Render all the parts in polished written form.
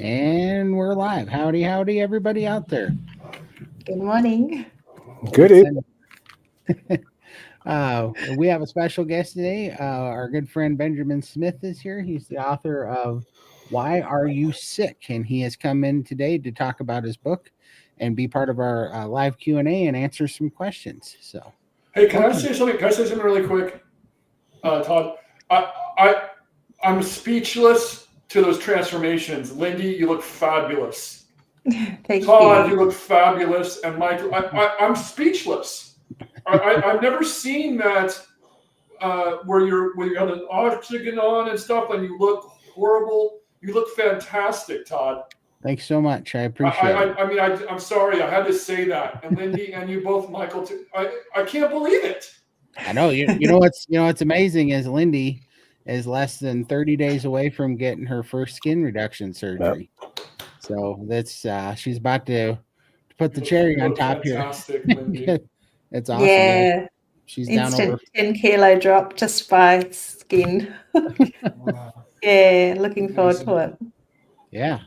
And we're live. Howdy, howdy, everybody out there. Good morning. Good evening. We have a special guest today. Our good friend Benjamin Smith is here. He's the author of Why Are You Sick? And he has come in today to talk about his book and be part of our live Q&A and answer some questions. So, hey, can I say something? Can I say something really quick, Todd? I'm speechless to those transformations. Lindy, you look fabulous. Thank Todd, you. you look fabulous. And Michael, I'm speechless. I've never seen that where you have an oxygen on and stuff, and you look horrible. You look fantastic, Todd. Thanks so much. I appreciate it. I mean, I'm sorry. I had to say that. And Lindy and you both, Michael, too. I can't believe it. I know. You know what's amazing is Lindy is less than 30 days away from getting her first skin reduction surgery. Yep. So that's she's about to put the cherry on top fantastic, here. Lindy. It's awesome. Yeah. She's instant down over 10 kilo drop just by skin. Wow. Yeah, looking forward to it. Yeah.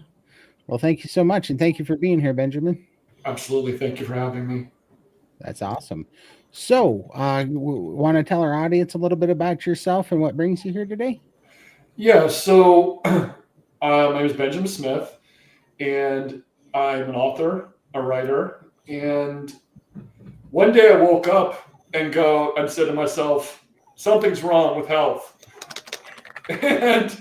Well, thank you so much, and thank you for being here, Benjamin. Absolutely. Thank you for having me. That's awesome. So, want to tell our audience a little bit about yourself and what brings you here today? Yeah. So, my name is Benjamin Smith, and I'm an author, a writer, and one day I woke up and said to myself, something's wrong with health. And,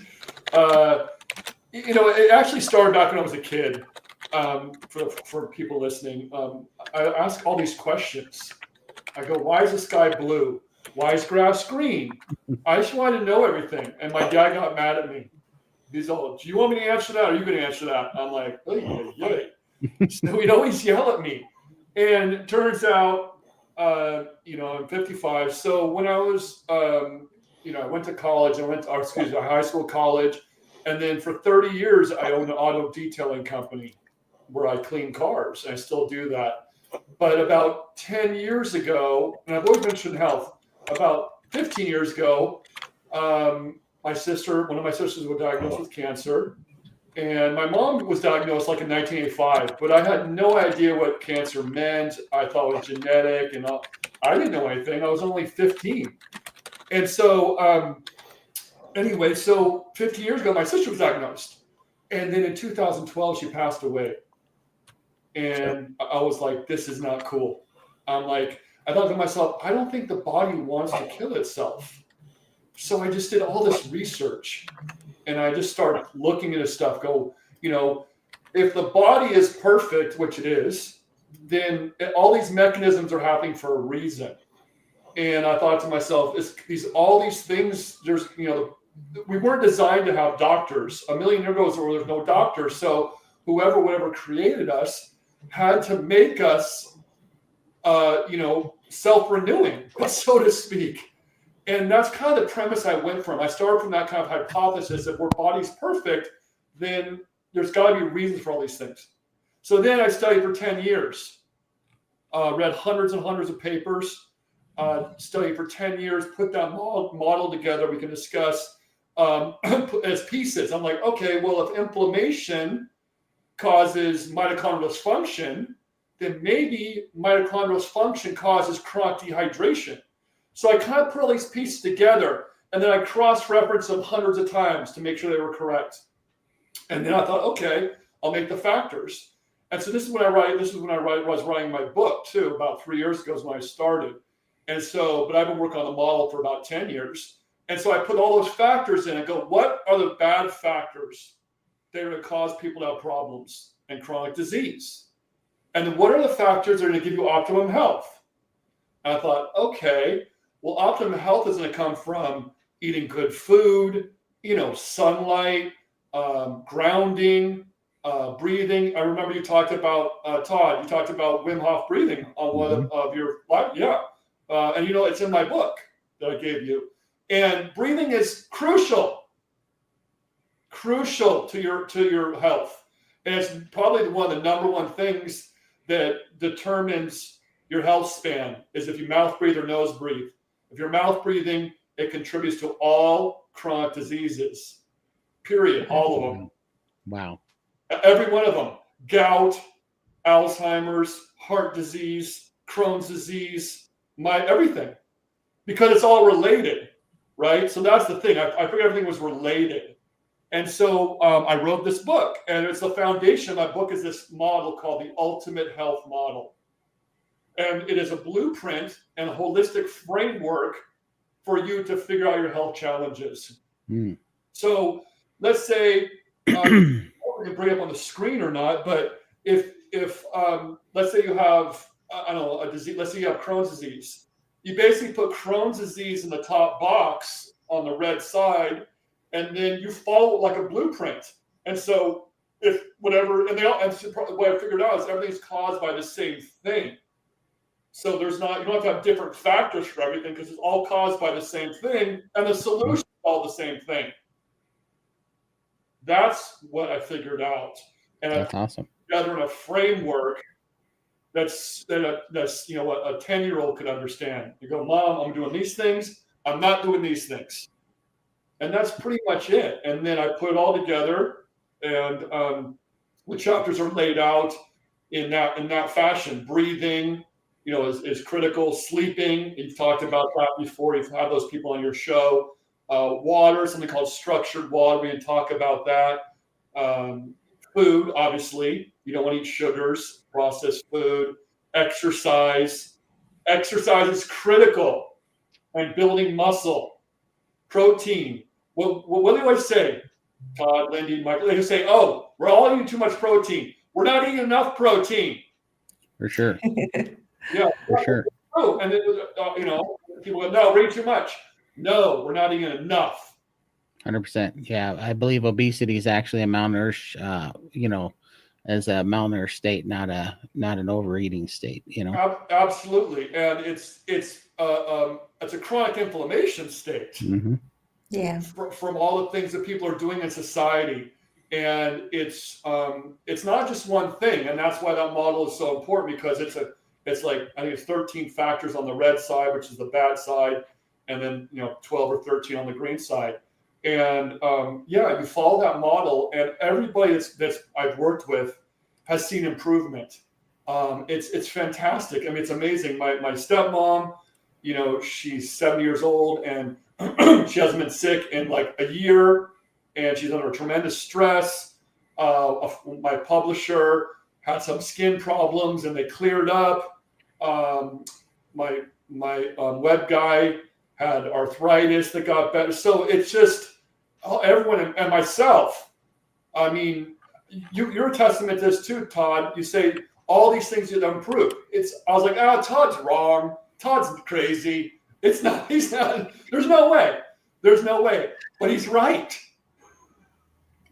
it actually started back when I was a kid. For people listening, I ask all these questions. I go, why is the sky blue? Why is grass green? I just wanted to know everything. And my dad got mad at me. He's all, do you want me to answer that? Or are you going to answer that? I'm like, yay. So he'd always yell at me. And it turns out, I'm 55. So when I was, I went to college. High school, college. And then for 30 years, I owned an auto detailing company where I clean cars. And I still do that. But about 10 years ago, and I've always mentioned health, about 15 years ago, one of my sisters was diagnosed with cancer. And my mom was diagnosed like in 1985, but I had no idea what cancer meant. I thought it was genetic and all. I didn't know anything. I was only 15. And so, anyway, so 15 years ago, my sister was diagnosed. And then in 2012, she passed away. And I was like, this is not cool. I thought to myself, I don't think the body wants to kill itself. So I just did all this research and I just started looking at this stuff, if the body is perfect, which it is, then all these mechanisms are happening for a reason. And I thought to myself, all these things, we weren't designed to have doctors. A million years ago, there was no doctors. So whatever created us had to make us, self-renewing, so to speak. And that's kind of the premise I went from. I started from that kind of hypothesis that if our body's perfect, then there's got to be reasons for all these things. So then I studied for 10 years, read hundreds and hundreds of papers, studied for 10 years, put that model together. We can discuss as pieces. I'm like, okay, well, if inflammation causes mitochondrial dysfunction, then maybe mitochondrial dysfunction causes chronic dehydration. So I kind of put all these pieces together, and then I cross-referenced them hundreds of times to make sure they were correct. And then I thought, okay, I'll make the factors. And so this is when I was writing my book too. About 3 years ago is when I started. And so, but I've been working on the model for about 10 years. And so I put all those factors in and go, what are the bad factors that are going to cause people to have problems and chronic disease? And then what are the factors that are going to give you optimum health? And I thought, okay, well, optimum health is going to come from eating good food, sunlight, grounding, breathing. I remember you talked about, Todd, you talked about Wim Hof breathing on one of your live. Yeah. And it's in my book that I gave you. And breathing is crucial to your health. And it's probably one of the number one things that determines your health span is if you mouth breathe or nose breathe. If you're mouth breathing, it contributes to all chronic diseases, period, all of them. Wow. Every one of them: gout, Alzheimer's, heart disease, Crohn's disease, everything, because it's all related, right? So that's the thing. I figured everything was related. And so I wrote this book, and it's the foundation of my book is this model called the Ultimate Health Model. And it is a blueprint and a holistic framework for you to figure out your health challenges. So let's say, I don't know if we can bring it up on the screen or not, but if let's say you have, I don't know, a disease, let's say you have Crohn's disease. You basically put Crohn's disease in the top box on the red side, and then you follow it like a blueprint. And so if whatever, and what I figured out is everything's caused by the same thing. So there's not, you don't have to have different factors for everything because it's all caused by the same thing, and the solution is all the same thing. That's what I figured out. And that's awesome. Together in a framework that's what a 10-year-old could understand. You go, Mom, I'm doing these things. I'm not doing these things. And that's pretty much it. And then I put it all together, and the chapters are laid out in that fashion. Breathing, is critical. Sleeping, you've talked about that before. You've had those people on your show. Water, something called structured water. We can talk about that. Food, obviously, you don't want to eat sugars, processed food. Exercise is critical, and building muscle. Protein. What do they always say? Todd, Lindy, Michael, they say, "Oh, we're all eating too much protein. We're not eating enough protein." For sure. Yeah, for sure. Oh, and then people go, "No, way too much." No, we're not eating enough. 100%. Yeah, I believe obesity is actually a malnourished, as a malnourished state, not an overeating state. Absolutely, and it's a chronic inflammation state. Mm-hmm. Yeah. From all the things that people are doing in society, and it's not just one thing, and that's why that model is so important, because it's like, I think it's 13 factors on the red side, which is the bad side, and then 12 or 13 on the green side. And you follow that model, and everybody that's I've worked with has seen improvement. It's fantastic. I mean, it's amazing. My stepmom, she's 70 years old, and she hasn't been sick in like a year, and she's under tremendous stress. My publisher had some skin problems, and they cleared up. My web guy had arthritis that got better. So it's just everyone, and myself. I mean, you're a testament to this too, Todd. You say all these things you improve. I was like, Todd's wrong. Todd's crazy. It's not. He's not. There's no way. There's no way. But he's right.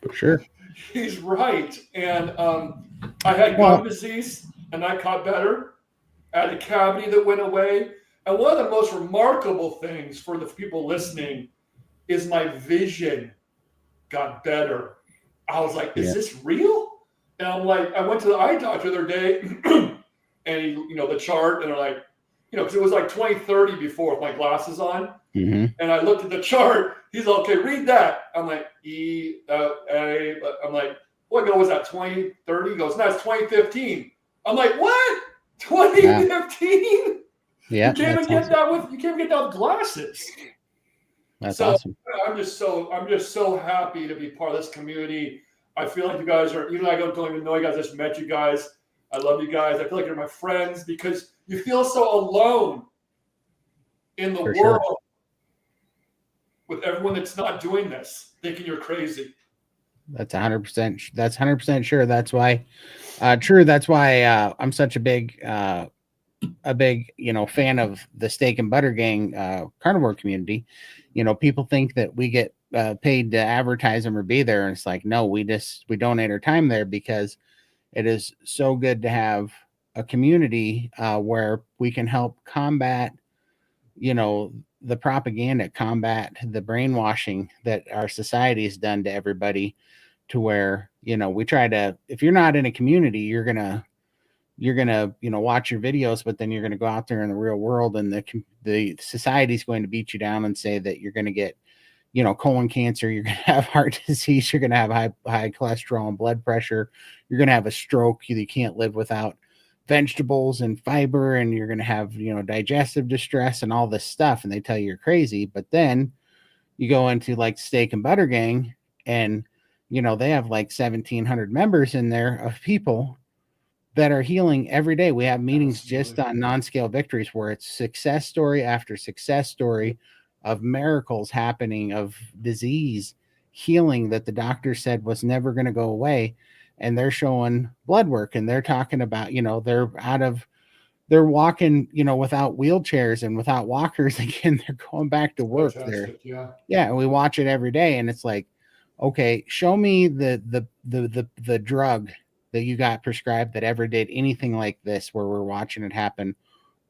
For sure. He's right. And I had gum disease, and I got better. I had a cavity that went away. And one of the most remarkable things for the people listening is my vision got better. I was like, is this real? And I'm like, I went to the eye doctor the other day, and the chart, and they're like, because it was like 20/30 before with my glasses on. Mm-hmm. And I looked at the chart. He's like, okay, read that. I'm like, A. I'm like, what was that, 20/30? He goes, no, it's 2015. I'm like, what? 2015? Yeah. You can't even get that with glasses. That's awesome. I'm just so happy to be part of this community. I feel like you guys are, I don't even know you guys. I just met you guys. I love you guys. I feel like you're my friends, because you feel so alone in the world with everyone that's not doing this, thinking you're crazy. That's 100%. That's 100% sure. That's why, true. That's why I'm such a big fan of the Steak and Butter Gang carnivore community. People think that we get paid to advertise them or be there, and it's like, no, we donate our time there because it is so good to have a community where we can help combat, the propaganda, combat the brainwashing that our society has done to everybody, to where, we try to, if you're not in a community, you're gonna watch your videos, but then you're going to go out there in the real world, and the society is going to beat you down and say that you're going to get, colon cancer, you're going to have heart disease, you're going to have high cholesterol and blood pressure, you're going to have a stroke, you can't live without vegetables and fiber, and you're going to have, digestive distress and all this stuff. And they tell you you're crazy. But then you go into like Steak and Butter Gang, and, they have like 1,700 members in there of people that are healing every day. We have meetings just on non-scale victories where it's success story after success story of miracles happening, of disease healing that the doctor said was never going to go away. And they're showing blood work, and they're talking about, they're walking, without wheelchairs and without walkers again. They're going back to work there. Yeah. And we watch it every day, and it's like, okay, show me the drug that you got prescribed that ever did anything like this, where we're watching it happen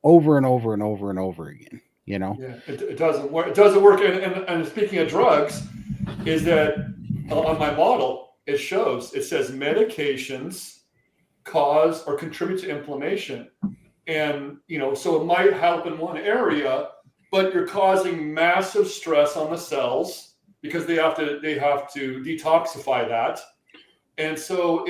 over and over and over and over again. Yeah, it doesn't work. It doesn't work. And speaking of drugs, is that on my model, it says medications cause or contribute to inflammation. And, so it might help in one area, but you're causing massive stress on the cells because they have to detoxify that. And so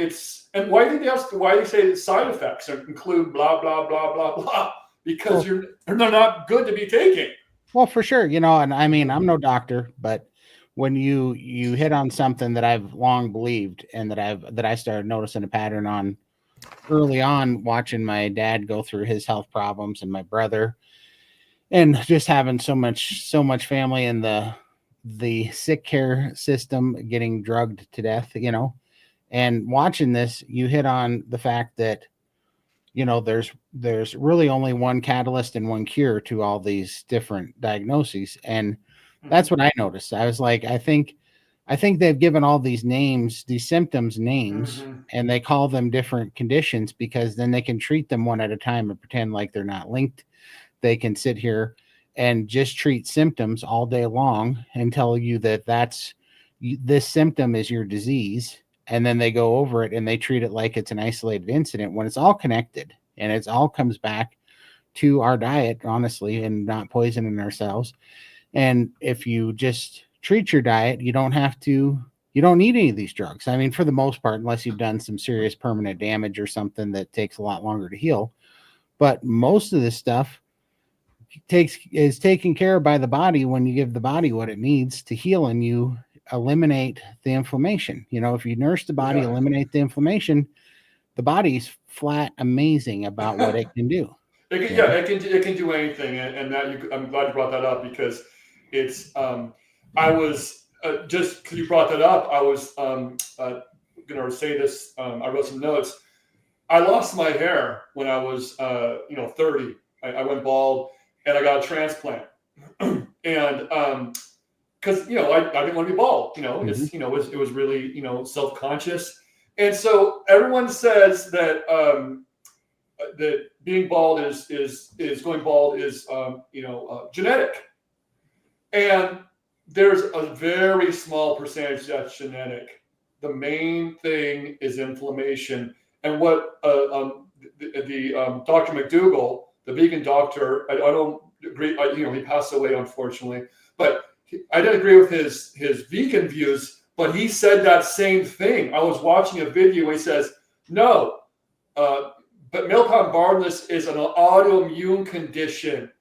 and why do they say side effects include blah, blah, blah, blah, blah? Because they're not good to be taking. Well, for sure. And I mean, I'm no doctor, but when you hit on something that I've long believed, and that I started noticing a pattern on early on, watching my dad go through his health problems, and my brother, and just having so much family in the sick care system getting drugged to death, and watching this, you hit on the fact that, there's really only one catalyst and one cure to all these different diagnoses. And that's what I noticed. I was like, I think they've given all these symptoms names, and they call them different conditions because then they can treat them one at a time and pretend like they're not linked. They can sit here and just treat symptoms all day long and tell you that this symptom is your disease. And then they go over it and they treat it like it's an isolated incident, when it's all connected, and it's all comes back to our diet, honestly, and not poisoning ourselves. And if you just treat your diet, you don't need any of these drugs. I mean, for the most part, unless you've done some serious permanent damage or something that takes a lot longer to heal. But most of this stuff is taken care of by the body when you give the body what it needs to heal, and you eliminate the inflammation. If you nurse the body, eliminate the inflammation, the body's flat amazing about what it can do. It can do anything, and I'm glad you brought that up, because it's I was just because you brought that up, I was gonna say this. I wrote some notes. I lost my hair when I was 30. I went bald, and I got a transplant, and because I didn't want to be bald. It was really self-conscious, and so everyone says that that being bald is going bald is genetic, and there's a very small percentage that's genetic. The main thing is inflammation, and what the Dr. McDougall, the vegan doctor, I don't agree. He passed away, unfortunately, but I didn't agree with his vegan views, but he said that same thing. I was watching a video. He says, no, but male-pattern baldness is an autoimmune condition.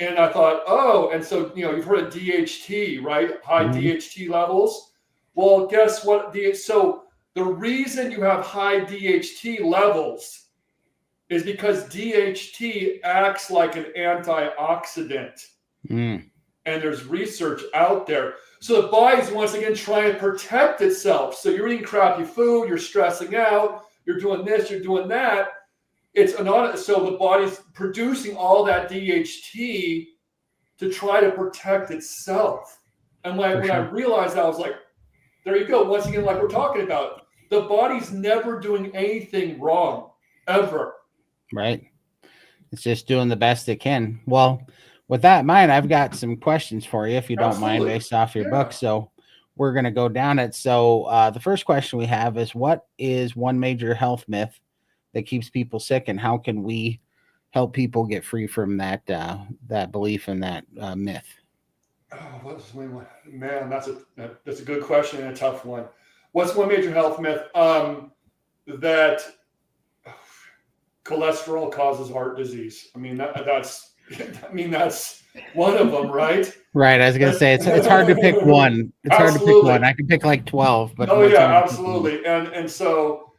And I thought, oh, and so, you've heard of DHT, right? High DHT levels. Well, guess what? So the reason you have high DHT levels is because DHT acts like an antioxidant. And there's research out there. So the body's once again trying to protect itself. So you're eating crappy food, you're stressing out, you're doing this, you're doing that. So the body's producing all that DHT to try to protect itself. And when I realized that, I was like, there you go. Once again, like we're talking about, the body's never doing anything wrong, ever. Right. It's just doing the best it can. Well, with that in mind, I've got some questions for you, if you don't mind, based off your book. So we're going to go down it. So the first question we have is, what is one major health myth that keeps people sick, and how can we help people get free from that belief in that myth? What's one? Man, that's a good question and a tough one. What's one major health myth? That cholesterol causes heart disease. I mean, that's one of them, right? Right. I was gonna say it's hard to pick one. It's hard to pick one. I can pick like 12, but absolutely. And so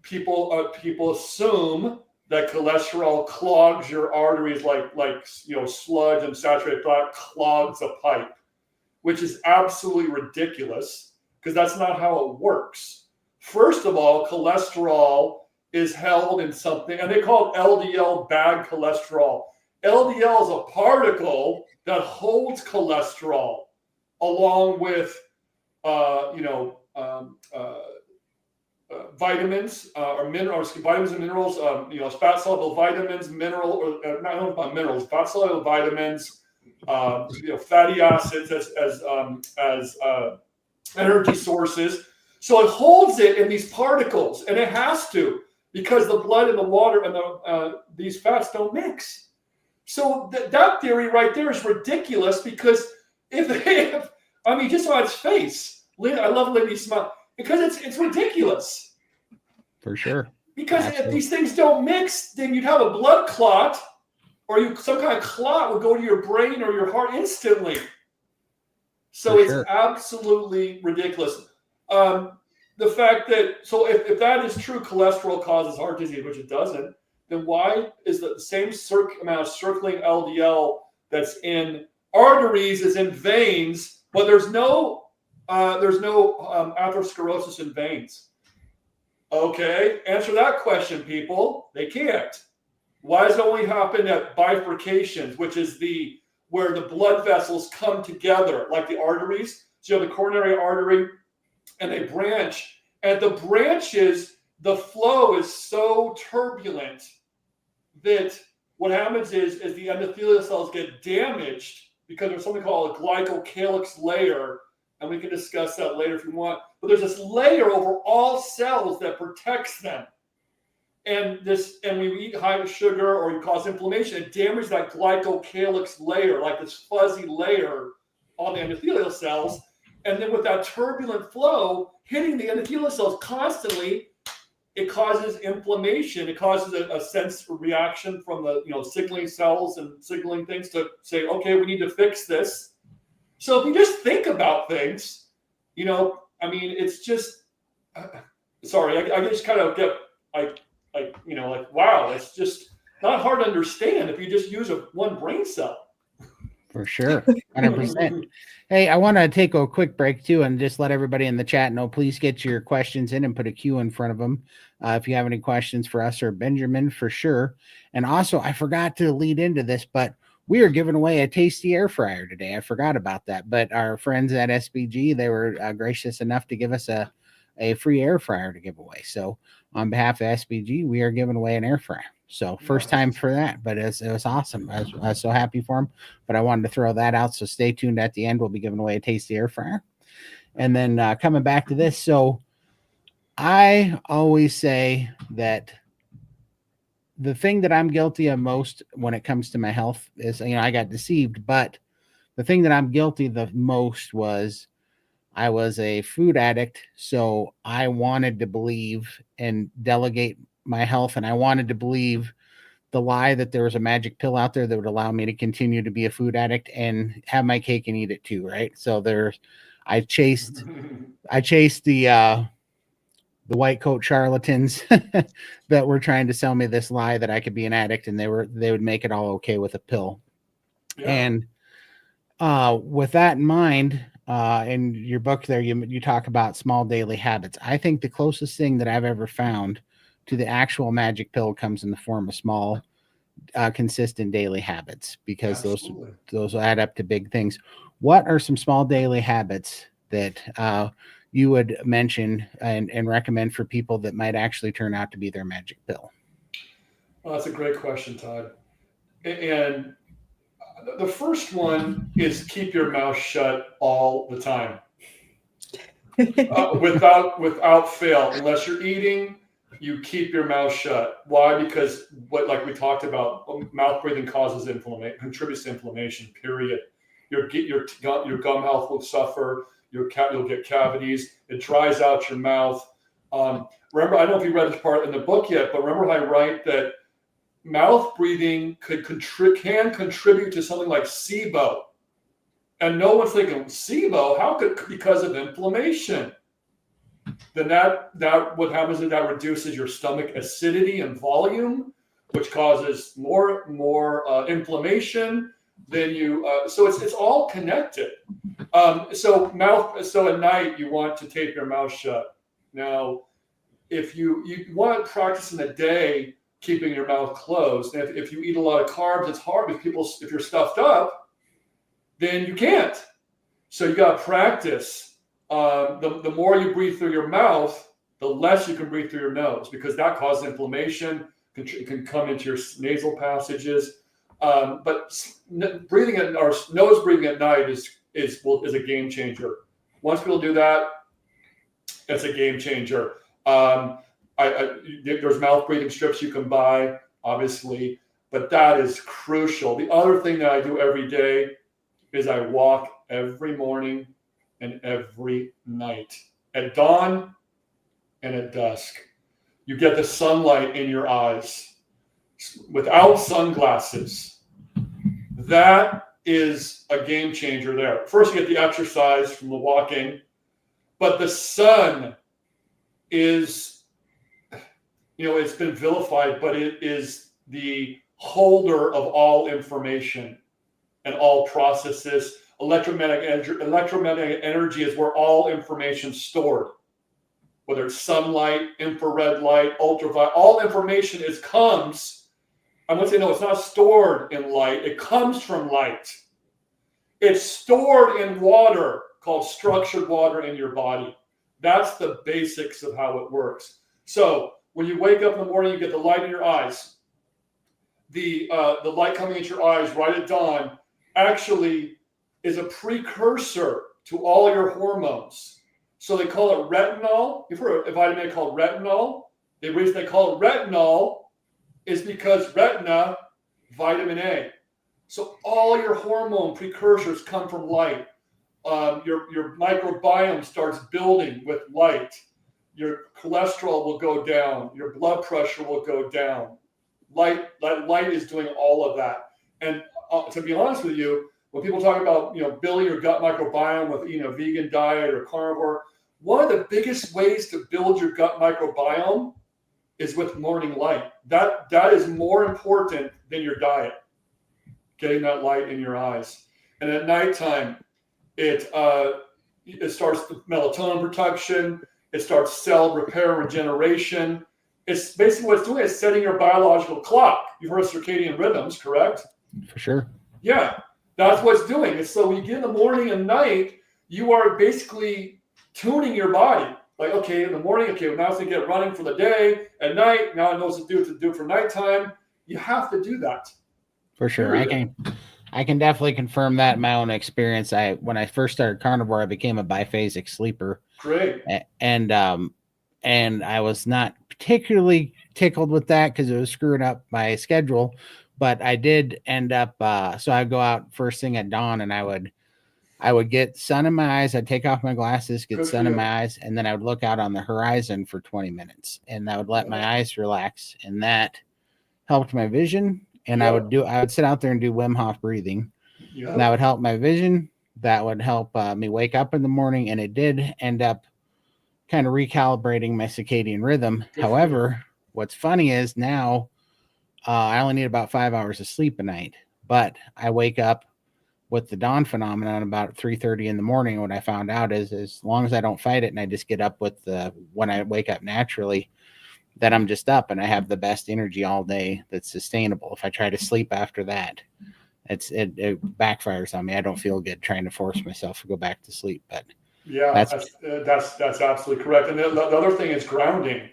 people assume that cholesterol clogs your arteries like sludge and saturated fat clogs a pipe, which is absolutely ridiculous because that's not how it works. First of all, cholesterol is held in something, and they call it LDL bad cholesterol. LDL is a particle that holds cholesterol along with, vitamins or minerals, vitamins and minerals, fat soluble vitamins, fat soluble vitamins, fatty acids as energy sources. So it holds it in these particles, and it has to, because the blood and the water and these fats don't mix. So that theory right there is ridiculous because just on its face, I love Lindy's smile because it's ridiculous. For sure. Because if these things don't mix, then you'd have a blood clot, or some kind of clot would go to your brain or your heart instantly. So it's absolutely ridiculous. The fact that, so if that is true, cholesterol causes heart disease, which it doesn't, then why is the same amount of circulating LDL that's in arteries is in veins, but there's no atherosclerosis in veins? Okay, answer that question, people. They can't. Why does it only happen at bifurcations, which is where the blood vessels come together, like the arteries? So you have the coronary artery, and they branch. At the branches, the flow is so turbulent that what happens is the endothelial cells get damaged because there's something called a glycocalyx layer, and we can discuss that later if you want. But there's this layer over all cells that protects them. And when you eat high sugar or you cause inflammation, it damages that glycocalyx layer, like this fuzzy layer on the endothelial cells. And then with that turbulent flow hitting the endothelial cells constantly, it causes inflammation. It causes a sense reaction from the signaling cells and signaling things to say, okay, we need to fix this. So if you just think about things, it's just, sorry, I just kind of get wow, it's just not hard to understand if you just use one brain cell. For sure. 100%. Hey, I want to take a quick break too and just let everybody in the chat know, please get your questions in and put a Q in front of them. If you have any questions for us or Benjamin, for sure. And also, I forgot to lead into this, but we are giving away a tasty air fryer today. I forgot about that, but our friends at SBG, they were gracious enough to give us a free air fryer to give away. So on behalf of SBG, we are giving away an air fryer. So first time for that, but it was awesome. I was so happy for him, but I wanted to throw that out. So stay tuned at the end. We'll be giving away a tasty air fryer. And then coming back to this. So I always say that the thing that I'm guilty of most when it comes to my health is, I got deceived, but the thing that I'm guilty the most was I was a food addict. So I wanted to believe and delegate my health, and I wanted to believe the lie that there was a magic pill out there that would allow me to continue to be a food addict and have my cake and eat it too, right? So I chased the white coat charlatans that were trying to sell me this lie that I could be an addict, and they would make it all okay with a pill. Yeah. And with that in mind, in your book there, you talk about small daily habits. I think the closest thing that I've ever found to the actual magic pill comes in the form of small, consistent daily habits, because those add up to big things. What are some small daily habits that you would mention and recommend for people that might actually turn out to be their magic pill? Well, that's a great question, Todd. And the first one is keep your mouth shut all the time, without fail. Unless you're eating, you keep your mouth shut. Why? Because like we talked about, mouth breathing causes inflammation, contributes to inflammation, period. your gum health will suffer. You'll get cavities. It dries out your mouth. Remember, I don't know if you read this part in the book yet, but remember I write that mouth breathing can contribute to something like SIBO. And no one's thinking, SIBO, how could, because of inflammation. Then that what happens is that reduces your stomach acidity and volume, which causes more inflammation. Then so it's all connected. So at night you want to tape your mouth shut. Now, if you want to practice in the day keeping your mouth closed, and if you eat a lot of carbs, it's hard because if you're stuffed up, then you can't. So you got to practice. The more you breathe through your mouth, the less you can breathe through your nose, because that causes inflammation. It can come into your nasal passages. But breathing or nose breathing at night is a game changer. Once people do that, it's a game changer. There's mouth breathing strips you can buy, obviously, but that is crucial. The other thing that I do every day is I walk every morning and every night, at dawn and at dusk. You get the sunlight in your eyes without sunglasses. That is a game changer there. First, you get the exercise from the walking, but the sun is, it's been vilified, but it is the holder of all information and all processes. Electromagnetic energy is where all information is stored. Whether it's sunlight, infrared light, ultraviolet, all information comes. I'm going to say, no, it's not stored in light. It comes from light. It's stored in water, called structured water in your body. That's the basics of how it works. So when you wake up in the morning, you get the light in your eyes. The light coming into your eyes right at dawn actually is a precursor to all your hormones. So they call it retinol. You've heard of a vitamin called retinol. The reason they call it retinol is because retina, vitamin A. So all your hormone precursors come from light. Your microbiome starts building with light. Your cholesterol will go down. Your blood pressure will go down. Light is doing all of that. And to be honest with you, when people talk about building your gut microbiome with a vegan diet or carnivore, one of the biggest ways to build your gut microbiome is with morning light. That is more important than your diet. Getting that light in your eyes, and at nighttime, it starts the melatonin production. It starts cell repair and regeneration. It's basically what it's doing is setting your biological clock. You've heard of circadian rhythms, correct? For sure. Yeah, that's what it's doing. And so when you get in the morning and night, you are basically tuning your body. Like, okay, in the morning, okay, now it's going to get running for the day. At night, now it knows what to do for nighttime. You have to do that. For sure. I can definitely confirm that in my own experience. When I first started carnivore, I became a biphasic sleeper. Great. And I was not particularly tickled with that because it was screwing up my schedule. But I did end up, so I'd go out first thing at dawn, and I would get sun in my eyes. I'd take off my glasses, get sun in my eyes, and then I would look out on the horizon for 20 minutes, and I would let my eyes relax, and that helped my vision. And I would sit out there and do Wim Hof breathing. And that would help my vision. That would help me wake up in the morning. And it did end up kind of recalibrating my circadian rhythm. However, what's funny is now I only need about 5 hours of sleep a night, but I wake up with the dawn phenomenon about 3:30 in the morning. What I found out is as long as I don't fight it and I just get up with when I wake up naturally, that I'm just up and I have the best energy all day that's sustainable. If I try to sleep after that, it backfires on me. I don't feel good trying to force myself to go back to sleep. But yeah, that's absolutely correct. And the other thing is grounding.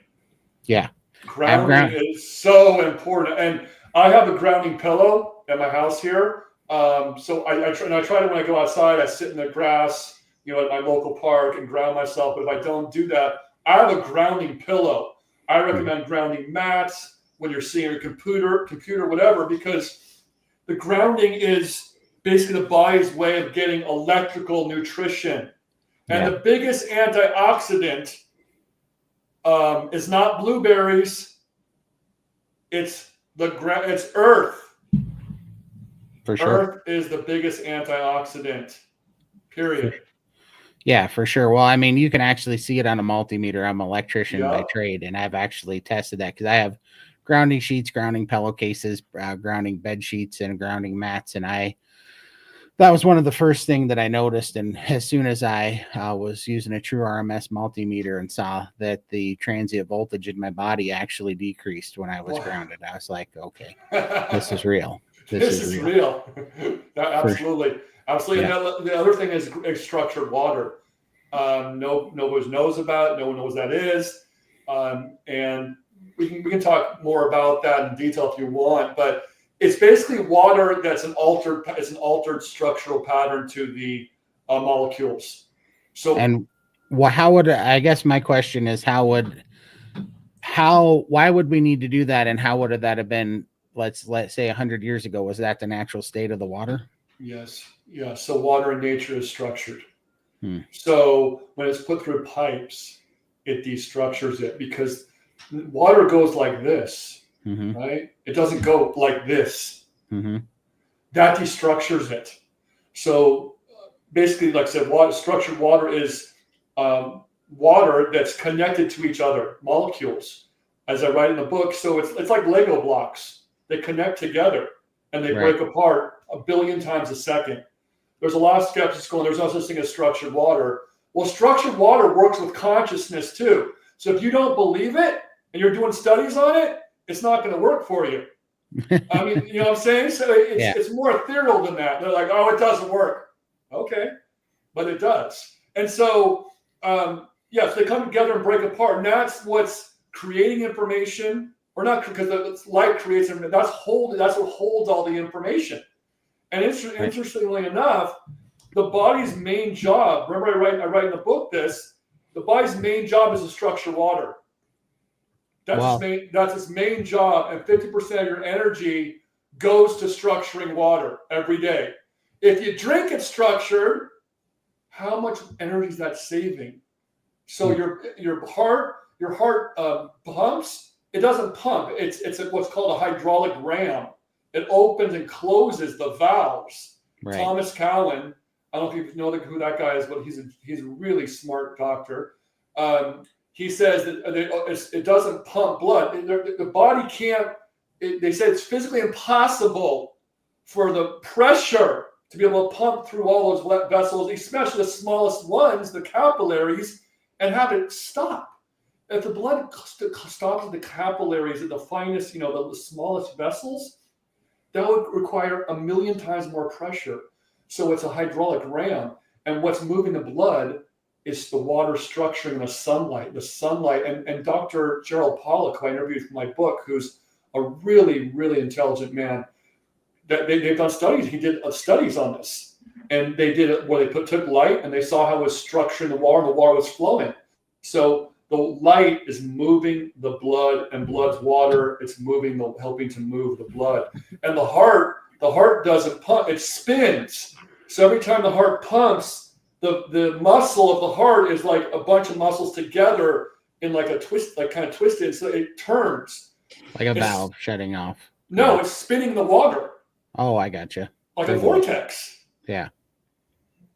Yeah, grounding is so important. And I have a grounding pillow at my house here. So I try to, when I go outside, I sit in the grass, at my local park and ground myself. But if I don't do that, I have a grounding pillow. I recommend grounding mats when you're seeing your computer, whatever, because the grounding is basically the body's way of getting electrical nutrition. And the biggest antioxidant is not blueberries. It's Earth. For sure. Earth is the biggest antioxidant. Period. Yeah, for sure. Well, I mean, you can actually see it on a multimeter. I'm an electrician by trade, and I've actually tested that because I have grounding sheets, grounding pillowcases, grounding bed sheets, and grounding mats. And that was one of the first things that I noticed. And as soon as I was using a true RMS multimeter and saw that the transient voltage in my body actually decreased when I was grounded, I was like, okay, this is real. This is real. Absolutely. Absolutely. Yeah. And the other thing is structured water. Nobody knows about it. No one knows what that is. And we can talk more about that in detail if you want, but it's basically water that's an altered structural pattern to the molecules. So, and how would, I guess my question is, why would we need to do that? And how would that have been, let's say 100 years ago? Was that the natural state of the water? Yes. Yeah. So water in nature is structured. So when it's put through pipes, it destructures it because water goes like this, right? It doesn't go like this. That destructures it. So basically, like I said, structured water is water that's connected to each other, molecules, as I write in the book. So it's like Lego blocks. They connect together and they break apart 1 billion times a second. There's a lot of skeptics going, there's no such thing as structured water. Well, structured water works with consciousness too. So if you don't believe it and you're doing studies on it, it's not going to work for you. I mean, you know what I'm saying? So it's more ethereal than that. They're like, oh, it doesn't work. Okay, but it does. And so, so they come together and break apart. And that's what's creating information, or not, because light creates information. That's what holds all the information. And interestingly enough, the body's main job, remember I write in the book this, the body's main job is to structure water. That's its main job, and 50% of your energy goes to structuring water every day. If you drink it structured, how much energy is that saving? So your heart pumps. It doesn't pump. It's what's called a hydraulic ram. It opens and closes the valves. Right. Thomas Cowan, I don't know if you know who that guy is, but he's a really smart doctor. He says that it doesn't pump blood. The body can't. They say it's physically impossible for the pressure to be able to pump through all those blood vessels, especially the smallest ones, the capillaries, and have it stop. If the blood stops at the capillaries, at the finest, the smallest vessels, that would require 1 million times more pressure. So it's a hydraulic ram. And what's moving the blood is the water structuring the sunlight. And Dr. Gerald Pollack, who I interviewed for my book, who's a really, really intelligent man, they've done studies. He did studies on this. And they did it where they took light and they saw how it was structuring the water, and the water was flowing. So the light is moving the blood, and blood's water. It's helping to move the blood. And the heart doesn't pump; it spins. So every time the heart pumps, the muscle of the heart is like a bunch of muscles together in like a twist, like kind of twisted. So it turns like a valve shutting off. No, it's spinning the water. Oh, I gotcha. Like a vortex. Yeah.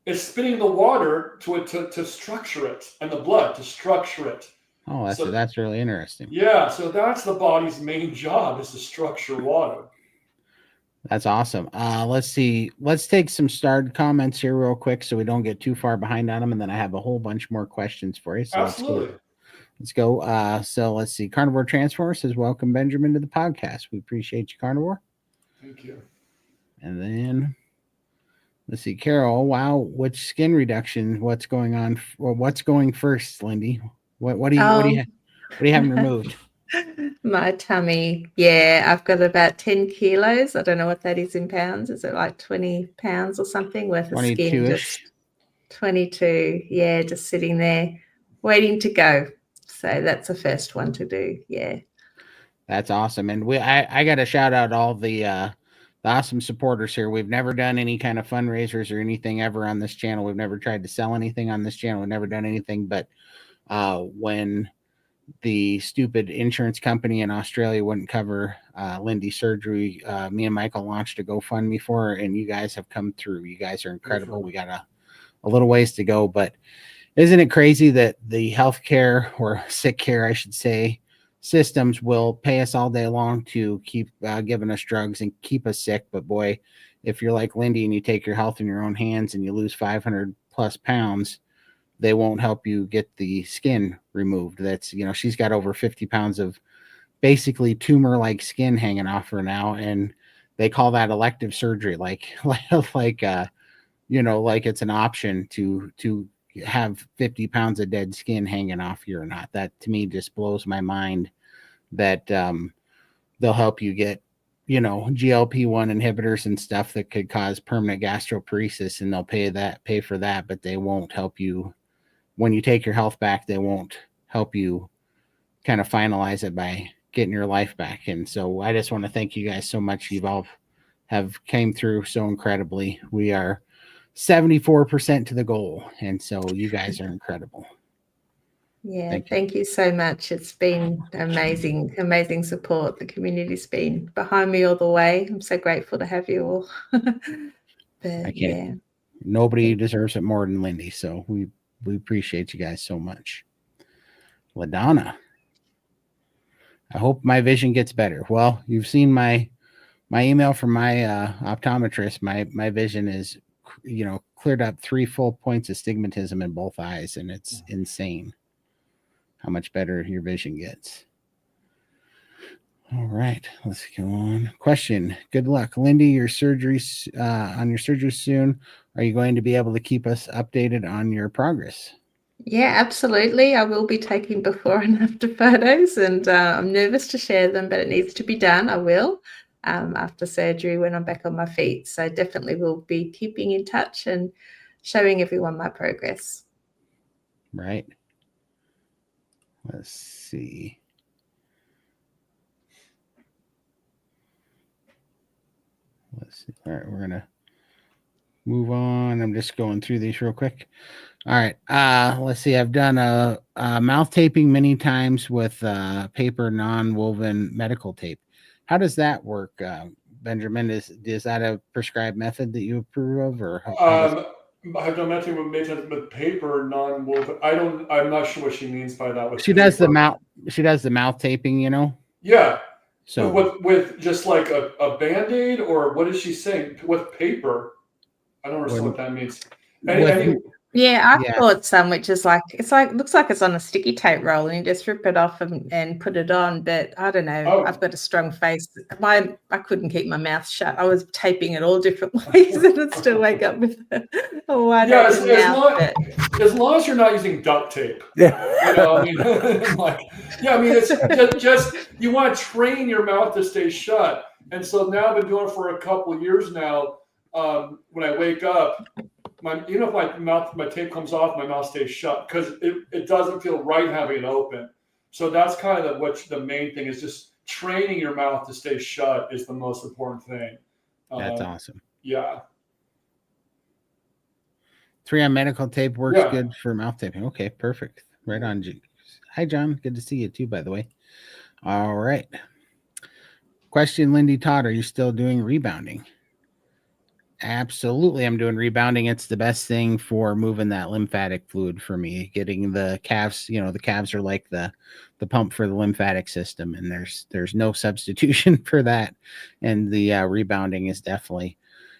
It's spinning the water to structure it, and the blood to structure it. Oh, that's really interesting. Yeah, so that's the body's main job, is to structure water. That's awesome. Let's see. Let's take some starred comments here real quick so we don't get too far behind on them, and then I have a whole bunch more questions for you. So absolutely. Let's go. So let's see. Carnivore Transformer says, welcome, Benjamin, to the podcast. We appreciate you, Carnivore. Thank you. And then let's see, Carol. Wow, which skin reduction? What's going on? Or what's going first, Lindy? What do you having removed? My tummy. Yeah, I've got about 10 kilos. I don't know what that is in pounds. Is it like 20 pounds or something worth of skin? Just 22. Yeah, just sitting there waiting to go. So that's the first one to do. Yeah. That's awesome. And I got to shout out all the awesome supporters here. We've never done any kind of fundraisers or anything ever on this channel. We've never tried to sell anything on this channel. We've never done anything, but when the stupid insurance company in Australia wouldn't cover Lindy's surgery, me and Michael launched a GoFundMe for her, and you guys have come through. You guys are incredible. We got a little ways to go, but isn't it crazy that the healthcare, or sick care, I should say, systems will pay us all day long to keep giving us drugs and keep us sick? But boy, if you're like Lindy and you take your health in your own hands and you lose 500 plus pounds, they won't help you get the skin removed. That's, she's got over 50 pounds of basically tumor like skin hanging off her now, and they call that elective surgery, like it's an option to have 50 pounds of dead skin hanging off you or not. That to me just blows my mind that they'll help you get GLP-1 inhibitors and stuff that could cause permanent gastroparesis, and they'll pay for that, but they won't help you when you take your health back. They won't help you kind of finalize it by getting your life back. And so I just want to thank you guys so much. You've all have came through so incredibly. We are 74% to the goal, and so you guys are incredible. Yeah, thank you so much. It's been amazing support. The community's been behind me all the way. I'm so grateful to have you all. Nobody deserves it more than Lindy, so we appreciate you guys so much. LaDonna, I hope my vision gets better. Well, you've seen my email from my optometrist. My vision is cleared up 3 full points of stigmatism in both eyes, and it's insane how much better your vision gets. All right, let's go on. Question. Good luck, Lindy. Your surgeries on your surgery soon. Are you going to be able to keep us updated on your progress? Yeah, absolutely. I will be taking before and after photos, and I'm nervous to share them, but it needs to be done. I will after surgery when I'm back on my feet. So definitely will be keeping in touch and showing everyone my progress. Right. Let's see. All right, we're going to move on. I'm just going through these real quick. All right. Let's see. I've done a mouth taping many times with paper non-woven medical tape. How does that work, Benjamin? Is that a prescribed method that you approve of, or I've done method with paper non-woven. I'm not sure what she means by that. She does the mouth taping, Yeah. So with just like a Band-Aid, or what is she saying with paper? I don't understand what that means. I thought some, which is looks like it's on a sticky tape roll, and you just rip it off and put it on. But I don't know. I've got a strong face. I couldn't keep my mouth shut. I was taping it all different ways, and I'd still wake up with a wide open mouth. As long as you're not using duct tape. It's just you want to train your mouth to stay shut. And so now I've been doing it for a couple of years now. When I wake up, if my tape comes off, my mouth stays shut because it doesn't feel right having it open. So that's kind of what the main thing is. Just training your mouth to stay shut is the most important thing. That's awesome. Yeah. 3M medical tape works good for mouth taping. Okay, perfect. Right on. Hi, John. Good to see you too, by the way. All right. Question, Lindy, Todd, are you still doing rebounding? Absolutely, I'm doing rebounding. It's the best thing for moving that lymphatic fluid for me, getting the calves. The calves are like the pump for the lymphatic system, and there's no substitution for that. And the rebounding is definitely,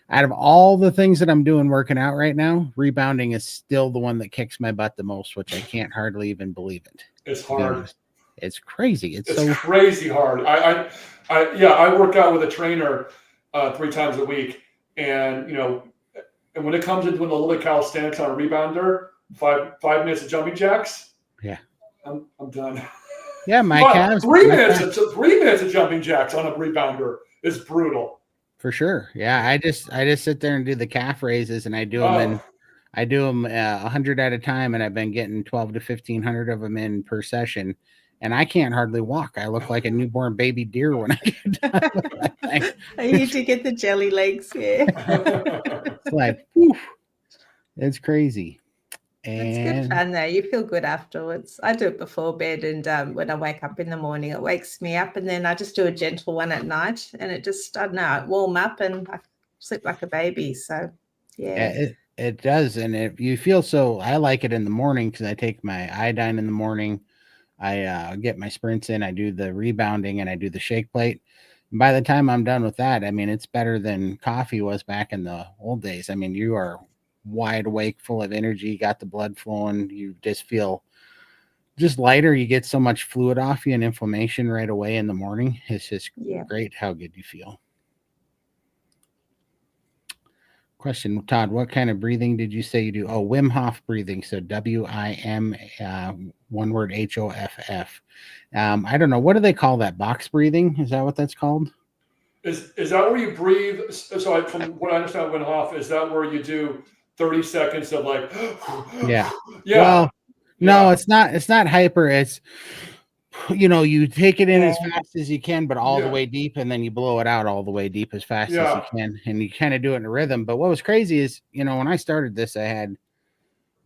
out of all the things that I'm doing working out right now, rebounding is still the one that kicks my butt the most, which I can't hardly even believe it. It's hard. It's crazy. It's so crazy hard. I work out with a trainer 3 times a week. And and when it comes into a little calisthenics on a rebounder, 5 minutes of jumping jacks. Yeah, I'm done. Yeah, my calves. 3 minutes of jumping jacks on a rebounder is brutal. For sure. Yeah, I just sit there and do the calf raises, and I do them 100 at a time, and I've been getting 12 to 1500 of them in per session. and I can't hardly walk. I look like a newborn baby deer when I get done with that thing. You do get the jelly legs, yeah. It's like, whew, it's crazy. It's good fun though. You feel good afterwards. I do it before bed, and when I wake up in the morning, it wakes me up, and then I just do a gentle one at night, and it just, I don't know, I warm up and I sleep like a baby. So yeah. It does. And if you feel so, I like it in the morning because I take my iodine in the morning. I get my sprints in, I do the rebounding, and I do the shake plate. And by the time I'm done with that, I mean, it's better than coffee was back in the old days. I mean, you are wide awake, full of energy, got the blood flowing. You just feel just lighter. You get so much fluid off you and inflammation right away in the morning. It's just great how good you feel. Question, Todd, what kind of breathing did you say you do? Oh, Wim Hof breathing. So WIM, one word, HOFF. I don't know. What do they call that? Box breathing? Is that what that's called? Is that where you breathe? So from what I understand, Wim Hof, is that where you do 30 seconds of like, yeah. Well, no, it's not. It's not hyper. It's, you take it in as fast as you can, but all the way deep, and then you blow it out all the way deep as fast as you can, and you kind of do it in a rhythm. But what was crazy is, when I started this, I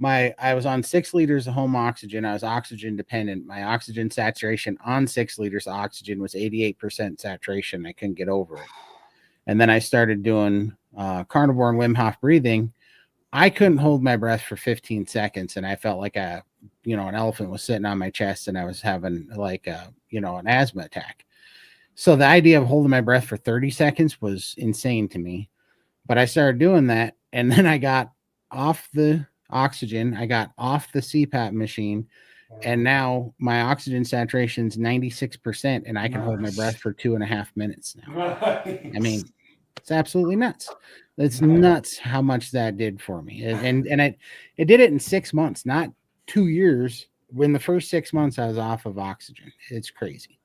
was on 6 liters of home oxygen. I was oxygen dependent. My oxygen saturation on 6 liters of oxygen was 88% saturation. I couldn't get over it. And then I started doing carnivore and Wim Hof breathing. I couldn't hold my breath for 15 seconds, and I felt like an elephant was sitting on my chest, and I was having like an asthma attack. So the idea of holding my breath for 30 seconds was insane to me. But I started doing that, and then I got off the oxygen, I got off the CPAP machine, and now my oxygen saturation is 96%, and I can hold my breath for 2.5 minutes now. I mean, it's absolutely nuts. It's nuts how much that did for me. And it did it in 6 months, not 2 years. When the first 6 months I was off of oxygen. It's crazy.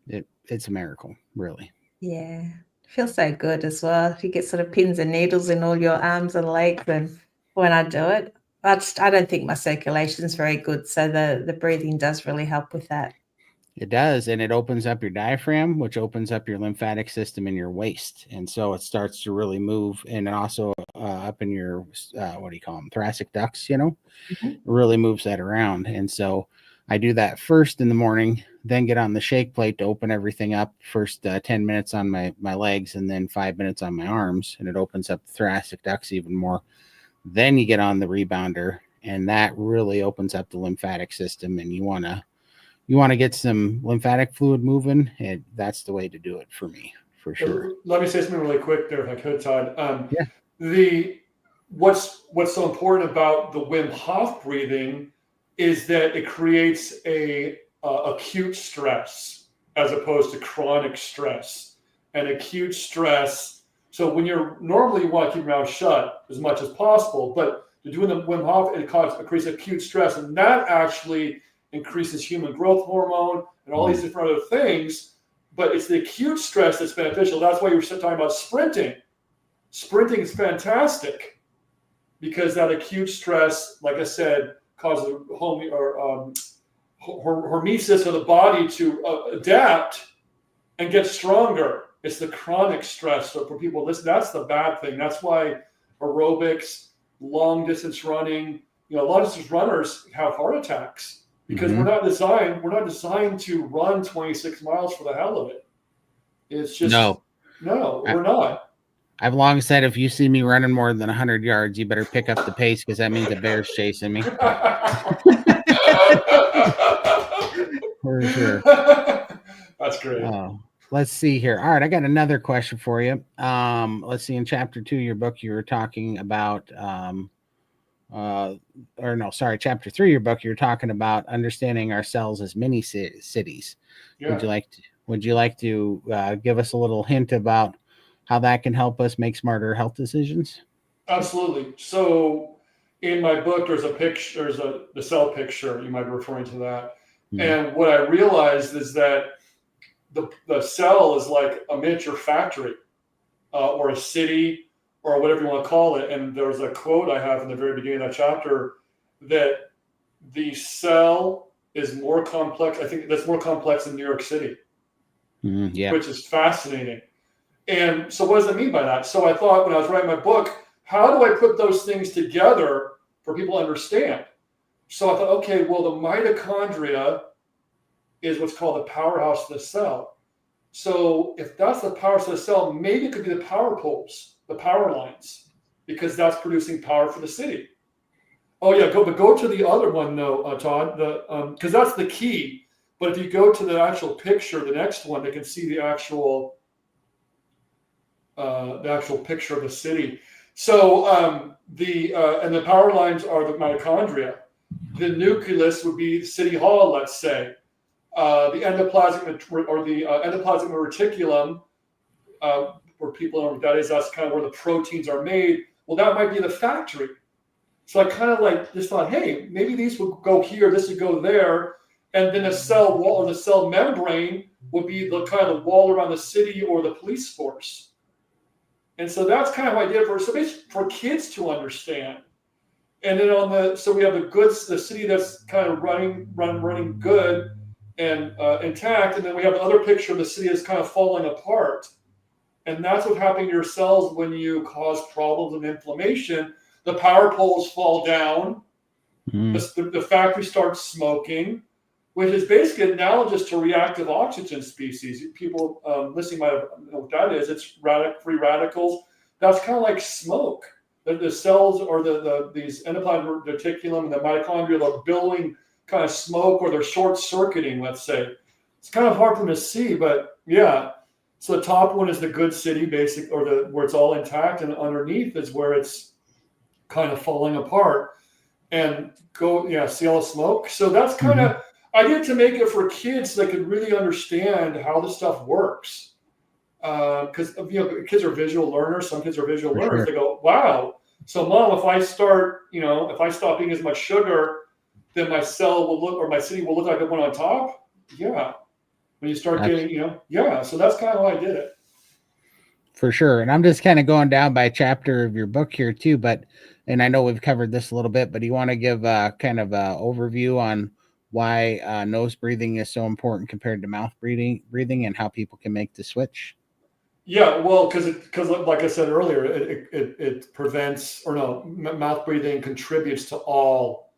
It's a miracle, really. Yeah. It feels so good as well. You get sort of pins and needles in all your arms and legs, and when I do it, I don't think my circulation is very good. So the breathing does really help with that. It does, and it opens up your diaphragm, which opens up your lymphatic system in your waist, and so it starts to really move, and also up in your what do you call them, thoracic ducts? Really moves that around. And so I do that first in the morning, then get on the shake plate to open everything up. First 10 minutes on my legs, and then 5 minutes on my arms, and it opens up the thoracic ducts even more. Then you get on the rebounder, and that really opens up the lymphatic system, and you want to get some lymphatic fluid moving, and that's the way to do it for me, for sure. Let me say something really quick there, if I could, Todd. What's so important about the Wim Hof breathing is that it creates a acute stress as opposed to chronic stress. And acute stress, so when you're normally, you want to keep your mouth shut as much as possible, but doing the Wim Hof, it creates acute stress, and that actually increases human growth hormone and all these different other things. But it's the acute stress that's beneficial. That's why you were talking about sprinting. Sprinting is fantastic because that acute stress, like I said, causes hormesis for the body to adapt and get stronger. It's the chronic stress. So for people listening, that's the bad thing. That's why aerobics, long distance running, long distance runners have heart attacks. Because we're not designed to run 26 miles for the hell of it. It's just no, we're not. I've long said if you see me running more than 100 yards, you better pick up the pace because that means a bear's chasing me. For sure. That's great. Let's see here. All right, I got another question for you. Let's see. In chapter 2 of your book, you were talking about chapter 3 of your book, you're talking about understanding ourselves as mini cities. Yeah. Would you like to give us a little hint about how that can help us make smarter health decisions? Absolutely. So in my book, there's a picture, the cell picture, you might be referring to that. Mm-hmm. And what I realized is that the cell is like a miniature factory or a city, or whatever you want to call it. And there's a quote I have in the very beginning of that chapter that the cell is more complex. I think that's more complex than New York City, which is fascinating. And so what does it mean by that? So I thought when I was writing my book, how do I put those things together for people to understand? So I thought, okay, well, the mitochondria is what's called the powerhouse of the cell. So if that's the powerhouse of the cell, maybe it could be the power poles, the power lines, because that's producing power for the city. Oh yeah, go to the other one though, Todd, because that's the key. But if you go to the actual picture, the next one, they can see the actual picture of the city. So and the power lines are the mitochondria. The nucleus would be City Hall, let's say. The endoplasmic reticulum, where people know what that is, that's kind of where the proteins are made. Well, that might be the factory. So I kind of like just thought, hey, maybe these would go here, this would go there, and then the cell wall or the cell membrane would be the kind of the wall around the city or the police force. And so that's kind of what I did for kids to understand. And then so we have the city that's kind of running good and intact, and then we have the other picture of the city that's kind of falling apart. And that's what's happening to your cells when you cause problems and inflammation. The power poles fall down. The factory starts smoking, which is basically analogous to reactive oxygen species. People listening might know what that is. It's free radicals. That's kind of like smoke. The cells or these endoplasmic reticulum and the mitochondria, they're billowing kind of smoke, or they're short circuiting, let's say. It's kind of hard for them to see, but yeah. So the top one is the good city, where it's all intact, and underneath is where it's kind of falling apart. And see all the smoke. So that's kind of, I did to make it for kids so they could really understand how this stuff works. Because kids are visual learners. Some kids are visual learners. Sure. They go, wow. So mom, if I stop eating as much sugar, then my cell will look, or my city will look like the one on top. Yeah. When you start getting, So that's kind of how I did it. For sure. And I'm just kind of going down by a chapter of your book here too, and I know we've covered this a little bit, but do you want to give kind of an overview on why nose breathing is so important compared to mouth breathing and how people can make the switch? Yeah, well, because like I said earlier, it prevents, mouth breathing contributes to all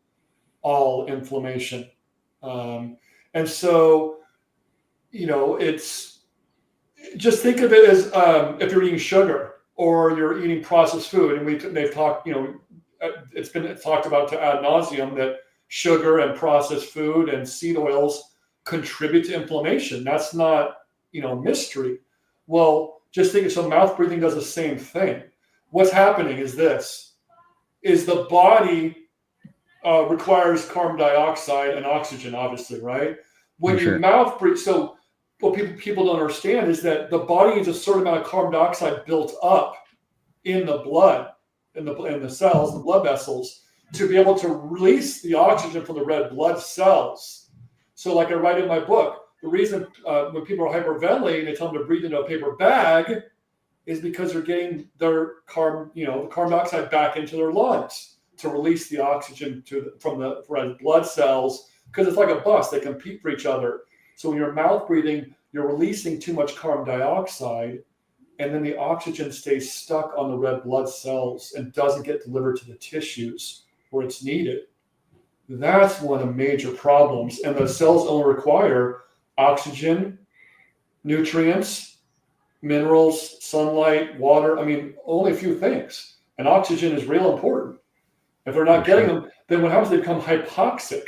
inflammation. And so, it's, just think of it as if you're eating sugar or you're eating processed food, and they've talked, it's been talked about to ad nauseum that sugar and processed food and seed oils contribute to inflammation. That's not, mystery. Well, just think, so mouth breathing does the same thing. What's happening is the body requires carbon dioxide and oxygen, obviously, right? When you mouth breathe, so what people don't understand is that the body needs a certain amount of carbon dioxide built up in the blood, in the cells, the blood vessels, to be able to release the oxygen from the red blood cells. So like I write in my book, the reason when people are hyperventilating, they tell them to breathe into a paper bag is because they're getting their carbon dioxide back into their lungs to release the oxygen from the red blood cells, because it's like a bus, they compete for each other. So when you're mouth breathing, you're releasing too much carbon dioxide, and then the oxygen stays stuck on the red blood cells and doesn't get delivered to the tissues where it's needed. That's one of the major problems. And the cells only require oxygen, nutrients, minerals, sunlight, water. I mean, only a few things. And oxygen is real important. If they're not getting them, then what happens? They become hypoxic.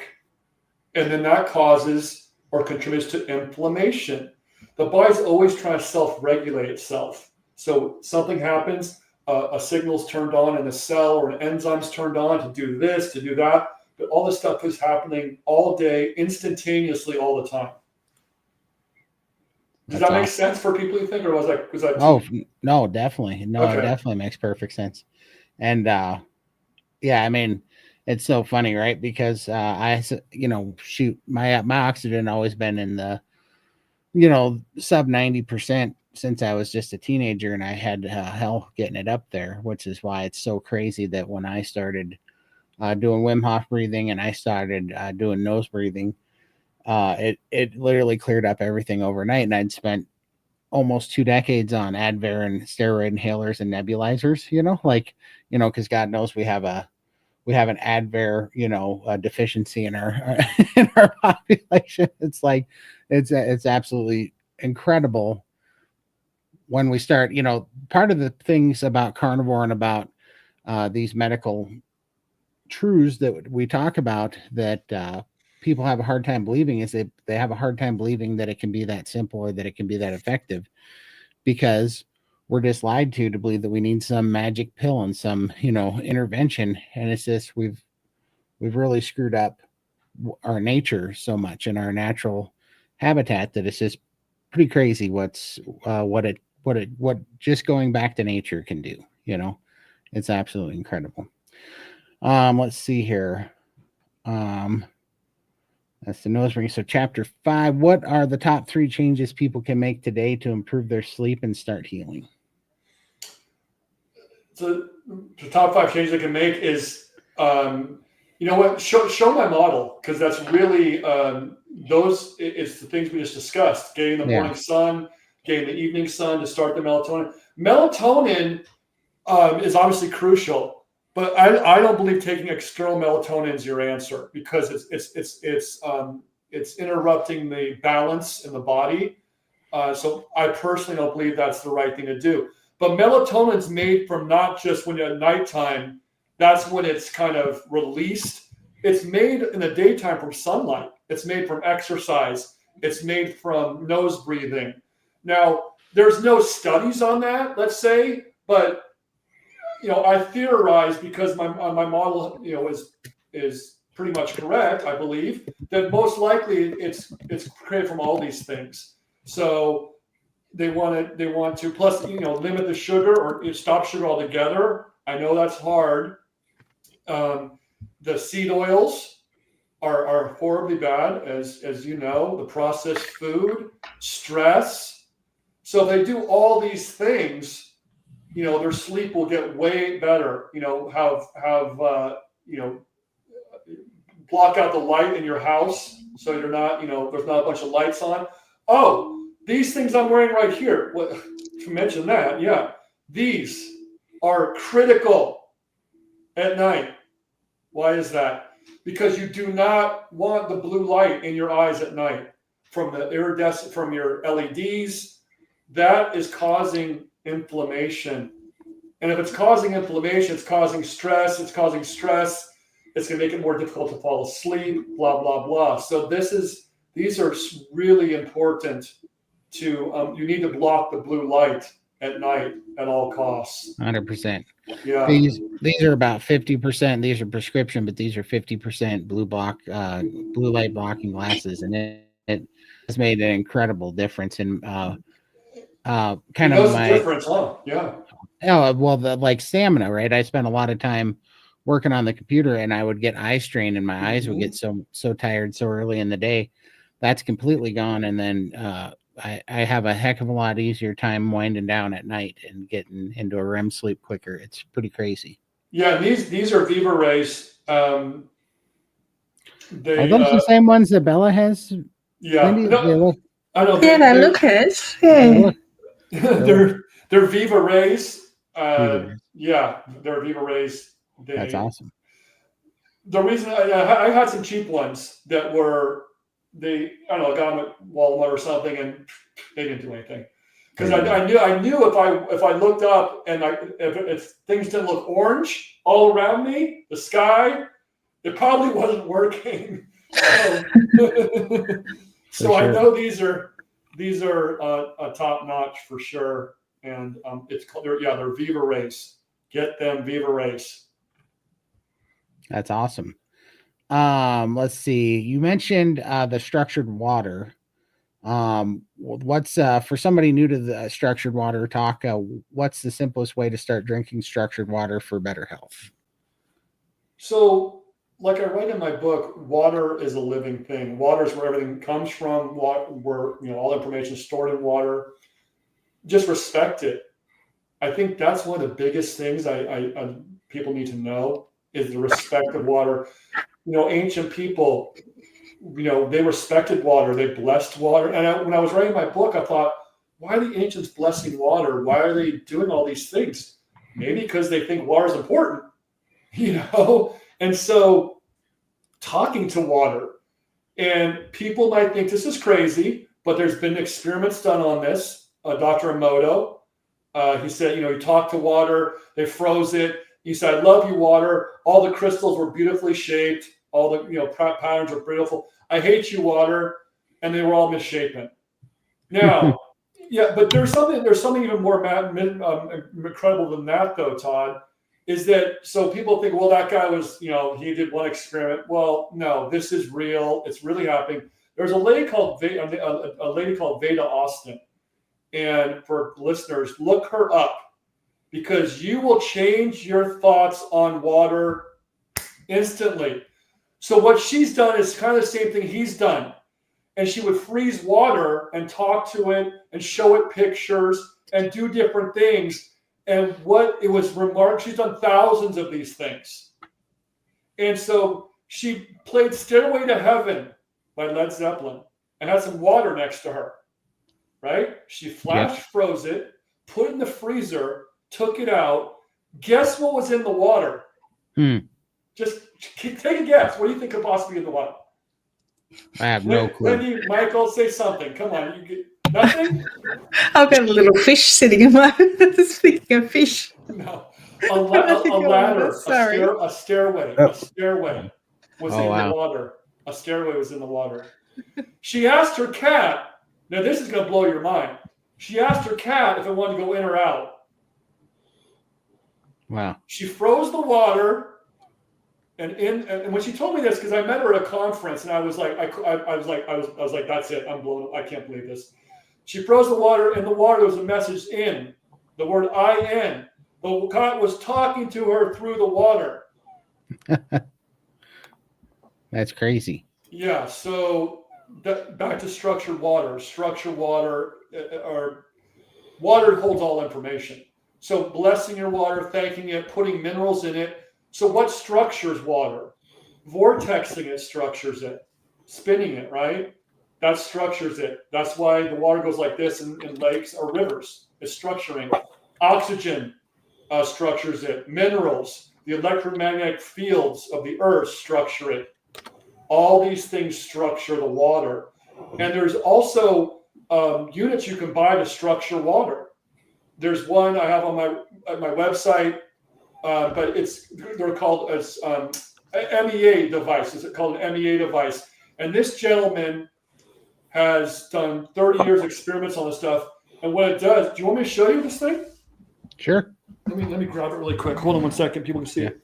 And then that causes or contributes to inflammation. The body's always trying to self-regulate itself. So something happens, a signal's turned on in the cell, or an enzyme's turned on to do this, to do that. But all this stuff is happening all day, instantaneously, all the time. Does that make sense for people, you think, or was that? Oh, no, definitely. No, okay. It definitely makes perfect sense. And yeah, I mean, it's so funny, right? Because my oxygen always been in the, sub 90% since I was just a teenager, and I had hell getting it up there, which is why it's so crazy that when I started doing Wim Hof breathing and I started doing nose breathing, it literally cleared up everything overnight. And I'd spent almost 2 decades on Advair and steroid inhalers and nebulizers, because God knows we have an Advair, deficiency in our in our population. It's like it's absolutely incredible when we start. Part of the things about carnivore and about these medical truths that we talk about that people have a hard time believing is they have a hard time believing that it can be that simple or that it can be that effective, because we're just lied to believe that we need some magic pill and some intervention. And it's just we've really screwed up our nature so much and our natural habitat that it's just pretty crazy what just going back to nature can do. It's absolutely incredible. Let's see here. That's the nose ring. So chapter 5, what are the top 3 changes people can make today to improve their sleep and start healing? So the top 5 changes I can make is, show my model, because that's really, it's the things we just discussed, getting the morning sun, getting the evening sun to start the melatonin. Melatonin is obviously crucial. But I don't believe taking external melatonin is your answer, because it's interrupting the balance in the body. So I personally don't believe that's the right thing to do. But melatonin is made from not just when you're at nighttime. That's when it's kind of released. It's made in the daytime from sunlight. It's made from exercise. It's made from nose breathing. Now, there's no studies on that, let's say, but I theorize, because my model, is pretty much correct, I believe, that most likely it's created from all these things. So they want to plus limit the sugar or stop sugar altogether. I know that's hard. The seed oils are horribly bad, as you know. The processed food, stress. So if they do all these things, their sleep will get way better. Block out the light in your house so you're not, there's not a bunch of lights on. Oh, these things I'm wearing right here. To mention that, yeah, these are critical at night. Why is that? Because you do not want the blue light in your eyes at night from the iridescent, from your LEDs. That is causing inflammation. And if it's causing inflammation, it's causing stress. It's going to make it more difficult to fall asleep, blah, blah, blah. So these are really important to, you need to block the blue light at night at all costs. 100%. Yeah. These are about 50%. These are prescription, but these are 50% blue light blocking glasses. And it has made an incredible difference in kind of my difference, huh? Yeah. Oh, well, like stamina, right? I spent a lot of time working on the computer, and I would get eye strain, and my eyes would get so tired so early in the day. That's completely gone, and then I have a heck of a lot easier time winding down at night and getting into a REM sleep quicker. It's pretty crazy. Yeah, and these are Viva Rays. Are those the same ones that Bella has? Yeah, I know. Yeah, they look it. Yeah. They're Viva Rays. Yeah, they're Viva Rays. That's awesome. The reason I had some cheap ones that were I don't know, got them at Walmart or something, and they didn't do anything, because I knew if I looked up and if things didn't look orange all around me, the sky, it probably wasn't working. So I know these are a top notch for sure. And they're Viva Rays. Get them Viva Rays. That's awesome. Let's see. You mentioned the structured water. What's for somebody new to the structured water talk? What's the simplest way to start drinking structured water for better health? So, like I write in my book, water is a living thing. Water is where everything comes from. Where all information is stored in water. Just respect it. I think that's one of the biggest things I people need to know is the respect of water. Ancient people, they respected water. They blessed water. And when I was writing my book, I thought, why are the ancients blessing water? Why are they doing all these things? Maybe because they think water is important, And so talking to water, and people might think this is crazy, but there's been experiments done on this. Dr. Emoto, he said, he talked to water, they froze it. He said, I love you, water. All the crystals were beautifully shaped. All the patterns were beautiful. I hate you, water. And they were all misshapen. Now, yeah, but there's something even more incredible than that, though, Todd, is that so people think, well, that guy was, he did one experiment. Well, no, this is real. It's really happening. There's a lady called Veda Austin. And for listeners, look her up because you will change your thoughts on water instantly. So what she's done is kind of the same thing he's done. And she would freeze water and talk to it and show it pictures and do different things. And what it was remarkable, she's done thousands of these things. And so she played Stairway to Heaven by Led Zeppelin and had some water next to her, right? She flash froze it, put it in the freezer, took it out. Guess what was in the water? Just take a guess. What do you think could possibly be in the water? I have no clue. Lindy, Michael, say something. Come on. Nothing? I've got a little fish sitting in my... Speaking of fish. No. A ladder. Sorry. A stairway. A stairway was in the water. A stairway was in the water. She asked her cat, now this is going to blow your mind. She asked her cat if it wanted to go in or out. Wow. She froze the water. And when she told me this, because I met her at a conference, and I was like, that's it. I'm blown. I can't believe this. She froze the water. In the water, there was a message in the word "in." The cat was talking to her through the water. That's crazy. Yeah. So back to structured water. Structured water, or water holds all information. So blessing your water, thanking it, putting minerals in it. So what structures water? Vortexing it structures it. Spinning it, right? That structures it. That's why the water goes like this in lakes or rivers. It's structuring. Oxygen structures it. Minerals, the electromagnetic fields of the earth structure it. All these things structure the water. And there's also units you can buy to structure water. There's one I have on my website. But they're called as MEA device. It's called an MEA device. And this gentleman has done 30 years experiments on this stuff. And what it does, do you want me to show you this thing? Sure. Let me grab it really quick. Hold on one second. People can see it.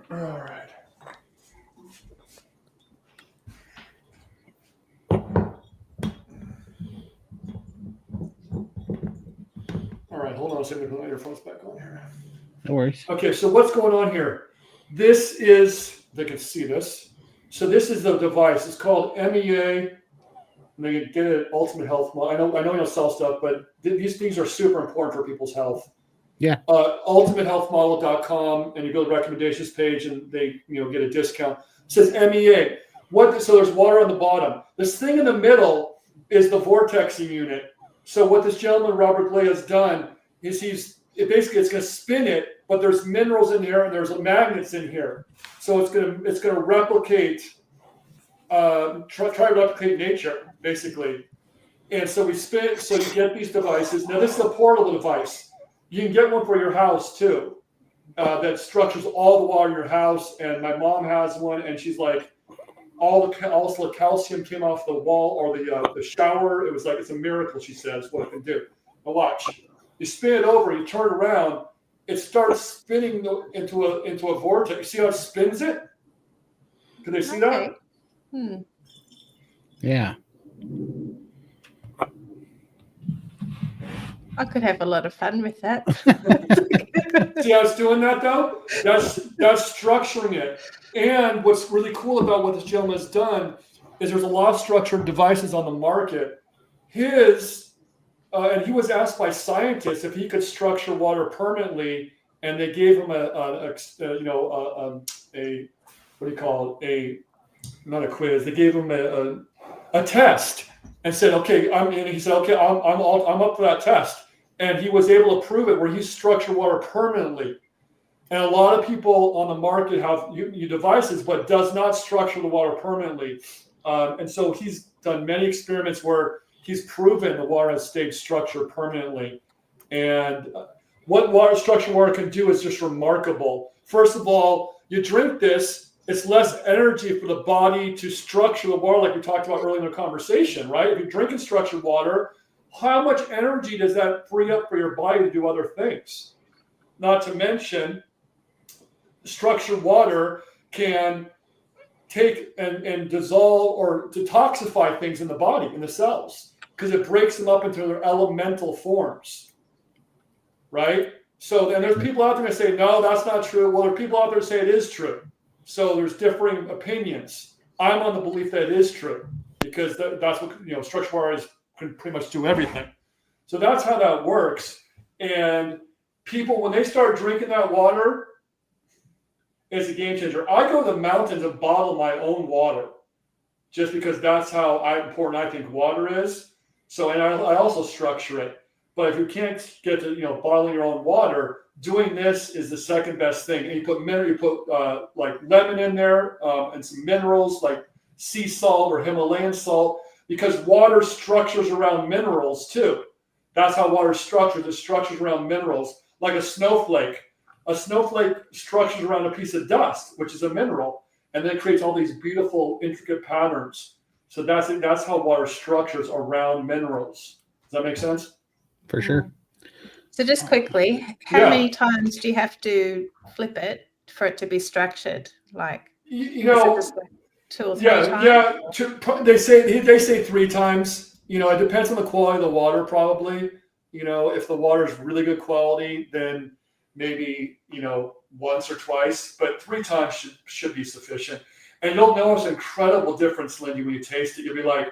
All right. All right, hold on a second. Put my earphones back on here. No worries. Okay, so what's going on here? This is, they can see this. So this is the device. It's called MEA. And they can get it Ultimate Health Model. I know you don't sell stuff, but these things are super important for people's health. Yeah. UltimateHealthModel.com, and you go to the recommendations page, and they get a discount. It says MEA. So there's water on the bottom. This thing in the middle is the vortexing unit. So what this gentleman Robert Glay has done is it's going to spin it, but there's minerals in here and there's magnets in here. So it's going to replicate, try to replicate nature basically. And so we spin it. So you get these devices. Now this is a portable device. You can get one for your house too, that structures all the water in your house. And my mom has one, and she's like, also the calcium came off the wall or the shower. It was like, it's a miracle, she says, what it can do. Now watch. You spin it over, you turn it around, it starts spinning into a vortex. You see how it spins it? Can they see that? Yeah. I could have a lot of fun with that. See how it's doing that though? That's structuring it. And what's really cool about what this gentleman has done is there's a lot of structured devices on the market and he was asked by scientists if he could structure water permanently, and they gave him not a quiz. They gave him a test and said, okay, he said, okay, I'm up for that test, and he was able to prove it where he structured water permanently. And a lot of people on the market have new devices, but does not structure the water permanently. And so he's done many experiments where he's proven the water has stayed structured permanently. And what structured water can do is just remarkable. First of all, you drink this, it's less energy for the body to structure the water, like we talked about earlier in the conversation, right? If you're drinking structured water, how much energy does that free up for your body to do other things? Not to mention, structured water can take and dissolve or detoxify things in the body, in the cells, because it breaks them up into their elemental forms, right? So, and there's people out there that say, no, that's not true. Well, there are people out there that say it is true. So there's differing opinions. I'm on the belief that it is true, because that's what, structured water can pretty much do everything. So that's how that works. And people, when they start drinking that water, it's a game changer. I go to the mountains and bottle my own water, just because that's how important I think water is. So, and I also structure it. But if you can't get to bottling your own water, doing this is the second best thing. And you put like lemon in there and some minerals like sea salt or Himalayan salt, because water structures around minerals too. That's how water is structured. It structures around minerals, like a snowflake. A snowflake structures around a piece of dust, which is a mineral, and then it creates all these beautiful, intricate patterns. So that's how water structures around minerals. Does that make sense? For sure. So just quickly, how many times do you have to flip it for it to be structured? Like, just like 2 or 3 times? Yeah. They say 3 times. It depends on the quality of the water, probably. If the water is really good quality, then maybe once or twice, but 3 times should be sufficient. And you'll notice an incredible difference, Lindy, when you taste it. You'll be like,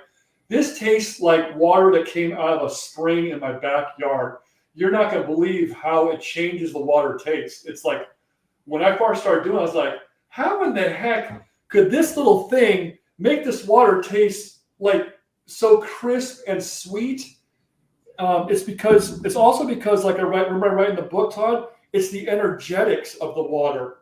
this tastes like water that came out of a spring in my backyard. You're not going to believe how it changes the water taste. It's like, when I first started doing it, I was like, how in the heck could this little thing make this water taste like so crisp and sweet? It's also because, like remember I write in the book, Todd, it's the energetics of the water.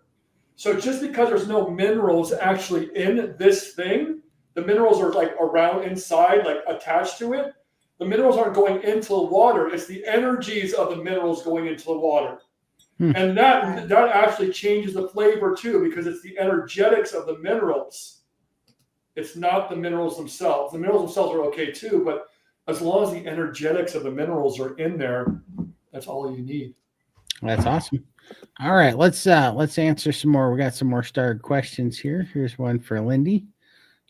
So just because there's no minerals actually in this thing, the minerals are like around inside, like attached to it. The minerals aren't going into the water. It's the energies of the minerals going into the water. And that actually changes the flavor too, because it's the energetics of the minerals. It's not the minerals themselves. The minerals themselves are okay too, but as long as the energetics of the minerals are in there, that's all you need. That's awesome. All right, let's answer some more. We got some more starred questions here. Here's one for Lindy.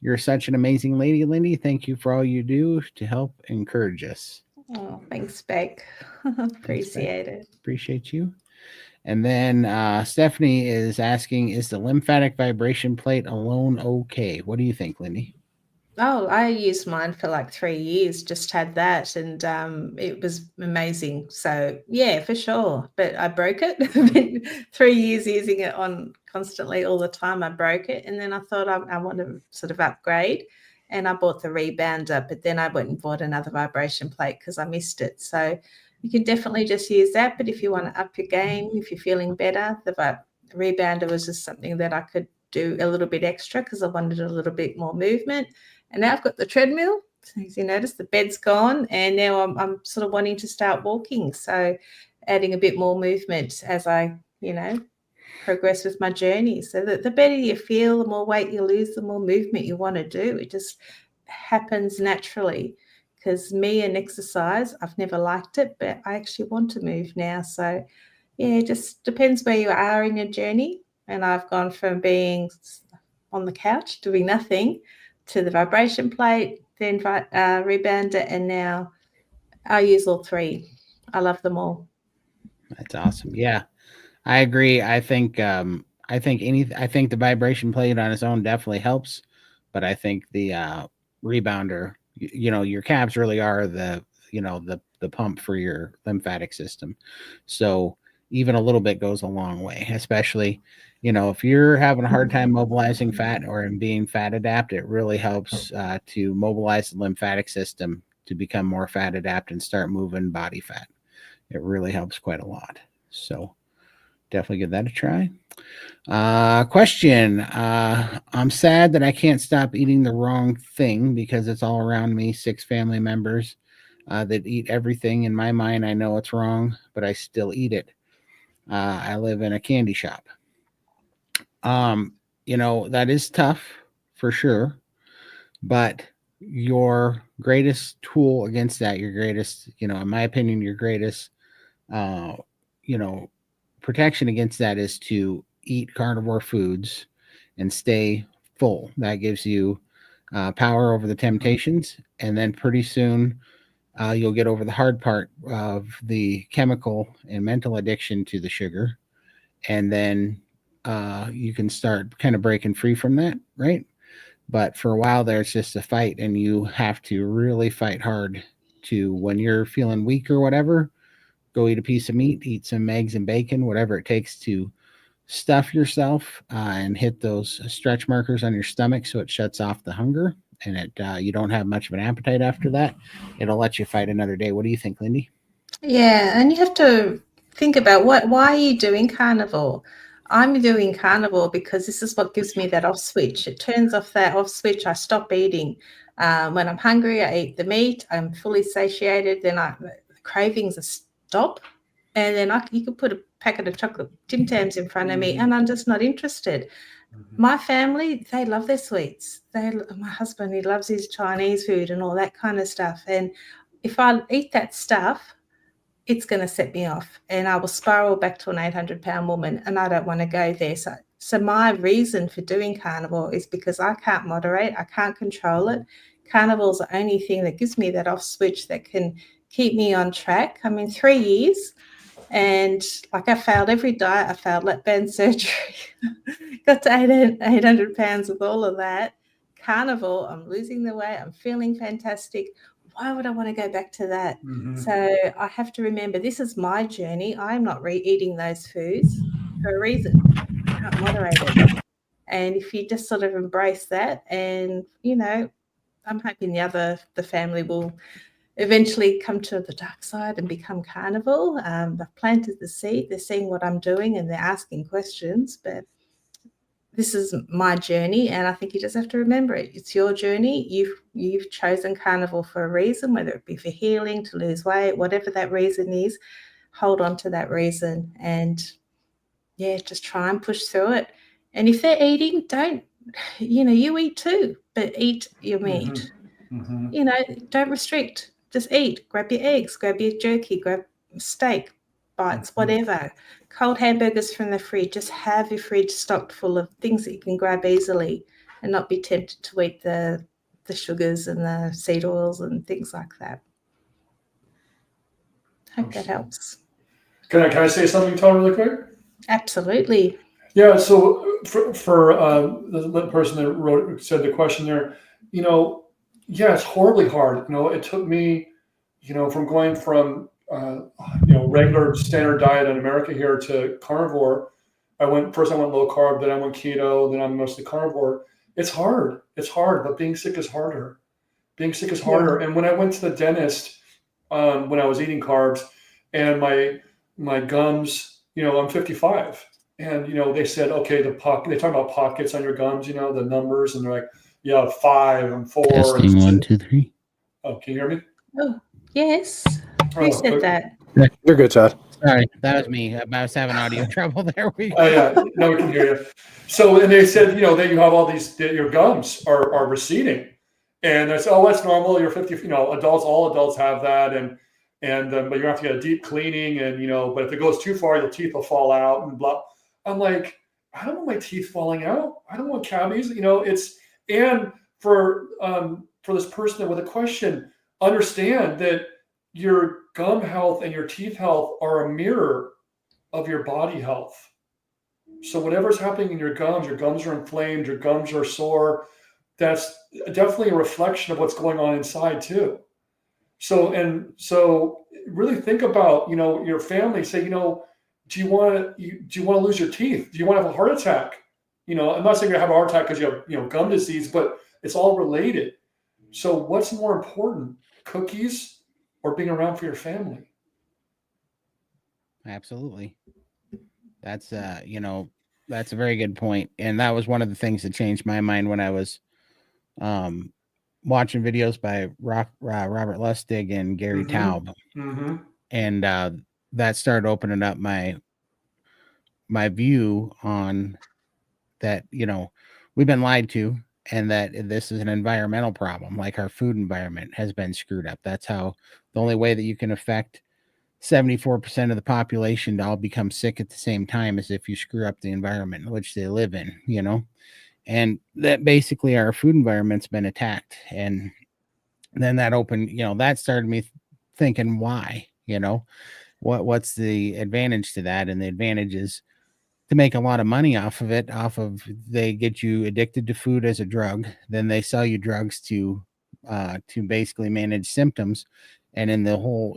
You're such an amazing lady, Lindy. Thank you for all you do to help encourage us. Oh, thanks, Beck. Appreciate it. Appreciate you. And then Stephanie is asking, is the lymphatic vibration plate alone okay? What do you think, Lindy? Oh, I used mine for like 3 years, just had that, and it was amazing. So yeah, for sure. But I broke it. 3 years using it on constantly all the time, I broke it. And then I thought I want to sort of upgrade, and I bought the rebounder, but then I went and bought another vibration plate because I missed it. So you can definitely just use that. But if you want to up your game, if you're feeling better, the rebounder was just something that I could do a little bit extra because I wanted a little bit more movement. And now I've got the treadmill. As you notice, the bed's gone, and now I'm sort of wanting to start walking. So adding a bit more movement as I, progress with my journey. So that the better you feel, the more weight you lose, the more movement you want to do. It just happens naturally. Because me and exercise, I've never liked it, but I actually want to move now. So yeah, it just depends where you are in your journey. And I've gone from being on the couch doing nothing to the vibration plate, then rebounder, and now I use all 3. I love them all. That's awesome. Yeah, I agree. I think the vibration plate on its own definitely helps, but I think the rebounder, your calves really are the pump for your lymphatic system. So even a little bit goes a long way, especially, if you're having a hard time mobilizing fat or in being fat adapt, it really helps to mobilize the lymphatic system to become more fat adapt and start moving body fat. It really helps quite a lot. So definitely give that a try. Question. I'm sad that I can't stop eating the wrong thing because it's all around me. 6 family members that eat everything. In my mind, I know it's wrong, but I still eat it. I live in a candy shop. That is tough for sure, but your greatest tool against that, your greatest, in my opinion, your greatest, protection against that is to eat carnivore foods and stay full. That gives you power over the temptations, and then pretty soon you'll get over the hard part of the chemical and mental addiction to the sugar, and then you can start kind of breaking free from that, right? But for a while there, it's just a fight, and you have to really fight hard to, when you're feeling weak or whatever, go eat a piece of meat, eat some eggs and bacon, whatever it takes to stuff yourself and hit those stretch markers on your stomach so it shuts off the hunger, and you don't have much of an appetite after that. It'll let you fight another day. What do you think, Lindy? Yeah, and you have to think about why are you doing carnivore? I'm doing carnivore because this is what gives me that off switch. It turns off that off switch. I stop eating. When I'm hungry, I eat the meat. I'm fully satiated. Then the cravings stop. And then you could put a packet of chocolate Tim Tams in front of me, and I'm just not interested. My family, they love their sweets. My husband, he loves his Chinese food and all that kind of stuff. And if I eat that stuff, it's going to set me off, and I will spiral back to an 800-pound woman, and I don't want to go there. So my reason for doing carnivore is because I can't moderate. I can't control it. Carnivore is the only thing that gives me that off switch that can keep me on track. I mean, 3 years, and I failed every diet. I failed lap band surgery, got to 800 pounds with all of that. Carnivore, I'm losing the weight. I'm feeling fantastic. Why would I want to go back to that? So I have to remember, this is my journey. I'm not eating those foods for a reason. I can't moderate it. And if you just sort of embrace that, and, I'm hoping the family will eventually come to the dark side and become carnivore. I've planted the seed. They're seeing what I'm doing and they're asking questions, but this is my journey, and I think you just have to remember it. It's your journey. You've chosen carnivore for a reason, whether it be for healing, to lose weight, whatever that reason is. Hold on to that reason, and just try and push through it. And if they're eating, you eat too, but eat your meat. Don't restrict. Just eat. Grab your eggs, grab your jerky, grab steak, bites, whatever. Cold hamburgers from the fridge. Just have your fridge stocked full of things that you can grab easily, and not be tempted to eat the sugars and the seed oils and things like that. Hope that helps. Can I say something, Todd, really quick? Absolutely. Yeah. So for the person that said the question there, it's horribly hard. It took me, from going from regular standard diet in America here to carnivore. First I went low carb, then I went keto, then I'm mostly carnivore. It's hard, but being sick is harder. Yeah. And when I went to the dentist, when I was eating carbs, and my gums, I'm 55, and they said, okay, they talk about pockets on your gums, the numbers, and they're like, yeah, 5 and 4. Testing 1, 2, 3. Oh, can you hear me? Oh, yes. Who said that? You're good, Todd. Sorry, that was me. I was having audio trouble there. Yeah, no, we can hear you. So, and they said, that you have all these, your gums are receding, and I said, oh, that's normal. You're 50. All adults have that, and but you have to get a deep cleaning, and but if it goes too far, your teeth will fall out and blah. I'm like, I don't want my teeth falling out. I don't want cavities. And for this person with a question, understand that your gum health and your teeth health are a mirror of your body health. So whatever's happening in your gums are inflamed, your gums are sore, that's definitely a reflection of what's going on inside too. So really think about, your family. Say, do you want to lose your teeth? Do you want to have a heart attack? I'm not saying you're gonna have a heart attack because you have, gum disease, but it's all related. So what's more important, cookies or being around for your family? Absolutely. That's that's a very good point. And that was one of the things that changed my mind when I was watching videos by Robert Lustig and Gary Taub. Mm-hmm. And that started opening up my view on that, we've been lied to, and that this is an environmental problem. Like our food environment has been screwed up. That's how the only way that you can affect 74% of the population to all become sick at the same time is if you screw up the environment in which they live in, and that basically our food environment's been attacked. And then that opened, that started me thinking, why, what's the advantage to that? And the advantage is to make a lot of money off of it, they get you addicted to food as a drug. Then they sell you drugs to basically manage symptoms. And in the whole,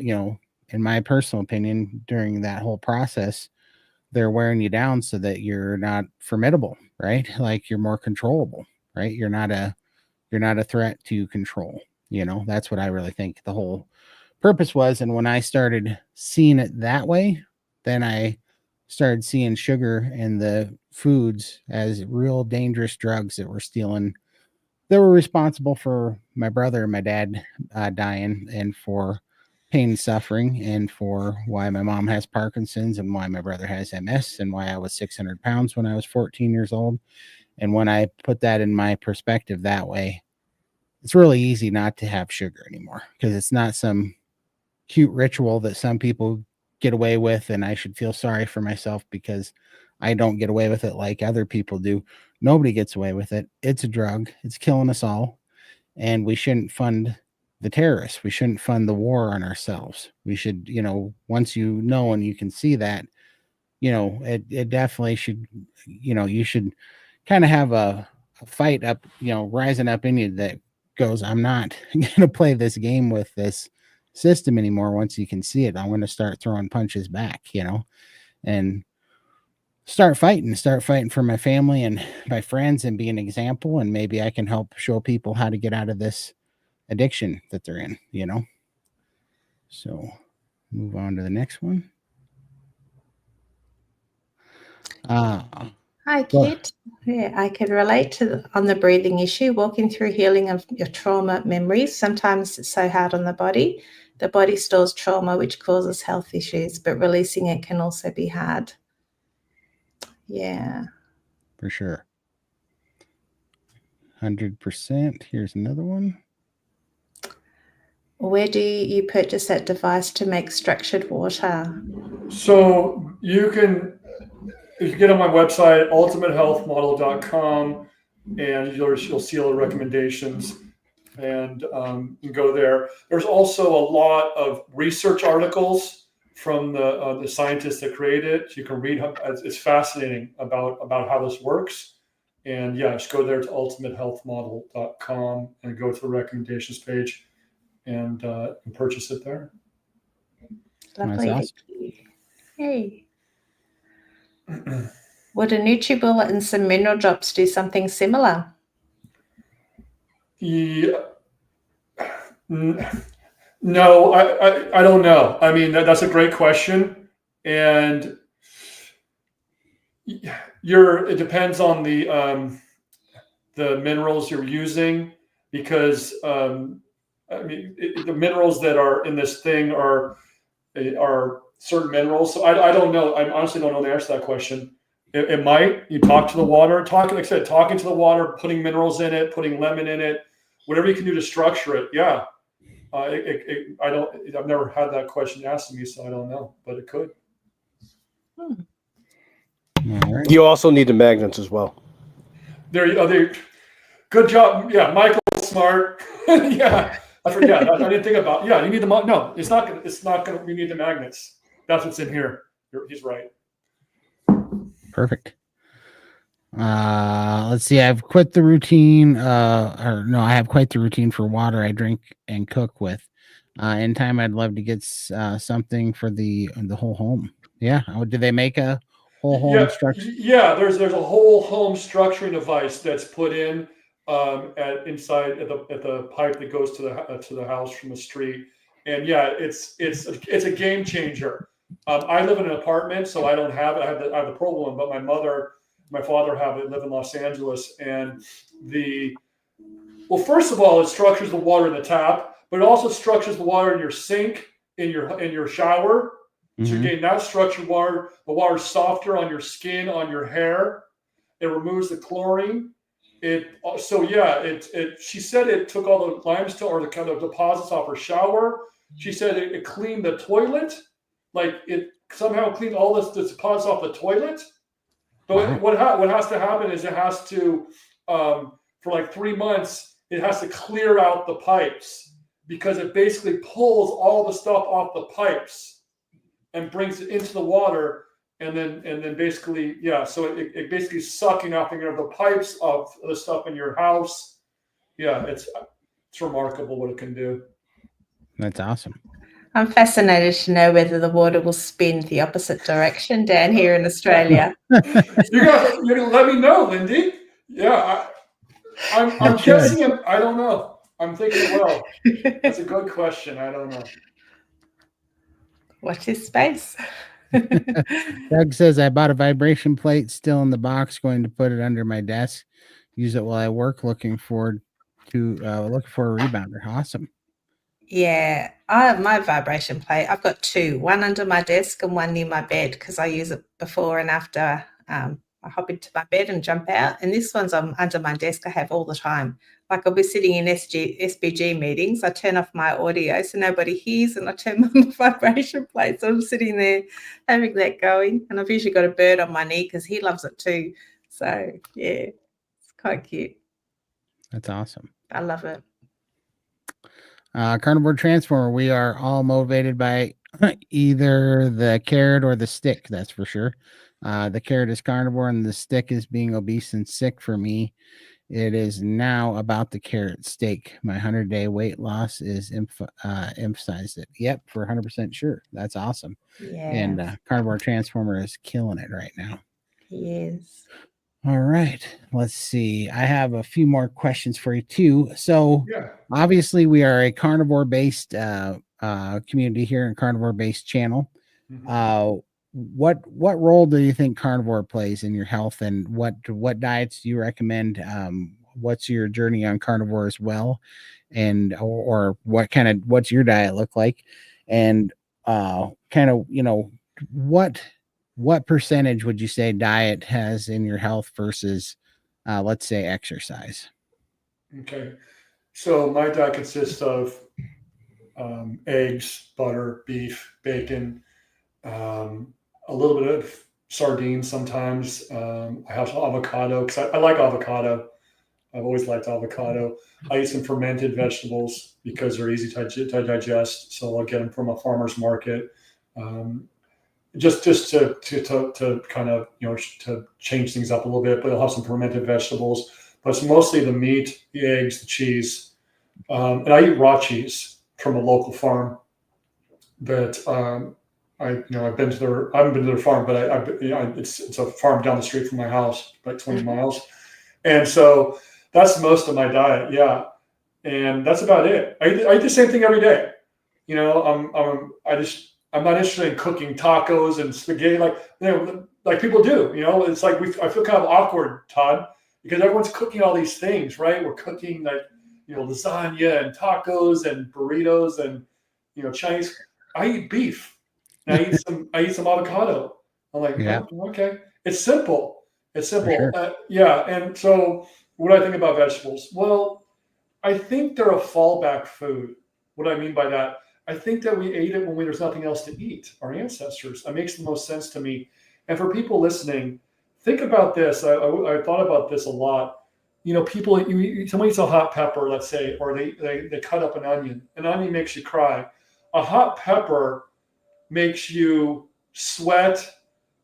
in my personal opinion, during that whole process, they're wearing you down so that you're not formidable, right? Like you're more controllable, right? You're not a threat to control. That's what I really think the whole purpose was. And when I started seeing it that way, then I started seeing sugar and the foods as real dangerous drugs that were stealing. They were responsible for my brother and my dad dying, and for pain and suffering, and for why my mom has Parkinson's, and why my brother has MS, and why I was 600 pounds when I was 14 years old. And when I put that in my perspective that way, it's really easy not to have sugar anymore, because it's not some cute ritual that some people get away with, and I should feel sorry for myself because I don't get away with it like other people do. Nobody gets away with it. It's a drug. It's killing us all. And we shouldn't fund the terrorists. We shouldn't fund the war on ourselves. We should, once and you can see that, it definitely should, you should kind of have a fight up, rising up in you that goes, I'm not going to play this game with this system anymore. Once you can see it, I'm going to start throwing punches back, and start fighting for my family and my friends, and be an example. And maybe I can help show people how to get out of this addiction that they're in, So move on to the next one. Hi, Kit. Yeah, I can relate on the breathing issue, walking through healing of your trauma memories. Sometimes it's so hard on the body. The body stores trauma, which causes health issues, but releasing it can also be hard. Yeah. For sure. 100%. Here's another one. Where do you purchase that device to make structured water? So you can get on my website, ultimatehealthmodel.com, and you'll see all the recommendations, and you can go there. There's also a lot of research articles from the scientists that created it. So you can read. It's fascinating about how this works. And yeah, just go there to ultimatehealthmodel.com and go to the recommendations page and purchase it there. Lovely. Awesome. Hey. Would a NutriBullet and some mineral drops do something similar? Yeah. No, I don't know. I mean, that's a great question, and it depends on the minerals you're using, because the minerals that are in this thing are certain minerals. So I don't know. I honestly don't know the answer to that question. It might. You talk to the water. Like I said, talking to the water, putting minerals in it, putting lemon in it, whatever you can do to structure it. Yeah. I've never had that question asked to me, so I don't know, but it could. Right. You also need the magnets as well. Good job. Yeah, Michael's smart. Yeah, I forget. I didn't think about. Yeah, you need the no. It's not gonna. We need the magnets. That's what's in here. He's right. Perfect. Let's see. I've quit the routine. I have quite the routine for water I drink and cook with. In time, I'd love to get something for the whole home. Yeah. Do they make a whole home structure? Yeah. There's a whole home structuring device that's put in inside at the pipe that goes to the house from the street. And yeah, it's a game changer. I live in an apartment, so I don't have it. I have the Pro one, but my father have it. Live in Los Angeles, and first of all, it structures the water in the tap, but it also structures the water in your sink, in your shower. So you're getting that structured water. The water's softer on your skin, on your hair. It removes the chlorine. She said it took all the limestone or the kind of deposits off her shower. She said it cleaned the toilet, like it somehow cleaned all the deposits off the toilet. But what has to happen is it has to, for like 3 months, it has to clear out the pipes because it basically pulls all the stuff off the pipes and brings it into the water. And then basically, so it basically sucking out the pipes of the stuff in your house. Yeah, it's remarkable what it can do. That's awesome. I'm fascinated to know whether the water will spin the opposite direction down here in Australia. You're gonna let me know, Lindy. Yeah, I'm guessing it. I don't know. I'm thinking, well, that's a good question. I don't know. Watch this space. Doug says, I bought a vibration plate still in the box, going to put it under my desk, use it while I work, looking for a rebounder. Awesome. Yeah, my vibration plate, I've got two, one under my desk and one near my bed because I use it before and after I hop into my bed and jump out. And this one's under my desk I have all the time. Like I'll be sitting in SBG meetings, I turn off my audio so nobody hears and I turn on the vibration plate. So I'm sitting there having that going. And I've usually got a bird on my knee because he loves it too. So yeah, it's quite cute. That's awesome. I love it. Carnivore Transformer, we are all motivated by either the carrot or the stick, that's for sure. The carrot is carnivore and the stick is being obese and sick. For me, it is now about the carrot steak. My 100-day weight loss is emphasized it. Yep, for 100% sure. That's awesome. Yeah. And Carnivore Transformer is killing it right now. He is. All right. Let's see. I have a few more questions for you too. So obviously we are a carnivore-based community here and carnivore-based channel. What role do you think carnivore plays in your health, and what diets do you recommend? What's your journey on carnivore as well, and or what's your diet look like, and what percentage would you say diet has in your health versus let's say exercise? Okay, so my diet consists of eggs, butter, beef, bacon, a little bit of sardines sometimes. I have some avocado because I like avocado. I've always liked avocado. I eat some fermented vegetables because they're easy to digest. So I'll get them from a farmer's market. Just to kind of, to change things up a little bit, but I'll have some fermented vegetables. But it's mostly the meat, the eggs, the cheese. And I eat raw cheese from a local farm that I've been to I haven't been to their farm, but it's a farm down the street from my house, like 20 miles. And so that's most of my diet. Yeah. And that's about it. I eat the same thing every day. I'm not interested in cooking tacos and spaghetti like people do. It's like I feel kind of awkward, Todd, because everyone's cooking all these things, right? We're cooking lasagna and tacos and burritos and Chinese. I eat beef. And I eat some avocado. I'm like, oh, okay. It's simple. It's simple. Sure. And so what do I think about vegetables? Well, I think they're a fallback food. What do I mean by that? I think that we ate it when there's nothing else to eat. Our ancestors. It makes the most sense to me. And for people listening, think about this. I thought about this a lot. People, someone eats a hot pepper, let's say, or they cut up an onion. An onion makes you cry. A hot pepper makes you sweat.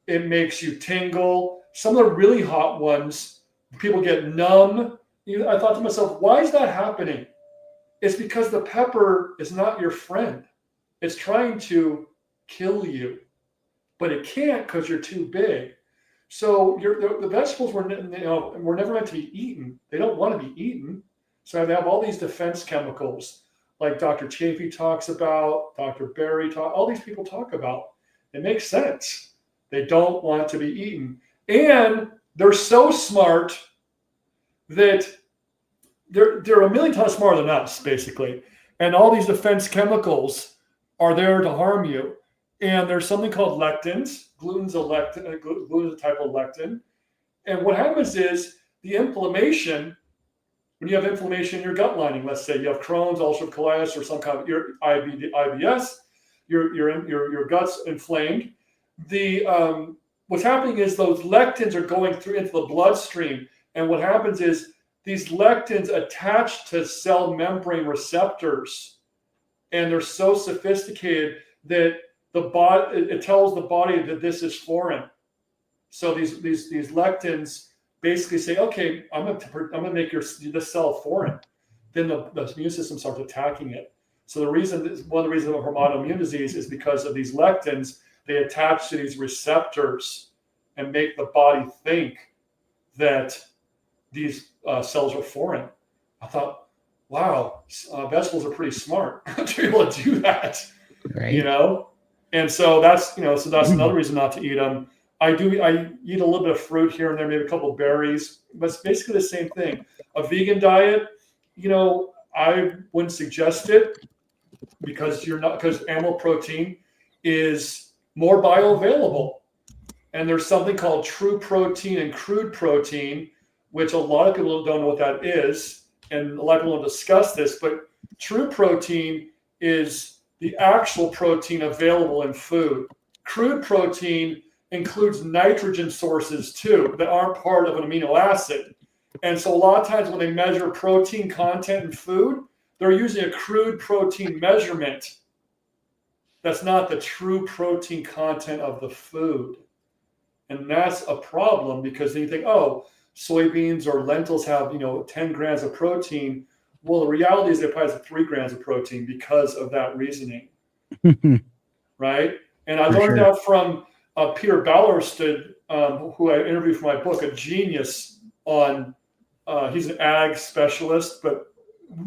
It makes you tingle. some of the really hot ones, people get numb. I thought to myself, why is that happening? It's because the pepper is not your friend. It's trying to kill you, but it can't because you're too big. So the vegetables were never meant to be eaten. They don't want to be eaten. So they have all these defense chemicals, like Dr. Chafee talks about, Dr. Berry all these people talk about. It makes sense. They don't want to be eaten. And they're so smart that they're a million times smarter than us, basically. And all these defense chemicals are there to harm you. And there's something called lectins. Gluten's a type of lectin. And what happens is the inflammation, when you have inflammation in your gut lining, let's say you have Crohn's, ulcerative colitis, or some kind of IBS, your gut's inflamed. What's happening is those lectins are going through into the bloodstream. And what happens is these lectins attach to cell membrane receptors, and they're so sophisticated that it tells the body that this is foreign. So these lectins basically say, okay, I'm gonna make this cell foreign. Then the immune system starts attacking it. So one of the reasons of autoimmune disease is because of these lectins. They attach to these receptors and make the body think that these cells are foreign. I thought, wow, vegetables are pretty smart to be able to do that, right. And so that's another reason not to eat them. I eat a little bit of fruit here and there, maybe a couple of berries, but it's basically the same thing. A vegan diet, I wouldn't suggest it because animal protein is more bioavailable. And there's something called true protein and crude protein, which a lot of people don't know what that is. And a lot of people don't discuss this, but true protein is the actual protein available in food. Crude protein includes nitrogen sources too that aren't part of an amino acid. And so a lot of times when they measure protein content in food, they're using a crude protein measurement. That's not the true protein content of the food. And that's a problem because then you think, oh, soybeans or lentils have 10 grams of protein. Well, the reality is they probably have 3 grams of protein because of that reasoning. Right? And I learned that from Peter Ballersted, who I interviewed for my book, a genius on, he's an ag specialist, but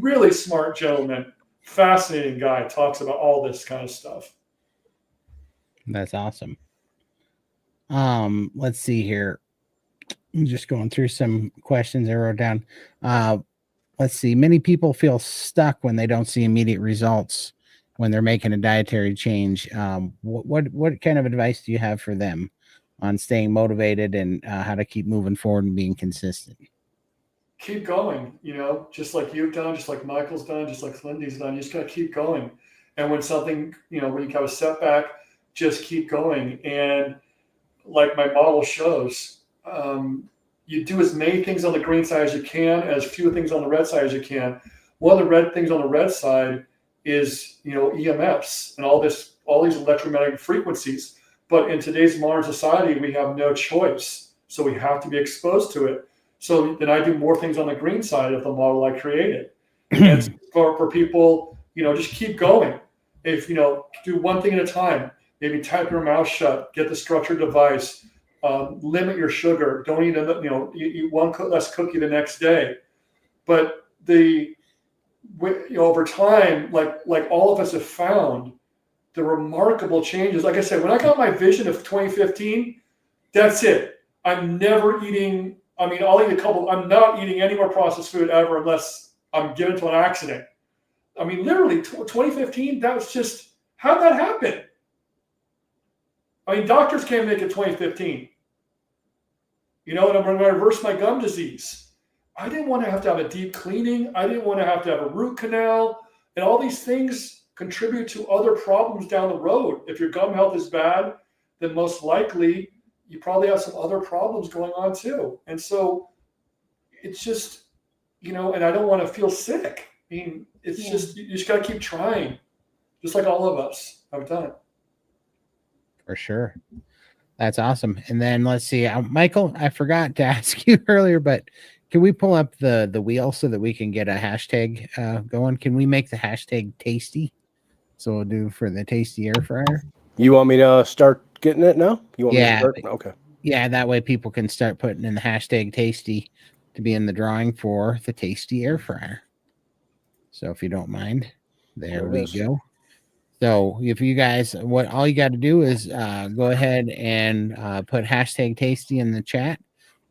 really smart gentleman, fascinating guy, talks about all this kind of stuff. That's awesome. Let's see here. I'm just going through some questions I wrote down. Let's see. Many people feel stuck when they don't see immediate results when they're making a dietary change. What kind of advice do you have for them on staying motivated and how to keep moving forward and being consistent? Keep going, just like you've done, just like Michael's done, just like Lindy's done. You just got to keep going. And when something, when you have a setback, just keep going. And like my model shows, you do as many things on the green side as you can, as few things on the red side as you can. One of the red things on the red side is, EMFs and all these electromagnetic frequencies. But in today's modern society, we have no choice. So we have to be exposed to it. So then I do more things on the green side of the model I created. And for people, just keep going. If, do one thing at a time, maybe type your mouth shut, get the structured device, limit your sugar. Don't eat, eat one less cookie the next day. But over time, like all of us have found, the remarkable changes. Like I said, when I got my vision of 2015, that's it. I'm never eating. I'll eat a couple. I'm not eating any more processed food ever unless I'm given to an accident. Literally, 2015. That was just how'd that happen? Doctors can't make it 2015. And I'm going to reverse my gum disease. I didn't want to have a deep cleaning. I didn't want to have a root canal. And all these things contribute to other problems down the road. If your gum health is bad, then most likely you probably have some other problems going on too. And so it's just, and I don't want to feel sick. It's just, you just got to keep trying, just like all of us have done. For sure. That's awesome. And then let's see, Michael, I forgot to ask you earlier, but can we pull up the wheel so that we can get a hashtag going? Can we make the hashtag tasty? So we'll do for the tasty air fryer. You want me to start getting it now? You want me to start? Okay. Yeah, that way people can start putting in the hashtag tasty to be in the drawing for the tasty air fryer. So if you don't mind, there we go. So if you guys, all you got to do is go ahead and put hashtag tasty in the chat.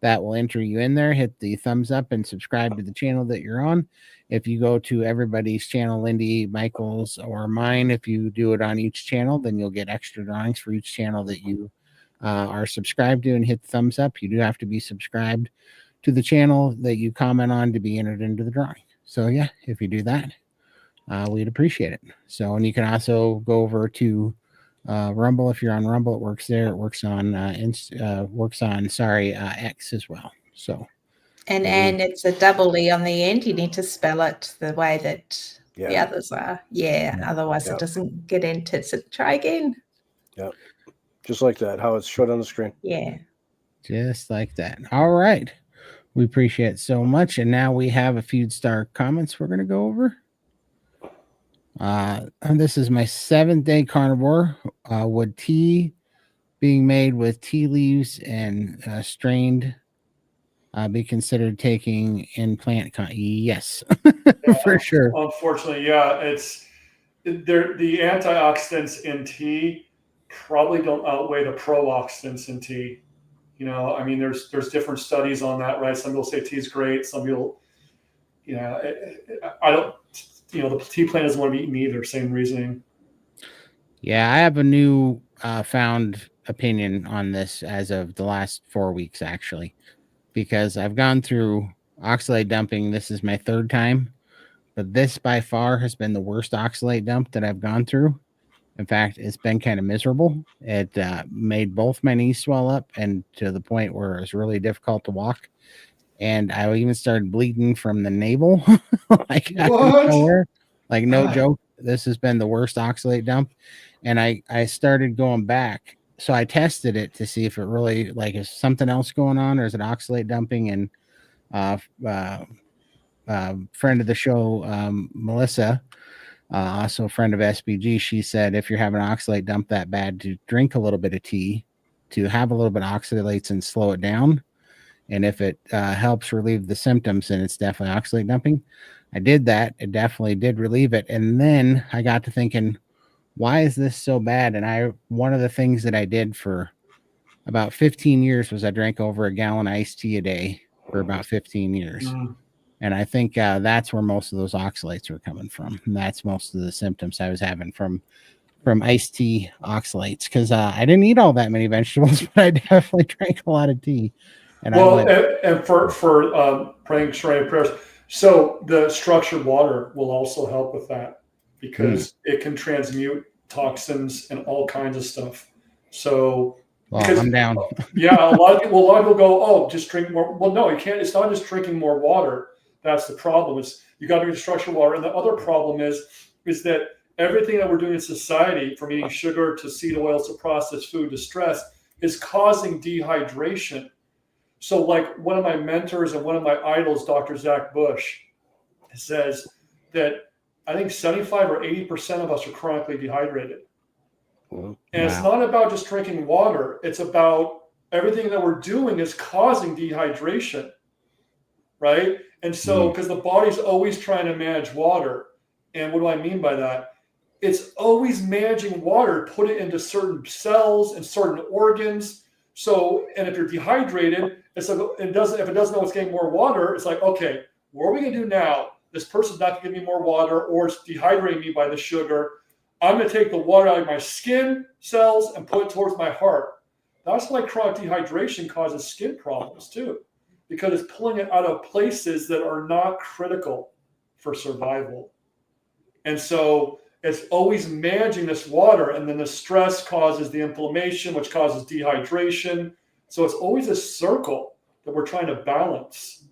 That will enter you in there. Hit the thumbs up and subscribe to the channel that you're on. If you go to everybody's channel, Lindy, Michael's, or mine, if you do it on each channel, then you'll get extra drawings for each channel that you are subscribed to, and hit the thumbs up. You do have to be subscribed to the channel that you comment on to be entered into the drawing. So yeah, if you do that, we'd appreciate it. So, and you can also go over to Rumble. If you're on Rumble, it works there. It works on X as well. So, and it's a double E on the end. You need to spell it the way that the others are. Otherwise it doesn't get entered. So try again. Yeah, just like that. How it's showed on the screen. Yeah, just like that. All right, we appreciate it so much. And now we have a few star comments we're going to go over. And this is my 7th day carnivore. Would tea being made with tea leaves and strained be considered taking in plant? Yes, for sure. Unfortunately, yeah, it's there. The antioxidants in tea probably don't outweigh the pro-oxidants in tea. You know, I mean, there's different studies on that, right? Some people say tea is great. Some people, you know, I don't. You know, the tea plant doesn't want to be eaten either. Same reasoning. Yeah, I have a new found opinion on this as of the last 4 weeks, actually, because I've gone through oxalate dumping. This is my 3rd time, but this by far has been the worst oxalate dump that I've gone through. In fact, it's been kind of miserable. It made both my knees swell up, and to the point where it was really difficult to walk. And I even started bleeding from the navel. Like, nowhere. Like, no joke. This has been the worst oxalate dump. And I started going back. So I tested it to see if it really, like, is something else going on, or is it oxalate dumping? And friend of the show, Melissa, also a friend of SBG, she said if you're having oxalate dump that bad, to drink a little bit of tea, to have a little bit of oxalates and slow it down. And if it helps relieve the symptoms, then it's definitely oxalate dumping. I did that. It definitely did relieve it. And then I got to thinking, why is this so bad? And one of the things that I did for about 15 years was I drank over a gallon of iced tea a day for about 15 years. And I think that's where most of those oxalates were coming from. And that's most of the symptoms I was having from iced tea oxalates, because I didn't eat all that many vegetables, but I definitely drank a lot of tea. And for praying Sharia prayers, so the structured water will also help with that, because it can transmute toxins and all kinds of stuff. So, I'm down. Yeah, a lot of people go, oh, just drink more. Well, no, you can't. It's not just drinking more water. That's the problem. It's you got to drink structured water. And the other problem is that everything that we're doing in society, from eating sugar to seed oils to processed food to stress, is causing dehydration. So, like, one of my mentors and one of my idols, Dr. Zach Bush, says that I think 75 or 80% of us are chronically dehydrated. And it's not about just drinking water. It's about everything that we're doing is causing dehydration, right? And so, because the body's always trying to manage water. And what do I mean by that? It's always managing water, put it into certain cells and certain organs. So, and if you're dehydrated, it's like, if it doesn't know it's getting more water, it's like, okay, what are we going to do now? This person's not going to give me more water, or it's dehydrating me by the sugar. I'm going to take the water out of my skin cells and put it towards my heart. That's why chronic dehydration causes skin problems too, because it's pulling it out of places that are not critical for survival. And so it's always managing this water, and then the stress causes the inflammation, which causes dehydration. So it's always a circle that we're trying to balance.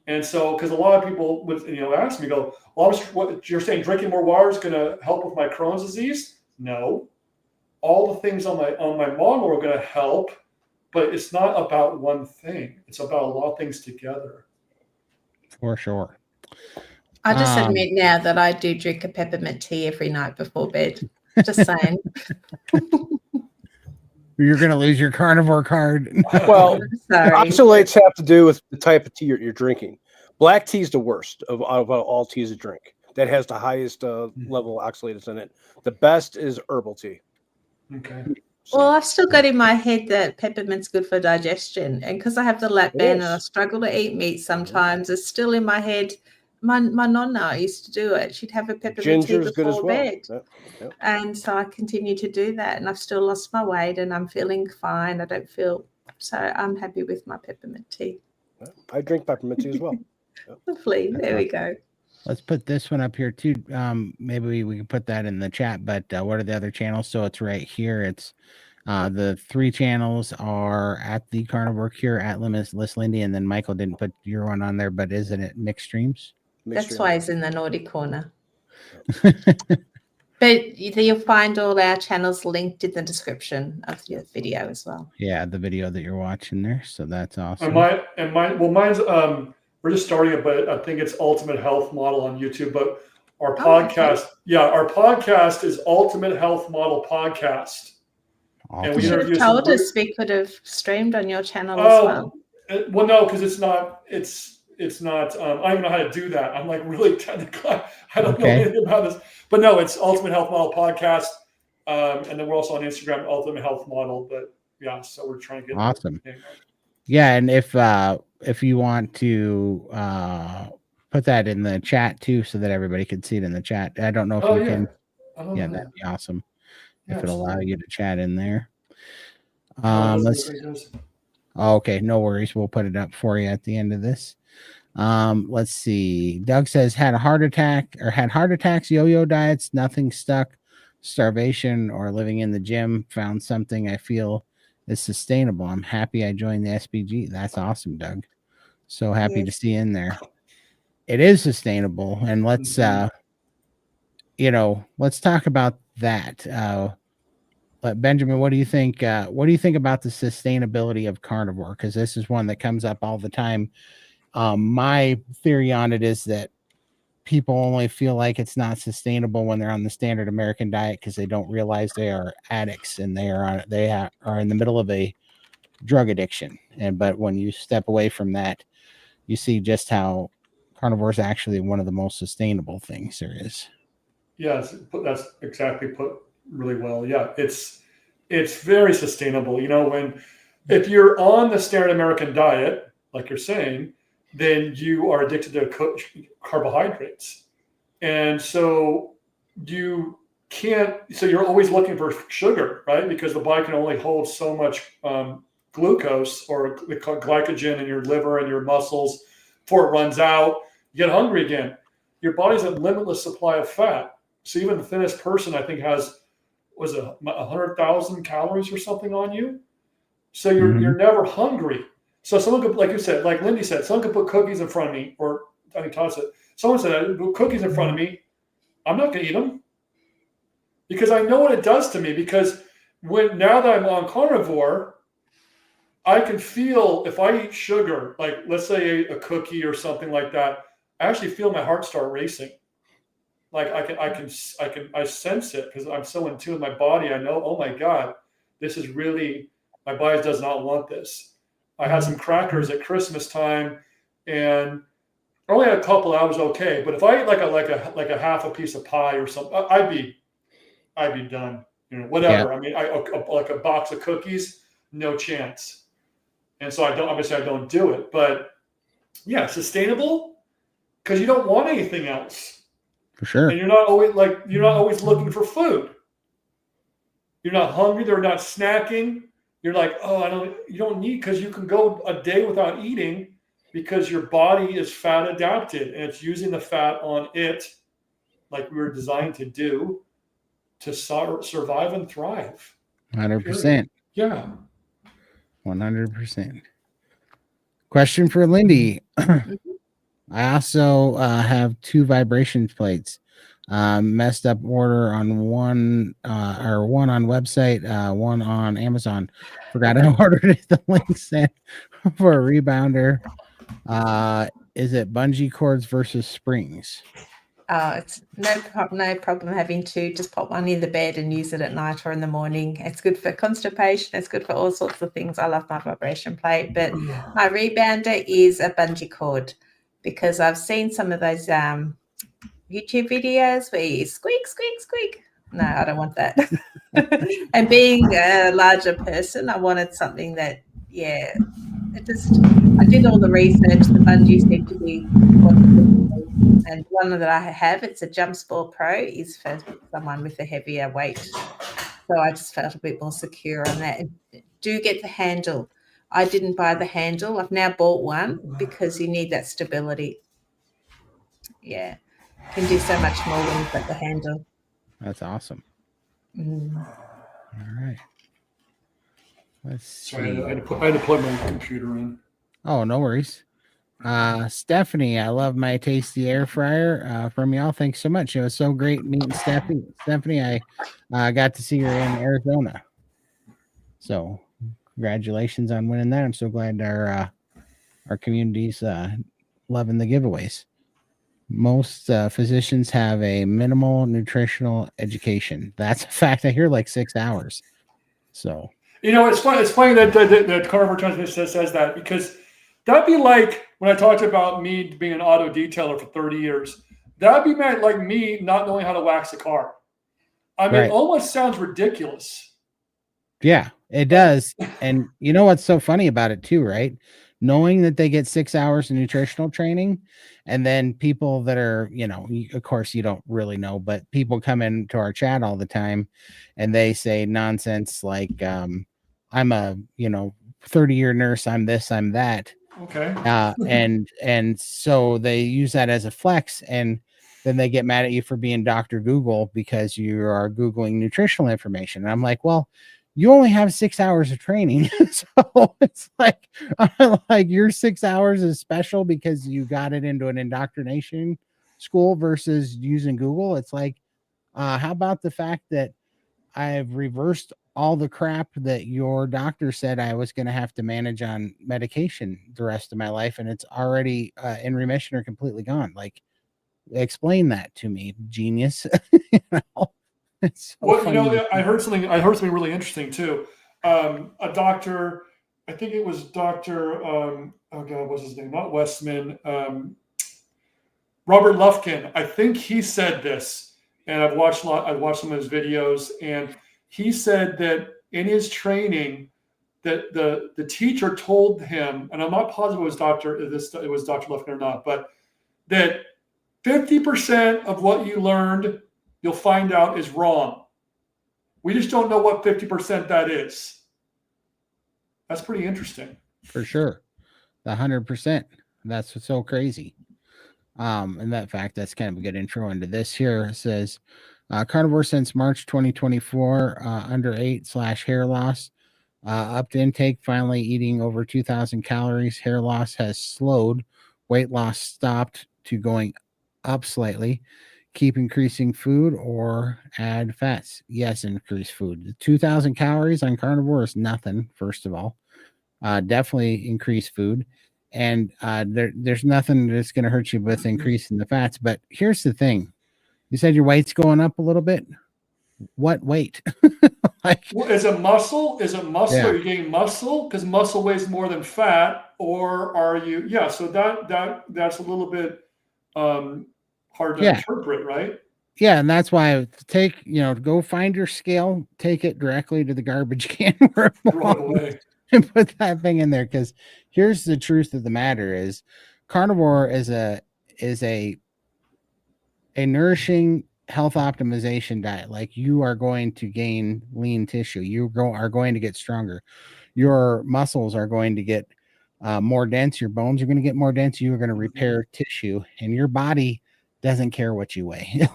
And so, because a lot of people would, ask me, go, well, what you're saying drinking more water is going to help with my Crohn's disease? No, all the things on my model are going to help, but it's not about one thing. It's about a lot of things together. For sure. I just admit now that I do drink a peppermint tea every night before bed. Just saying. You're going to lose your carnivore card. Well, sorry. oxalates have to do with the type of tea you're drinking. Black tea is the worst of all teas to drink. That has the highest level of oxalates in it. The best is herbal tea. Okay. Well, I've still got in my head that peppermint's good for digestion. And because I have the lap band and I struggle to eat meat sometimes, it's still in my head. My nonna used to do it. She'd have a peppermint tea before bed. Yep. And so I continue to do that. And I've still lost my weight and I'm feeling fine. I don't feel so I'm happy with my peppermint tea. I drink peppermint tea as well. Lovely. There we go. Let's put this one up here too. Maybe we can put that in the chat, but what are the other channels? So it's right here. It's the 3 channels are at the Carnivore Cure, at Limitless Lindy, and then Michael didn't put your one on there, but isn't it Mixed Streams? That's why it's in the naughty corner. But you'll find all our channels linked in the description of the video as well. Yeah, the video that you're watching there. So that's awesome. Mine's we're just starting it, but I think it's Ultimate Health Model on YouTube. But our podcast, our podcast is Ultimate Health Model Podcast. Awesome. And we should have told us we could have streamed on your channel as well. Well, no, because it's not. I don't even know how to do that. I'm like really technical. I don't know anything about this. But no, it's Ultimate Health Model Podcast. And then we're also on Instagram, Ultimate Health Model. But yeah, so we're trying to get awesome. Yeah, and if you want to put that in the chat too, so that everybody can see it in the chat. I don't know if you can. Yeah, that'd be awesome. If it'll allow you to chat in there. Okay, no worries. We'll put it up for you at the end of this. Let's see. Doug says had heart attacks, yo-yo diets, nothing stuck, starvation, or living in the gym. Found something I feel is sustainable. I'm happy I joined the SBG. That's awesome, Doug. So happy to see you in there. It is sustainable, and let's talk about that. But Benjamin, what do you think? What do you think about the sustainability of carnivore? Because this is one that comes up all the time. My theory on it is that people only feel like it's not sustainable when they're on the standard American diet because they don't realize they are addicts and they are in the middle of a drug addiction. But when you step away from that, you see just how carnivore is actually one of the most sustainable things there is. Yes, that's exactly put really well. Yeah, it's very sustainable. If you're on the standard American diet, like you're saying, then you are addicted to carbohydrates. And so you're always looking for sugar, right? Because the body can only hold so much glucose or glycogen in your liver and your muscles before it runs out. You get hungry again. Your body's a limitless supply of fat. So even the thinnest person, I think, has 100,000 calories or something on you. So you're never hungry. So someone could, like you said, like Lindy said, someone could put cookies in front of me, or I think Todd said, someone said, put cookies in front of me. I'm not going to eat them because I know what it does to me. Because now that I'm on carnivore, I can feel if I eat sugar, like let's say a cookie or something like that, I actually feel my heart start racing. Like I sense it because I'm so in tune with my body. I know, oh my God, this is really, my body does not want this. I had some crackers at Christmas time, and I only had a couple. I was okay, but if I ate like a half a piece of pie or something, I'd be done. Whatever. Yeah. I mean, like a box of cookies, no chance. And so I don't do it. But yeah, sustainable because you don't want anything else. For sure. And you're not always looking for food. You're not hungry. They're not snacking. You're like, you don't need, because you can go a day without eating because your body is fat adapted and it's using the fat on it like we were designed to do to survive and thrive. 100%. Yeah. 100%. Question for Lindy. I also have 2 vibration plates. Messed up order on one one on website, one on Amazon. Forgot I ordered it. The link sent for a rebounder. Is it bungee cords versus springs? It's no problem having to just pop one in the bed and use it at night or in the morning. It's good for constipation. It's good for all sorts of things. I love my vibration plate, but my rebounder is a bungee cord because I've seen some of those YouTube videos where you squeak, squeak, squeak. No, I don't want that. And being a larger person, I wanted something that, I did all the research. The bungee seemed to be and one that I have, it's a Jump Sport Pro, is for someone with a heavier weight. So I just felt a bit more secure on that. And do get the handle. I didn't buy the handle. I've now bought one because you need that stability. Yeah. Can do so much more when you've got the handle. That's awesome. All right. Let's see. Sorry, I had to plug my computer in. Oh, no worries. Stephanie, I love my tasty air fryer from y'all. Thanks so much. It was so great meeting Stephanie. I got to see her in Arizona. So congratulations on winning that. I'm so glad our community's loving the giveaways. Most physicians have a minimal nutritional education. That's a fact. I hear like 6 hours. So it's funny. It's funny that Carnivore Transmission says that, because that'd be like when I talked about me being an auto detailer for 30 years. That'd be like me not knowing how to wax a car. I mean, It almost sounds ridiculous. Yeah, it does. And you know what's so funny about it too, right? Knowing that they get 6 hours of nutritional training, and then people that are, of course you don't really know, but people come into our chat all the time and they say nonsense like, I'm a, 30-year nurse. I'm this, I'm that. Okay. And so they use that as a flex, and then they get mad at you for being Dr. Google because you are Googling nutritional information. And I'm like, well, you only have 6 hours of training. So it's like your 6 hours is special because you got it into an indoctrination school versus using Google. It's like, how about the fact that I've reversed all the crap that your doctor said I was going to have to manage on medication the rest of my life, and it's already in remission or completely gone. Like, explain that to me, genius. It's so funny. I heard something really interesting too. A doctor, I think it was Dr. Oh God, what's his name? Not Westman. Robert Lufkin. I think he said this, and I've watched some of his videos, and he said that in his training, that the teacher told him, and I'm not positive it was Dr. Lufkin or not, but that 50% of what you learned, you'll find out is wrong. We just don't know what 50% that is. That's pretty interesting. For sure. 100%. That's what's so crazy. And that fact, that's kind of a good intro into this here. It says, Carnivore since March 2024, under 8/hair loss, up to intake, finally eating over 2,000 calories. Hair loss has slowed. Weight loss stopped to going up slightly. Keep increasing food or add fats? Yes, increase food. 2,000 calories on Carnivore is nothing, first of all. Definitely increase food. And there's nothing that's going to hurt you with increasing the fats. But here's the thing. You said your weight's going up a little bit. What weight? Is it muscle? Yeah. Are you getting muscle? Because muscle weighs more than fat. Or are you? Yeah. So that's a little bit hard to interpret, right? Yeah, and that's why go find your scale, take it directly to the garbage can where it belongs, and put that thing in there. Because here's the truth of the matter: is Carnivore is a nourishing health optimization diet. Like, you are going to gain lean tissue. You are going to get stronger. Your muscles are going to get more dense. Your bones are going to get more dense. You are going to repair tissue, and your body doesn't care what you weigh.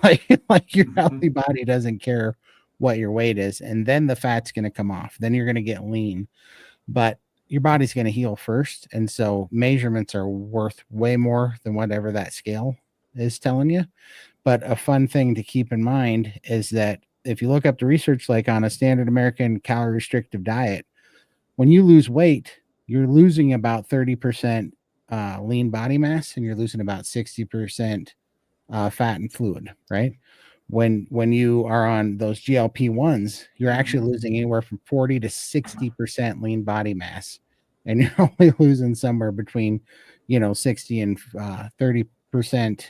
like your healthy body doesn't care what your weight is. And then the fat's going to come off. Then you're going to get lean, but your body's going to heal first. And so measurements are worth way more than whatever that scale is telling you. But a fun thing to keep in mind is that if you look up the research, like on a standard American calorie restrictive diet, when you lose weight, you're losing about 30% lean body mass, and you're losing about 60% fat and fluid, right? When you are on those GLP-1s, you're actually losing anywhere from 40 to 60% lean body mass, and you're only losing somewhere between 60 and 30%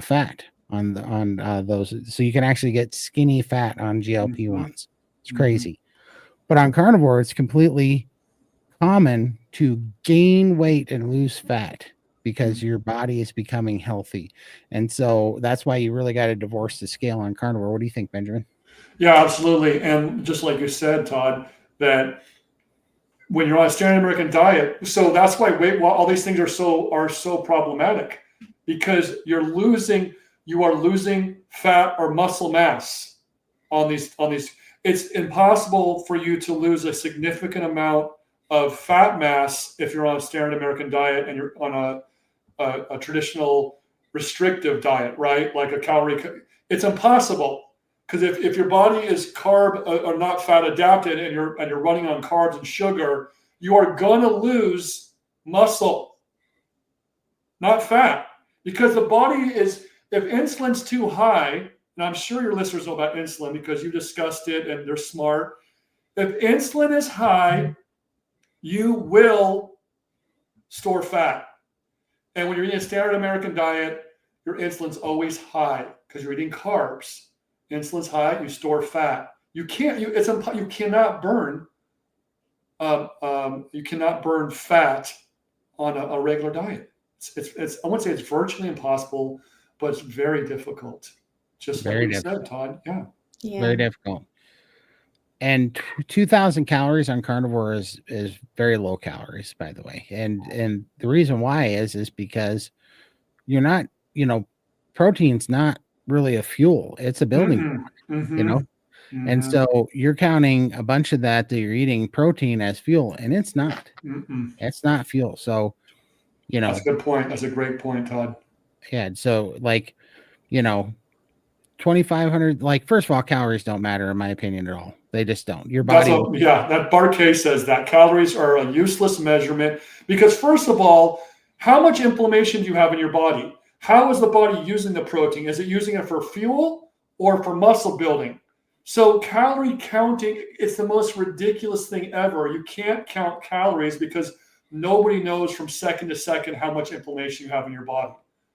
fat on those. So you can actually get skinny fat on GLP-1s. It's crazy. But on carnivore, it's completely common to gain weight and lose fat because your body is becoming healthy. And so that's why you really got to divorce the scale on carnivore. What do you think, Benjamin? Yeah, absolutely. And just like you said, Todd, that when you're on a standard American diet, so that's why all these things are so problematic, because you are losing fat or muscle mass on these. It's impossible for you to lose a significant amount of fat mass if you're on a standard American diet and you're on a traditional restrictive diet, right? Like a calorie, it's impossible, because if your body is carb or not fat adapted, and you're running on carbs and sugar, you are gonna lose muscle, not fat, because the body is, if insulin's too high, and I'm sure your listeners know about insulin because you discussed it and they're smart. If insulin is high, you will store fat. And when you're eating a standard American diet, your insulin's always high because you're eating carbs. Insulin's high, you store fat. You cannot burn fat on a regular diet. It's I wouldn't say it's virtually impossible, but it's very difficult. Just like you said, Todd. Yeah. Very difficult. And 2,000 calories on carnivore is very low calories, by the way. And the reason why is because you're not, protein's not really a fuel. It's a building block, And so you're counting a bunch of that you're eating protein as fuel, and it's not. It's not fuel. So, that's a good point. That's a great point, Todd. Yeah. So 2,500, first of all, calories don't matter in my opinion at all. They just don't. Your body. That Barquet says that calories are a useless measurement because, first of all, how much inflammation do you have in your body? How is the body using the protein? Is it using it for fuel or for muscle building? So calorie counting, it's the most ridiculous thing ever. You can't count calories because nobody knows from second to second how much inflammation you have in your body.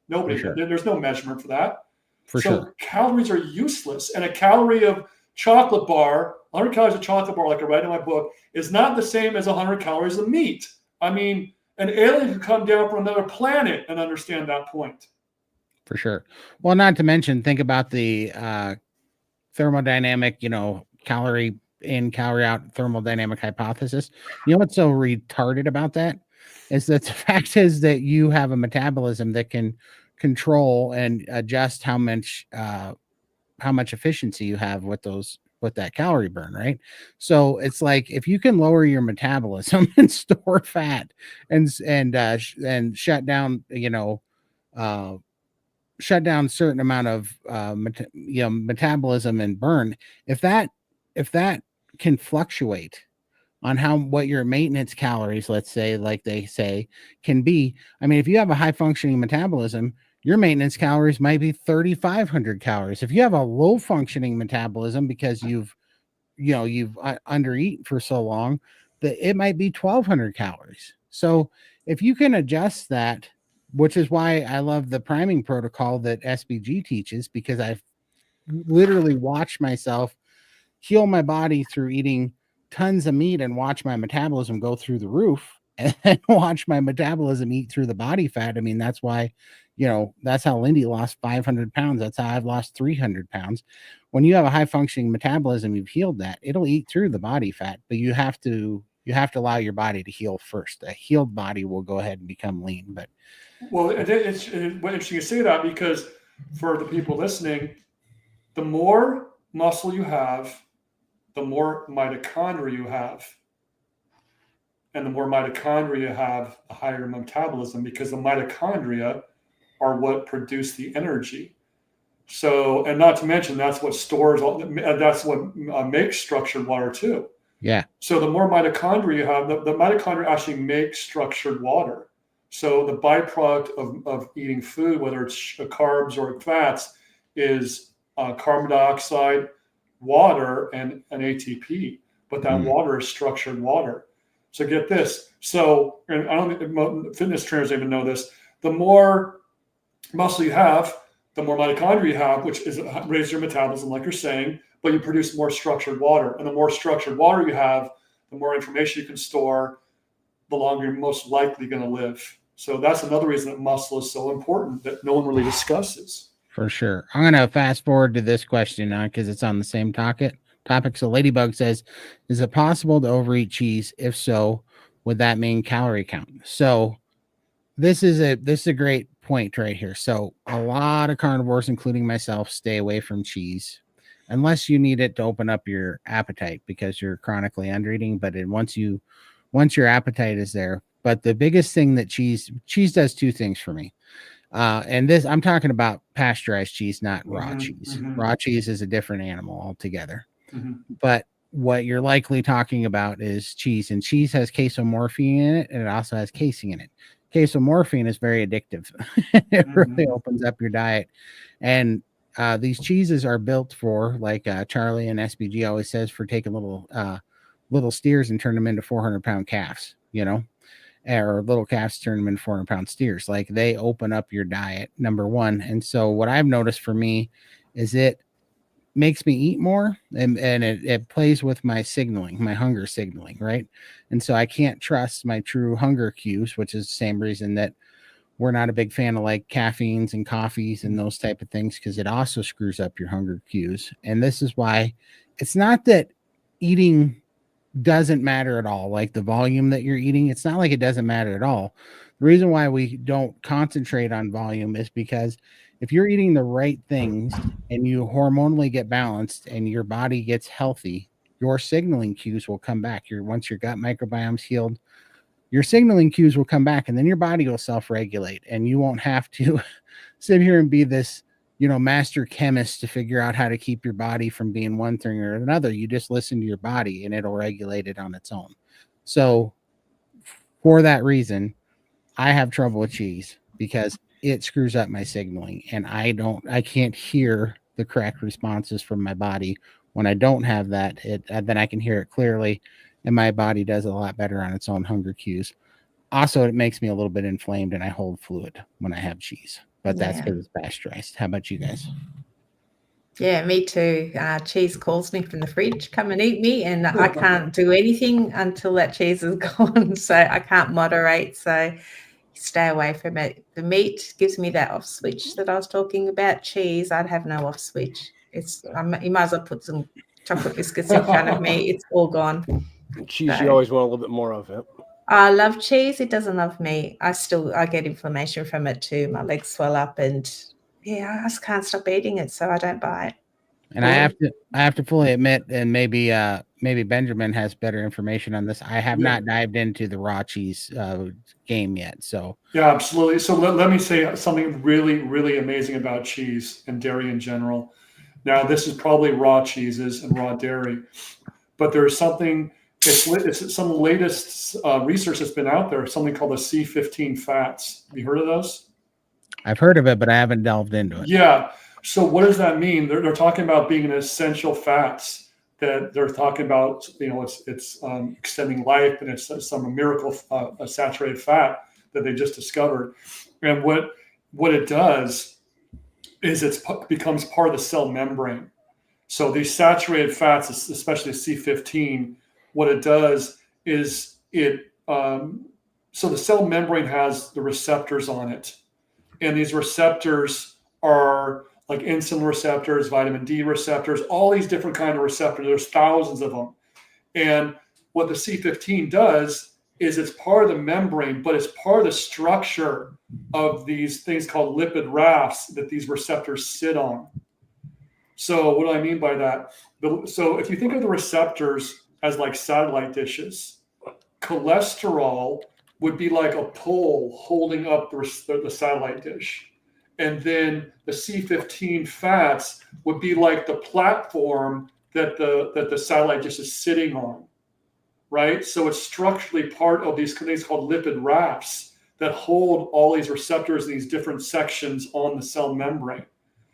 Nobody. Sure. There's no measurement for that. So calories are useless. And a calorie of chocolate bar, 100 calories of chocolate bar, like I write in my book, is not the same as 100 calories of meat. I mean, an alien could come down from another planet and understand that point. For sure. Well, not to mention, think about the thermodynamic, calorie in, calorie out thermodynamic hypothesis. You know what's so retarded about that is that the fact is that you have a metabolism that can control and adjust how much efficiency you have with that calorie burn, right? So it's like if you can lower your metabolism and store fat and shut down, shut down certain amount of metabolism and burn, if that can fluctuate on what your maintenance calories, let's say, like they say, can be. I mean, if you have a high functioning metabolism, your maintenance calories might be 3,500 calories. If you have a low functioning metabolism because you've undereaten for so long, that it might be 1,200 calories. So if you can adjust that, which is why I love the priming protocol that SBG teaches, because I've literally watched myself heal my body through eating tons of meat and watch my metabolism go through the roof and watch my metabolism eat through the body fat. I mean, that's why, that's how Lindy lost 500 pounds. That's how I've lost 300 pounds. When you have a high functioning metabolism, you've healed that. It'll eat through the body fat, but you have to allow your body to heal first. A healed body will go ahead and become lean. But well, it's interesting you say that, because for the people listening, the more muscle you have, the more mitochondria you have. And the more mitochondria you have, the higher metabolism, because the mitochondria are what produce the energy. So, and not to mention, that's what stores, that's what makes structured water too. Yeah. So the more mitochondria you have, the mitochondria actually make structured water. So the byproduct of eating food, whether it's carbs or fats, is carbon dioxide, water, and ATP. But that water is structured water. So get this. So, and I don't think fitness trainers even know this. The more muscle you have, the more mitochondria you have, which is raise your metabolism, like you're saying, but you produce more structured water. And the more structured water you have, the more information you can store, the longer you're most likely going to live. So that's another reason that muscle is so important that no one really discusses. For sure. I'm going to fast forward to this question now because it's on the same topic. So Ladybug says, is it possible to overeat cheese? If so, would that mean calorie count? So this is a great point right here. So a lot of carnivores, including myself, stay away from cheese unless you need it to open up your appetite because you're chronically undereating. But once your appetite is there. But the biggest thing that cheese does two things for me. And this, I'm talking about pasteurized cheese, not raw cheese. Raw cheese is a different animal altogether. But what you're likely talking about is cheese, and cheese has casomorphine in it, and it also has casein in it. Casomorphine is very addictive. It really opens up your diet. And these cheeses are built for, like Charlie and SBG always says, for taking little steers and turn them into 400-pound calves, or little calves turn them into 400-pound steers. Like, they open up your diet, number one. And so what I've noticed for me is it makes me eat more, and it plays with my signaling, my hunger signaling, right? And so I can't trust my true hunger cues, which is the same reason that we're not a big fan of like caffeines and coffees and those type of things, because it also screws up your hunger cues. And this is why it's not that eating doesn't matter at all, like the volume that you're eating. It's not like it doesn't matter at all. The reason why we don't concentrate on volume is because if you're eating the right things and you hormonally get balanced and your body gets healthy, your signaling cues will come back. Once your gut microbiome's healed, your signaling cues will come back, and then your body will self-regulate, and you won't have to sit here and be this, master chemist to figure out how to keep your body from being one thing or another. You just listen to your body and it'll regulate it on its own. So for that reason, I have trouble with cheese because it screws up my signaling, and I can't hear the correct responses from my body. When I don't have that, then I can hear it clearly, and my body does a lot better on its own hunger cues. Also, it makes me a little bit inflamed, and I hold fluid when I have cheese, but that's because it's pasteurized. How about you guys? Yeah, me too. Cheese calls me from the fridge, come and eat me, and I can't do anything until that cheese is gone. So I can't moderate. So stay away from it. The meat gives me that off switch that I was talking about. Cheese, I'd have no off switch. You might as well put some chocolate biscuits in front of me. It's all gone. Cheese, you always want a little bit more of it. I love cheese. It doesn't love me. I get inflammation from it too. My legs swell up, and I just can't stop eating it, so I don't buy it. And I have to fully admit, and maybe Benjamin has better information on this. I have not dived into the raw cheese game yet. So yeah, absolutely. So let me say something really, really amazing about cheese and dairy in general. Now, this is probably raw cheeses and raw dairy, but there's something. It's some of the latest research that's been out there. Something called the C15 fats. Have you heard of those? I've heard of it, but I haven't delved into it. Yeah. So what does that mean? They're talking about being an essential fats, that they're talking about, it's extending life, and it's some miracle saturated fat that they just discovered. And what it does is it becomes part of the cell membrane. So these saturated fats, especially C15, what it does is so the cell membrane has the receptors on it, and these receptors are like insulin receptors, vitamin D receptors, all these different kind of receptors. There's thousands of them. And what the C15 does is it's part of the membrane, but it's part of the structure of these things called lipid rafts that these receptors sit on. So what do I mean by that? So if you think of the receptors as like satellite dishes, cholesterol would be like a pole holding up the satellite dish. and then the C15 fats would be like the platform that the satellite dish is sitting on, right? So it's structurally part of these things called lipid rafts that hold all these receptors in these different sections on the cell membrane.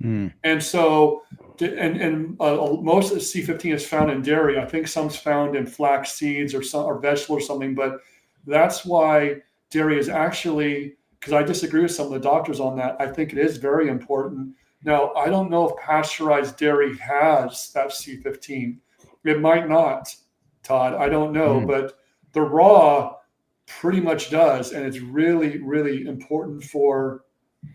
And so, most of the C15 is found in dairy. I think some's found in flax seeds or vegetable or something, but that's why dairy is actually, because I disagree with some of the doctors on that. I think it is very important. Now, I don't know if pasteurized dairy has that C15. It might not, Todd. I don't know, but the raw pretty much does, and it's really, really important for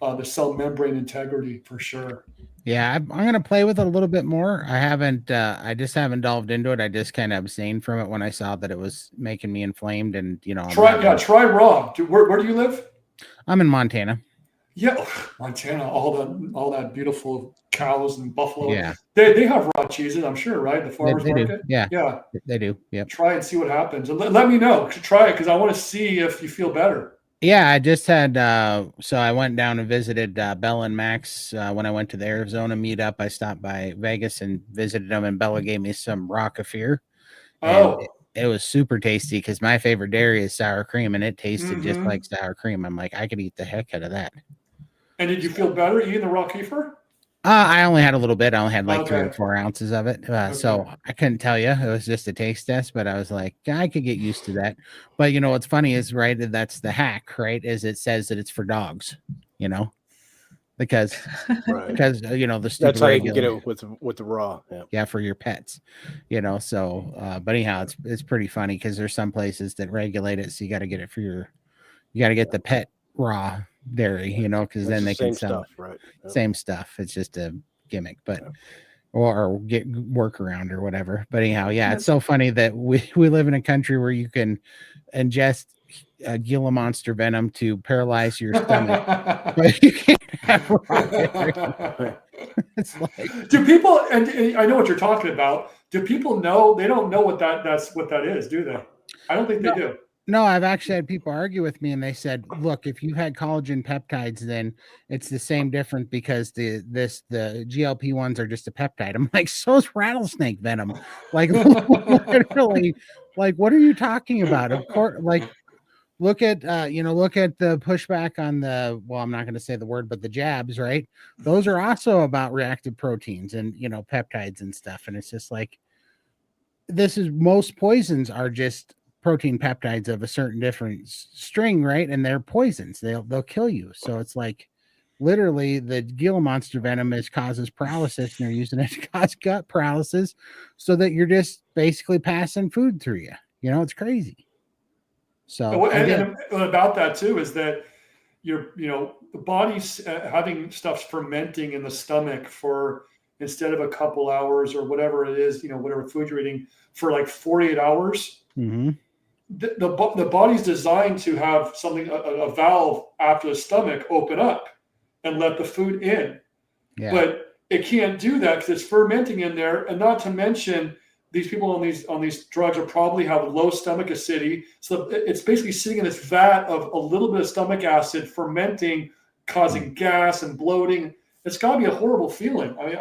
the cell membrane integrity for sure. Yeah, I'm going to play with it a little bit more. I just haven't delved into it. I just kind of abstained from it when I saw that it was making me inflamed, and try raw. Where do you live? I'm in Montana. Yeah, Montana, all that beautiful cows and buffalo. Yeah, they have raw cheeses, I'm sure, right? The farmers market. Yeah, yeah, they do. Yeah, try and see what happens, and let me know. Try it because I want to see if you feel better. Yeah, I just had so I went down and visited Bella and Max when I went to the Arizona meetup. I stopped by Vegas and visited them, and Bella gave me some raw kefir. Oh, it was super tasty because my favorite dairy is sour cream, and it tasted just like sour cream. I'm like, I could eat the heck out of that. And did you feel better eating the raw kefir? I only had a little bit. I only had like 3 or 4 ounces of it. So I couldn't tell you. It was just a taste test, but I was like, I could get used to that. But what's funny is, right, that's the hack, right, is it says that it's for dogs, because the stupid that's how you can get it with the raw. Yeah, for your pets, so but anyhow, it's pretty funny because there's some places that regulate it, so you got to get it you got to get the pet raw dairy, because then they can sell stuff, right? Same stuff. It's just a gimmick, but or get workaround or whatever. But anyhow, it's so funny that we live in a country where you can ingest Gila monster venom to paralyze your stomach, but you can't have raw dairy. It's like, do people, and I know what you're talking about, do people know? They don't know what that is, do they? I don't think they do. No, I've actually had people argue with me, and they said, look, if you had collagen peptides, then it's the same difference because the GLP-1s are just a peptide. I'm like, so is rattlesnake venom. Like, literally, like, what are you talking about? Of course, like, look at the pushback on I'm not going to say the word, but the jabs, right? Those are also about reactive proteins and, peptides and stuff. And it's just like, most poisons are just protein peptides of a certain different string, right? And they're poisons. They'll kill you. So it's like, literally, the Gila monster venom causes paralysis, and they're using it to cause gut paralysis, so that you're just basically passing food through you. It's crazy. So and about that too is that the body's having stuff fermenting in the stomach for, instead of a couple hours or whatever it is, whatever food you're eating, for like 48 hours. Mm-hmm. The body's designed to have something, a valve after the stomach, open up and let the food in. Yeah. But it can't do that because it's fermenting in there. And not to mention, these people on these drugs are probably have low stomach acidity. So it's basically sitting in this vat of a little bit of stomach acid fermenting, causing gas and bloating. It's got to be a horrible feeling. I mean,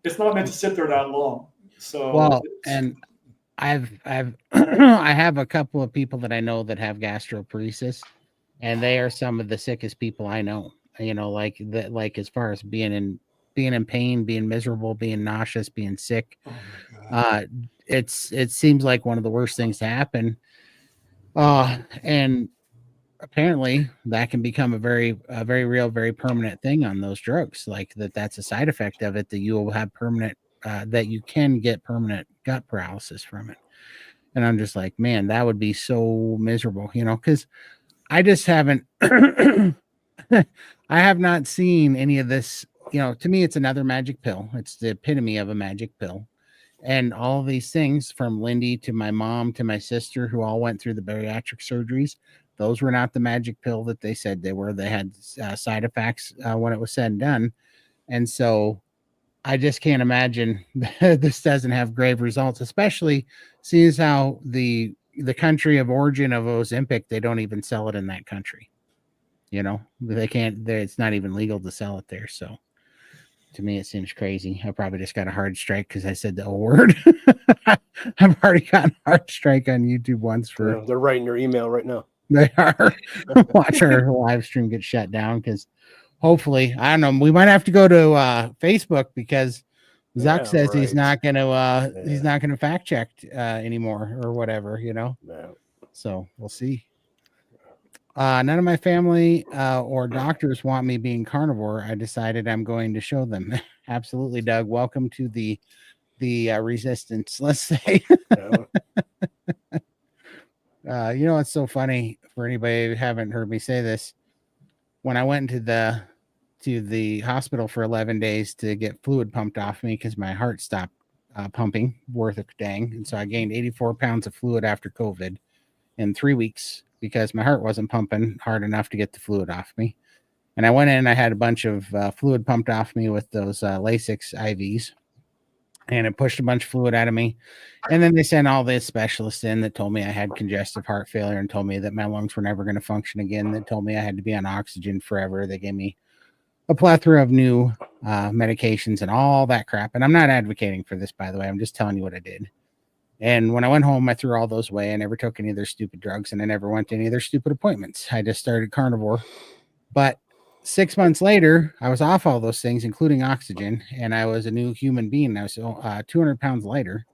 it's not meant to sit there that long. So and I have a couple of people that I know that have gastroparesis, and they are some of the sickest people I know. Like as far as being in pain, being miserable, being nauseous, being sick. It seems like one of the worst things to happen. And apparently that can become a very real, very permanent thing on those drugs. Like that's a side effect of it, that you will have permanent, that you can get permanent gut paralysis from it. And I'm just like, man, that would be so miserable, because I just haven't, I have not seen any of this. To me, it's another magic pill. It's the epitome of a magic pill. And all of these things, from Lindy to my mom to my sister, who all went through the bariatric surgeries, those were not the magic pill that they said they were. They had side effects when it was said and done. And so I just can't imagine this doesn't have grave results, especially seeing as how the country of origin of Ozempic, they don't even sell it in that country. You know, they can't. It's not even legal to sell it there. So to me, it seems crazy. I probably just got a hard strike because I said the O word. I've already gotten a hard strike on YouTube once for. They're writing your email right now. They are. Watch our live stream get shut down because hopefully, I don't know. We might have to go to Facebook because Zuck says he's not going to fact check anymore or whatever, you know. Yeah. So we'll see. None of my family or doctors want me being carnivore. I decided I'm going to show them. Absolutely, Doug. Welcome to the resistance. Let's say. You know, it's so funny for anybody who haven't heard me say this. When I went to the hospital for 11 days to get fluid pumped off me because my heart stopped pumping worth a dang. And so I gained 84 pounds of fluid after COVID in 3 weeks because my heart wasn't pumping hard enough to get the fluid off me. And I went in and I had a bunch of fluid pumped off me with those Lasix IVs. And it pushed a bunch of fluid out of me. And then they sent all these specialists in that told me I had congestive heart failure and told me that my lungs were never going to function again. That told me I had to be on oxygen forever. They gave me a plethora of new medications and all that crap. And I'm not advocating for this, by the way. I'm just telling you what I did. And when I went home, I threw all those away. I never took any of their stupid drugs and I never went to any of their stupid appointments. I just started carnivore. But 6 months later, I was off all those things, including oxygen, and I was a new human being. I was 200 pounds lighter,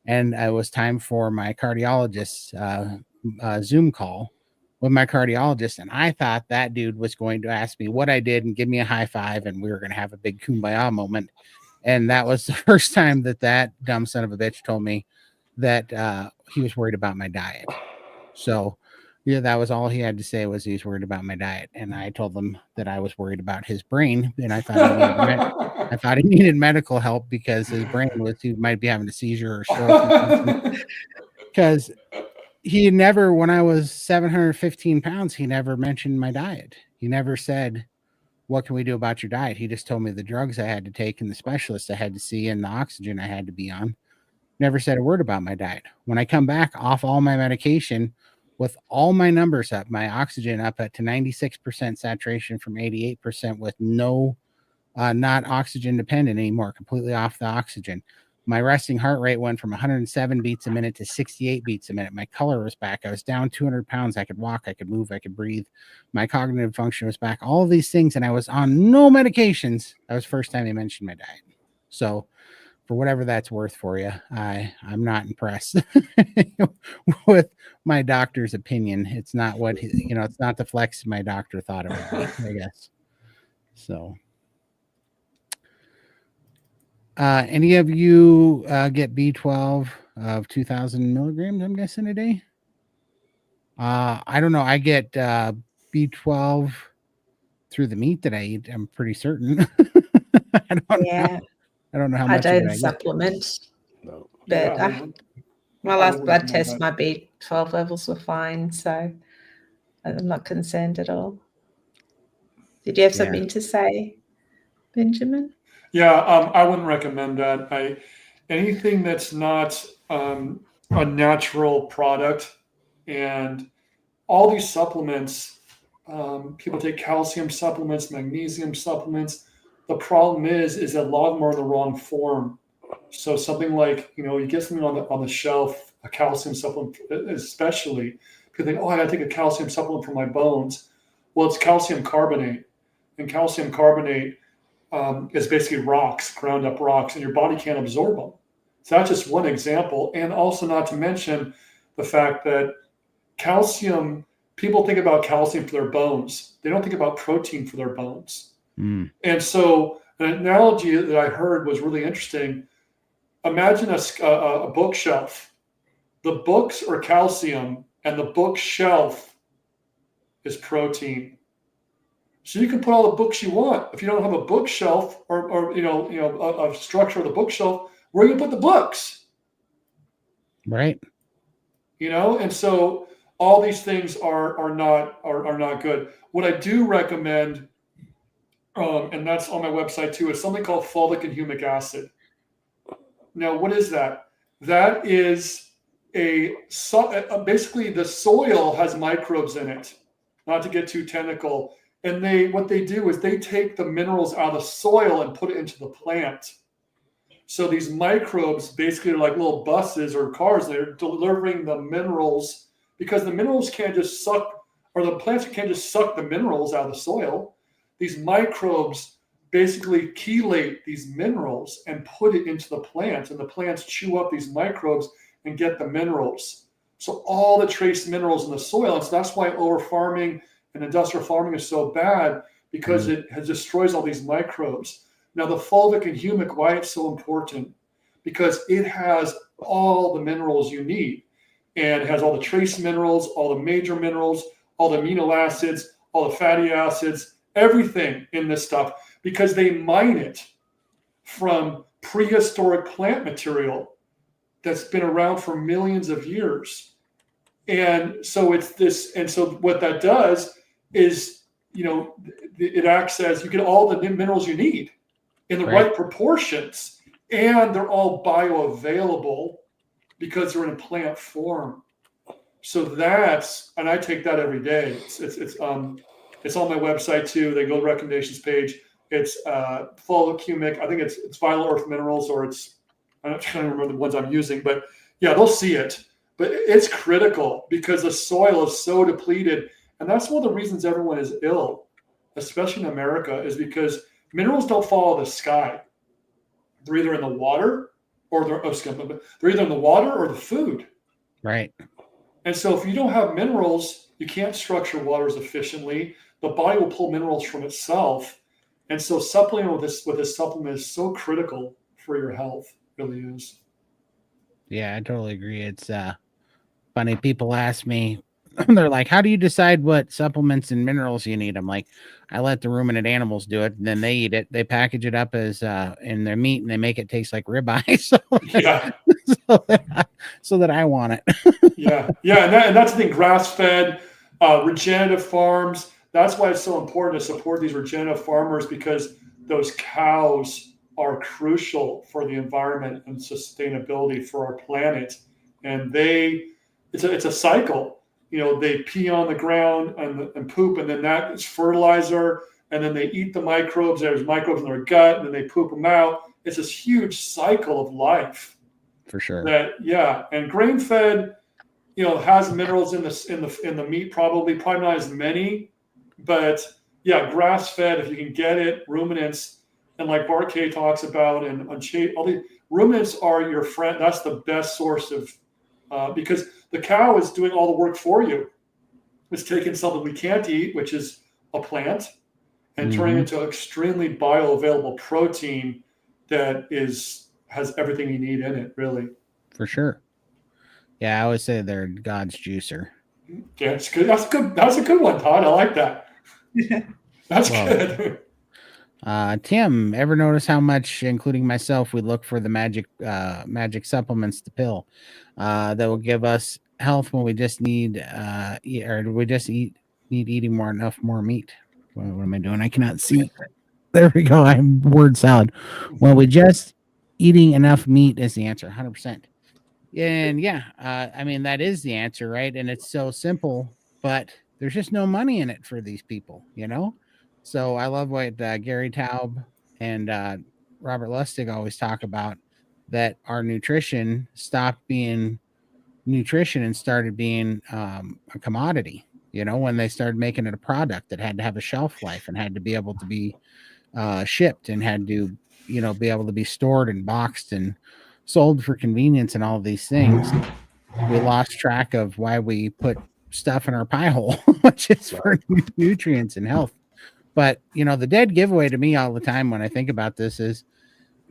and it was time for my cardiologist's Zoom call with my cardiologist, and I thought that dude was going to ask me what I did and give me a high five, and we were going to have a big kumbaya moment. And that was the first time that dumb son of a bitch told me that he was worried about my diet. So yeah, that was all he had to say was he was worried about my diet. And I told him that I was worried about his brain. And I thought he needed medical help because his brain he might be having a seizure or stroke. Because he never, when I was 715 pounds, he never mentioned my diet. He never said, what can we do about your diet? He just told me the drugs I had to take and the specialists I had to see and the oxygen I had to be on. Never said a word about my diet. When I come back off all my medication, with all my numbers up, my oxygen up to 96% saturation from 88% with no, not oxygen dependent anymore, completely off the oxygen. My resting heart rate went from 107 beats a minute to 68 beats a minute. My color was back. I was down 200 pounds. I could walk, I could move, I could breathe. My cognitive function was back. All of these things, and I was on no medications. That was the first time he mentioned my diet. So for whatever that's worth for you, I'm not impressed with my doctor's opinion. It's not what it's not the flex my doctor thought it would be, I guess. So, any of you get B12 of 2,000 milligrams? I'm guessing a day. I don't know. I get B12 through the meat that I eat. I'm pretty certain. I don't know how much. I don't supplement, No. but my last blood test, my B12 levels were fine, so I'm not concerned at all. Did you have something to say, Benjamin? Yeah, I wouldn't recommend that. Anything that's not a natural product, and all these supplements, people take calcium supplements, magnesium supplements. The problem is a lot more in the wrong form. So something like, you get something on the shelf, a calcium supplement, especially, people think, I got to take a calcium supplement for my bones. Well, it's calcium carbonate, and calcium carbonate is basically rocks, ground up rocks, and your body can't absorb them. So that's just one example. And also not to mention the fact that calcium, people think about calcium for their bones. They don't think about protein for their bones. And so an analogy that I heard was really interesting. Imagine a bookshelf. The books are calcium and the bookshelf is protein. So you can put all the books you want. If you don't have a bookshelf or a structure of the bookshelf, where do you put the books? Right. And so all these things are not good. What I do recommend, and that's on my website too, is something called folic and humic acid. Now, what is that? That is basically the soil has microbes in it. Not to get too technical, And what they do is they take the minerals out of the soil and put it into the plant. So these microbes basically are like little buses or cars. They're delivering the minerals, because the minerals can't just suck, or the plants can't just suck the minerals out of the soil. These microbes basically chelate these minerals and put it into the plants, and the plants chew up these microbes and get the minerals. So all the trace minerals in the soil, and so that's why over farming and industrial farming is so bad, because it destroys all these microbes. Now the fulvic and humic, why it's so important? Because it has all the minerals you need, and it has all the trace minerals, all the major minerals, all the amino acids, all the fatty acids, everything in this stuff, because they mine it from prehistoric plant material that's been around for millions of years. And so it's this, and so what that does is, it acts as, you get all the minerals you need in the right proportions, and they're all bioavailable because they're in plant form. So that's, and I take that every day. It's on my website too. They go to the recommendations page. It's fulvic, humic. I think it's vital earth minerals, or I'm not trying to remember the ones I'm using, but yeah, they'll see it. But it's critical because the soil is so depleted. And that's one of the reasons everyone is ill, especially in America, is because minerals don't fall out of the sky. They're either in the water or they're either in the water or the food. Right. And so if you don't have minerals, you can't structure waters efficiently. The body will pull minerals from itself. And so supplementing with this supplement is so critical for your health. It really is. Yeah, I totally agree. It's funny. People ask me, they're like, how do you decide what supplements and minerals you need? I'm like, I let the ruminant animals do it, and then they eat it. They package it up as in their meat, and they make it taste like ribeye. So that I want it. Yeah, and that's the thing. Grass-fed, regenerative farms. That's why it's so important to support these regenerative farmers, because those cows are crucial for the environment and sustainability for our planet. And it's a cycle. They pee on the ground and poop, and then that is fertilizer, and then they eat the microbes. There's microbes in their gut, and then they poop them out. It's this huge cycle of life. For sure. And grain-fed, has minerals in the meat, probably not as many, but yeah, grass-fed, if you can get it, ruminants, and like Bart K talks about, and all the ruminants are your friend. That's the best source of, because the cow is doing all the work for you. It's taking something we can't eat, which is a plant, and turning it into extremely bioavailable protein that has everything you need in it, really. For sure. Yeah, I always say they're God's juicer. Yeah, it's good. That's good. That's a good one, Todd. I like that. That's good. Tim, ever notice how much, including myself, we look for the magic supplements, the pill, that will give us health when we just need need eating more meat? What am I doing? I cannot see. There we go. I'm word salad. Well, we just eating enough meat is the answer, 100%. And yeah, I mean, that is the answer, right? And it's so simple, but there's just no money in it for these people, So I love what Gary Taub and Robert Lustig always talk about, that our nutrition stopped being nutrition and started being a commodity, when they started making it a product that had to have a shelf life and had to be able to be shipped and had to, be able to be stored and boxed and sold for convenience and all of these things. We lost track of why we put stuff in our pie hole, which is for nutrients and health. But, the dead giveaway to me all the time when I think about this is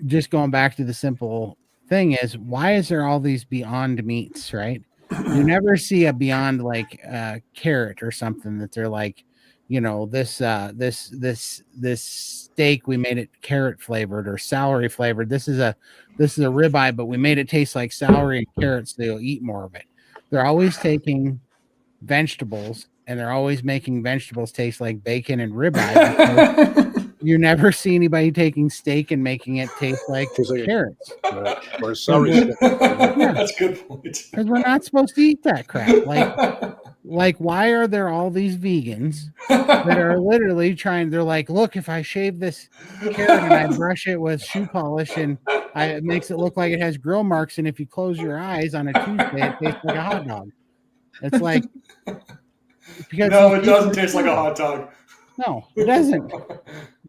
just going back to the simple thing is, why is there all these Beyond meats, right? You never see a Beyond like carrot or something that they're like, this steak, we made it carrot flavored or celery flavored. This is a ribeye, but we made it taste like celery and carrots, so you'll eat more of it. They're always taking vegetables and they're always making vegetables taste like bacon and ribeye. You never see anybody taking steak and making it taste like carrots. Or celery. That's a good point. Because we're not supposed to eat that crap. Like, like, why are there all these vegans that are literally trying? They're like, look, if I shave this carrot and I brush it with shoe polish and it makes it look like it has grill marks, and if you close your eyes on a Tuesday, it tastes like a hot dog. It's like, because no, it doesn't taste like a hot dog. No, it doesn't.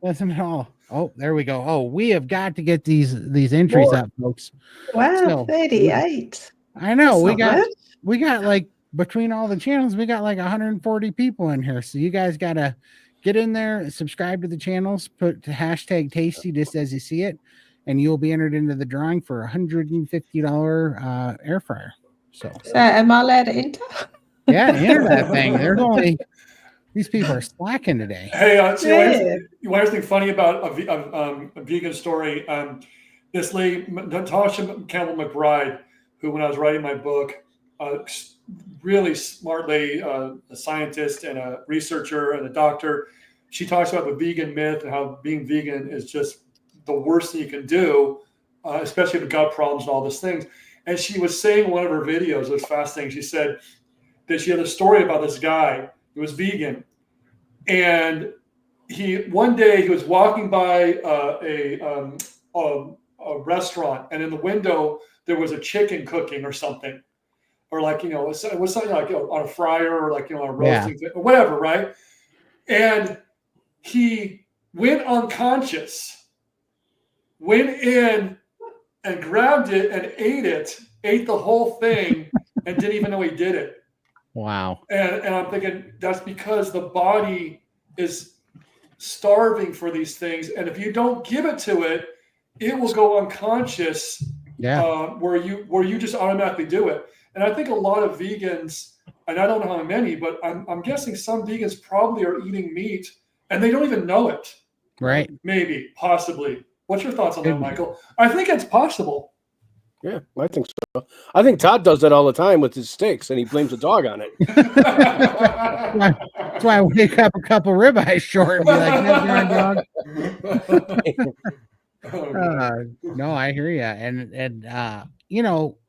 Doesn't at all. Oh, there we go. Oh, we have got to get these entries up, folks. Wow, So, 38. I know That's we got like, between all the channels, we got like 140 people in here. So you guys gotta get in there, subscribe to the channels, put hashtag tasty just as you see it, and you'll be entered into the drawing for $150 air fryer. So am I allowed to enter? Yeah, enter that thing. There's only, these people are slacking today. Hey, you want anything funny about a vegan story? This lady, Natasha Campbell McBride, who, when I was writing my book, really smart lady, a scientist and a researcher and a doctor. She talks about the vegan myth and how being vegan is just the worst thing you can do, especially with gut problems and all these things. And she was saying in one of her videos, it was fascinating. She said that she had a story about this guy who was vegan, and one day he was walking by a restaurant, and in the window there was a chicken cooking or something, or like, it was something like on a fryer or like, on a roasting thing or whatever, right? And he went unconscious, went in and grabbed it and ate the whole thing, and didn't even know he did it. Wow. And I'm thinking that's because the body is starving for these things, and if you don't give it to it, it will go unconscious. Where you just automatically do it. And I think a lot of vegans, and I don't know how many, but I'm guessing some vegans probably are eating meat and they don't even know it. Right. Maybe, possibly. What's your thoughts on that, Michael? I think it's possible. Yeah, I think so. I think Todd does that all the time with his steaks, and he blames the dog on it. That's why I wake up a couple ribeyes short and be like, no, dog. No, I hear you. And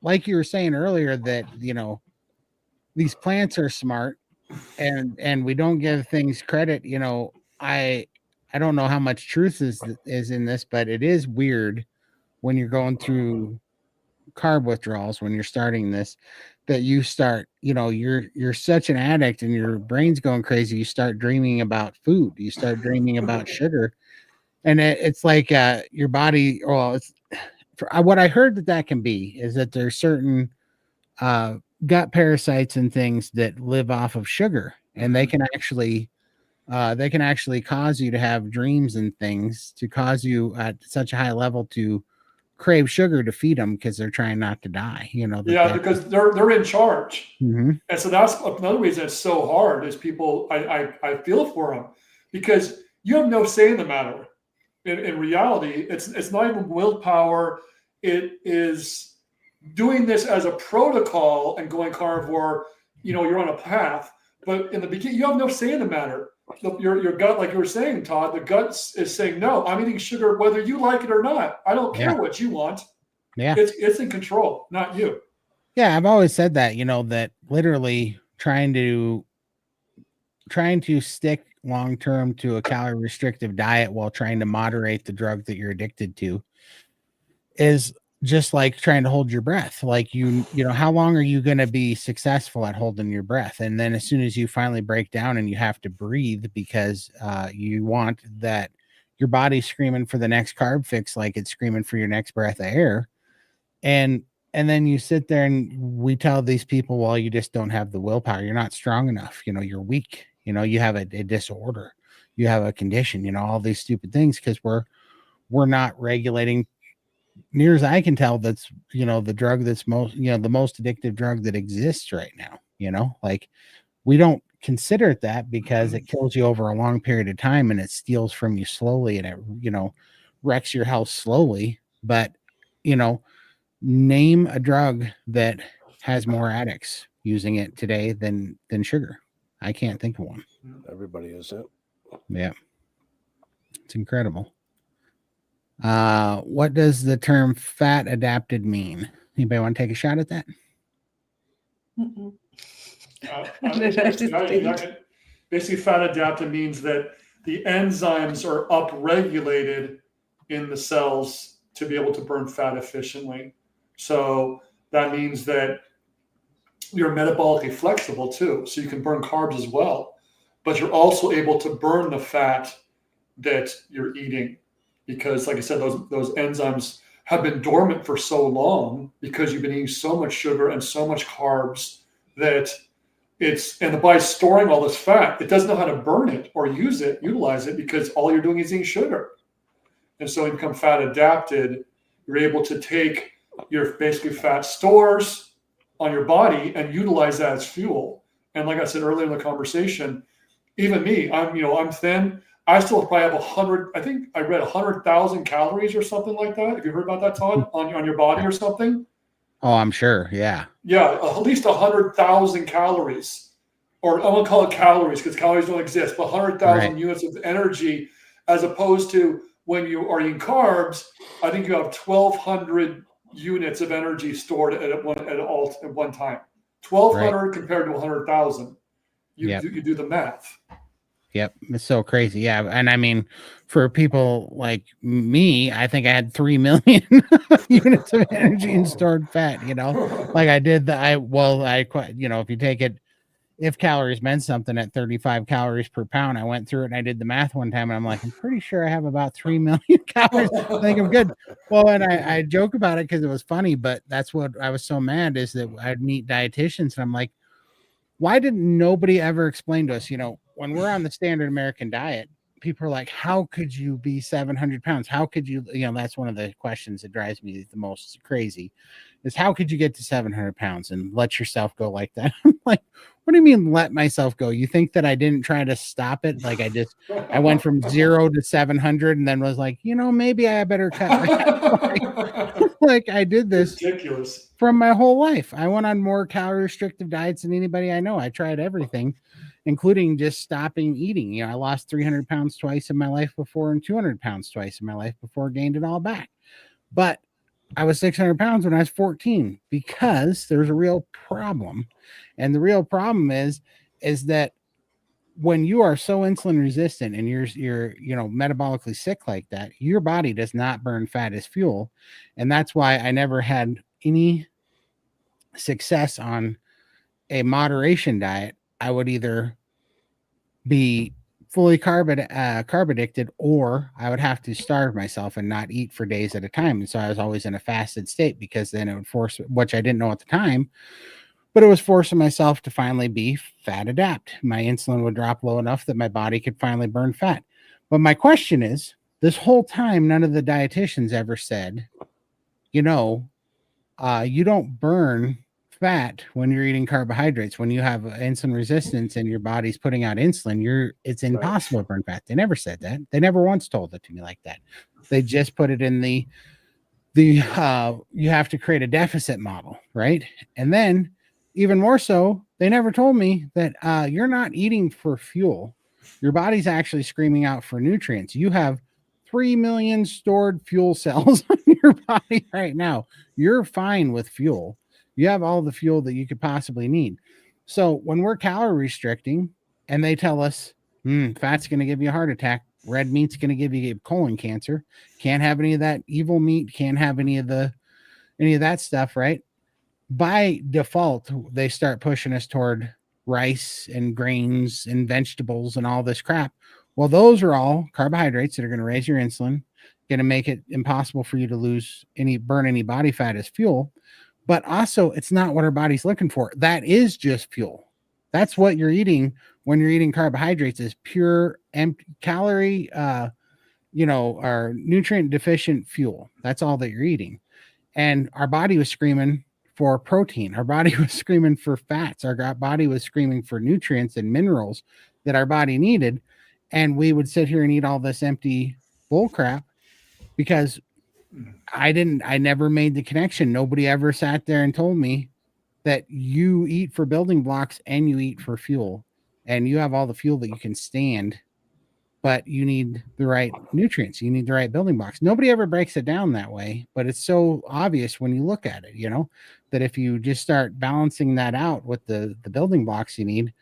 like you were saying earlier, that, these plants are smart, and we don't give things credit. I don't know how much truth is in this, but it is weird when you're going through carb withdrawals, when you're starting this, that you start, you're such an addict and your brain's going crazy. You start dreaming about food. You start dreaming about sugar. And it's like your body, what I heard that can be is that there's certain gut parasites and things that live off of sugar, and they can actually cause you to have dreams and things, to cause you at such a high level to crave sugar to feed them, because they're trying not to die. Because they're in charge. Mm-hmm. And so that's another reason it's so hard, is people, I feel for them, because you have no say in the matter. In reality, it's not even willpower. It is doing this as a protocol and going carnivore. You're on a path, but in the beginning, you have no say in the matter. Your gut, like you were saying, Todd, the gut is saying, no, I'm eating sugar whether you like it or not. I don't care what you want. Yeah, it's in control, not you. Yeah, I've always said that. That literally trying to stick long term to a calorie restrictive diet while trying to moderate the drug that you're addicted to is just like trying to hold your breath. Like, how long are you going to be successful at holding your breath? And then as soon as you finally break down and you have to breathe because you want that, your body's screaming for the next carb fix, like it's screaming for your next breath of air. And then you sit there and we tell these people, well, you just don't have the willpower. You're not strong enough. You're weak. You have a disorder. You have a condition, all these stupid things, because we're not regulating, near as I can tell, that's, the drug that's most, the most addictive drug that exists right now. Like, we don't consider it that because it kills you over a long period of time and it steals from you slowly and it, wrecks your health slowly. But, name a drug that has more addicts using it today than sugar. I can't think of one. Everybody is it. Yeah. It's incredible. What does the term fat adapted mean? Anybody want to take a shot at that? Basically, fat adapted means that the enzymes are upregulated in the cells to be able to burn fat efficiently. So that means that you're metabolically flexible too. So you can burn carbs as well, but you're also able to burn the fat that you're eating, because like I said, those enzymes have been dormant for so long because you've been eating so much sugar and so much carbs that and the body's storing all this fat. It doesn't know how to burn it or utilize it, because all you're doing is eating sugar. And so you become fat adapted. You're able to take your basically fat stores on your body and utilize that as fuel. And like I said earlier in the conversation, even me, I'm thin. I still probably have 100. I think I read 100,000 calories or something like that. Have you heard about that, Todd, on your body or something? Oh, I'm sure. Yeah. Yeah, at least 100,000 calories, or I won't call it calories because calories don't exist, but 100,000 units of energy, as opposed to when you are eating carbs. I think you have 1,200 units of energy stored at one time. 1,200 compared to 100,000. You do the math. Yep. It's so crazy. Yeah. And I mean, for people like me, I think I had 3 million units of energy and stored fat, like I did if you take it, if calories meant something at 35 calories per pound, I went through it and I did the math one time and I'm like, I'm pretty sure I have about 3 million calories. I think I'm good. Well, and I joke about it because it was funny, but that's what I was so mad is that I'd meet dietitians and I'm like, why didn't nobody ever explain to us, when we're on the standard American diet, people are like, how could you be 700 pounds? How could you, that's one of the questions that drives me the most crazy is how could you get to 700 pounds and let yourself go like that? I'm like, what do you mean let myself go? You think that I didn't try to stop it? Like I went from 0 to 700 and then was like, maybe I better cut. like I did this ridiculous from my whole life. I went on more calorie restrictive diets than anybody I know. I tried everything, including just stopping eating. I lost 300 pounds twice in my life before and 200 pounds twice in my life before, gained it all back. But I was 600 pounds when I was 14 because there's a real problem. And the real problem is that when you are so insulin resistant and you're metabolically sick like that, your body does not burn fat as fuel. And that's why I never had any success on a moderation diet. I would either be fully carb addicted, or I would have to starve myself and not eat for days at a time. And so I was always in a fasted state, because then it would force, which I didn't know at the time, but it was forcing myself to finally be fat adapt. My insulin would drop low enough that my body could finally burn fat. But my question is, this whole time, none of the dietitians ever said, you don't burn fat when you're eating carbohydrates. When you have insulin resistance and your body's putting out insulin, it's impossible to burn fat. They never said that. They never once told it to me like that. They just put it in the you have to create a deficit model, right? And then even more so, they never told me that you're not eating for fuel. Your body's actually screaming out for nutrients. You have 3 million stored fuel cells in your body right now. You're fine with fuel. You have all the fuel that you could possibly need. So when we're calorie restricting and they tell us, fat's going to give you a heart attack, red meat's going to give you colon cancer, can't have any of that evil meat, can't have any of that stuff, right? By default, they start pushing us toward rice and grains and vegetables and all this crap. Well, those are all carbohydrates that are going to raise your insulin, going to make it impossible for you to burn any body fat as fuel. But also, it's not what our body's looking for. That is just fuel. That's what you're eating when you're eating carbohydrates, is pure empty calorie, or nutrient deficient fuel. That's all that you're eating. And our body was screaming for protein. Our body was screaming for fats. Our body was screaming for nutrients and minerals that our body needed. And we would sit here and eat all this empty bull crap because I never made the connection. Nobody ever sat there and told me that you eat for building blocks and you eat for fuel, and you have all the fuel that you can stand but you need the right nutrients. You need the right building blocks. Nobody ever breaks it down that way, but it's so obvious when you look at it, that if you just start balancing that out with the building blocks you need,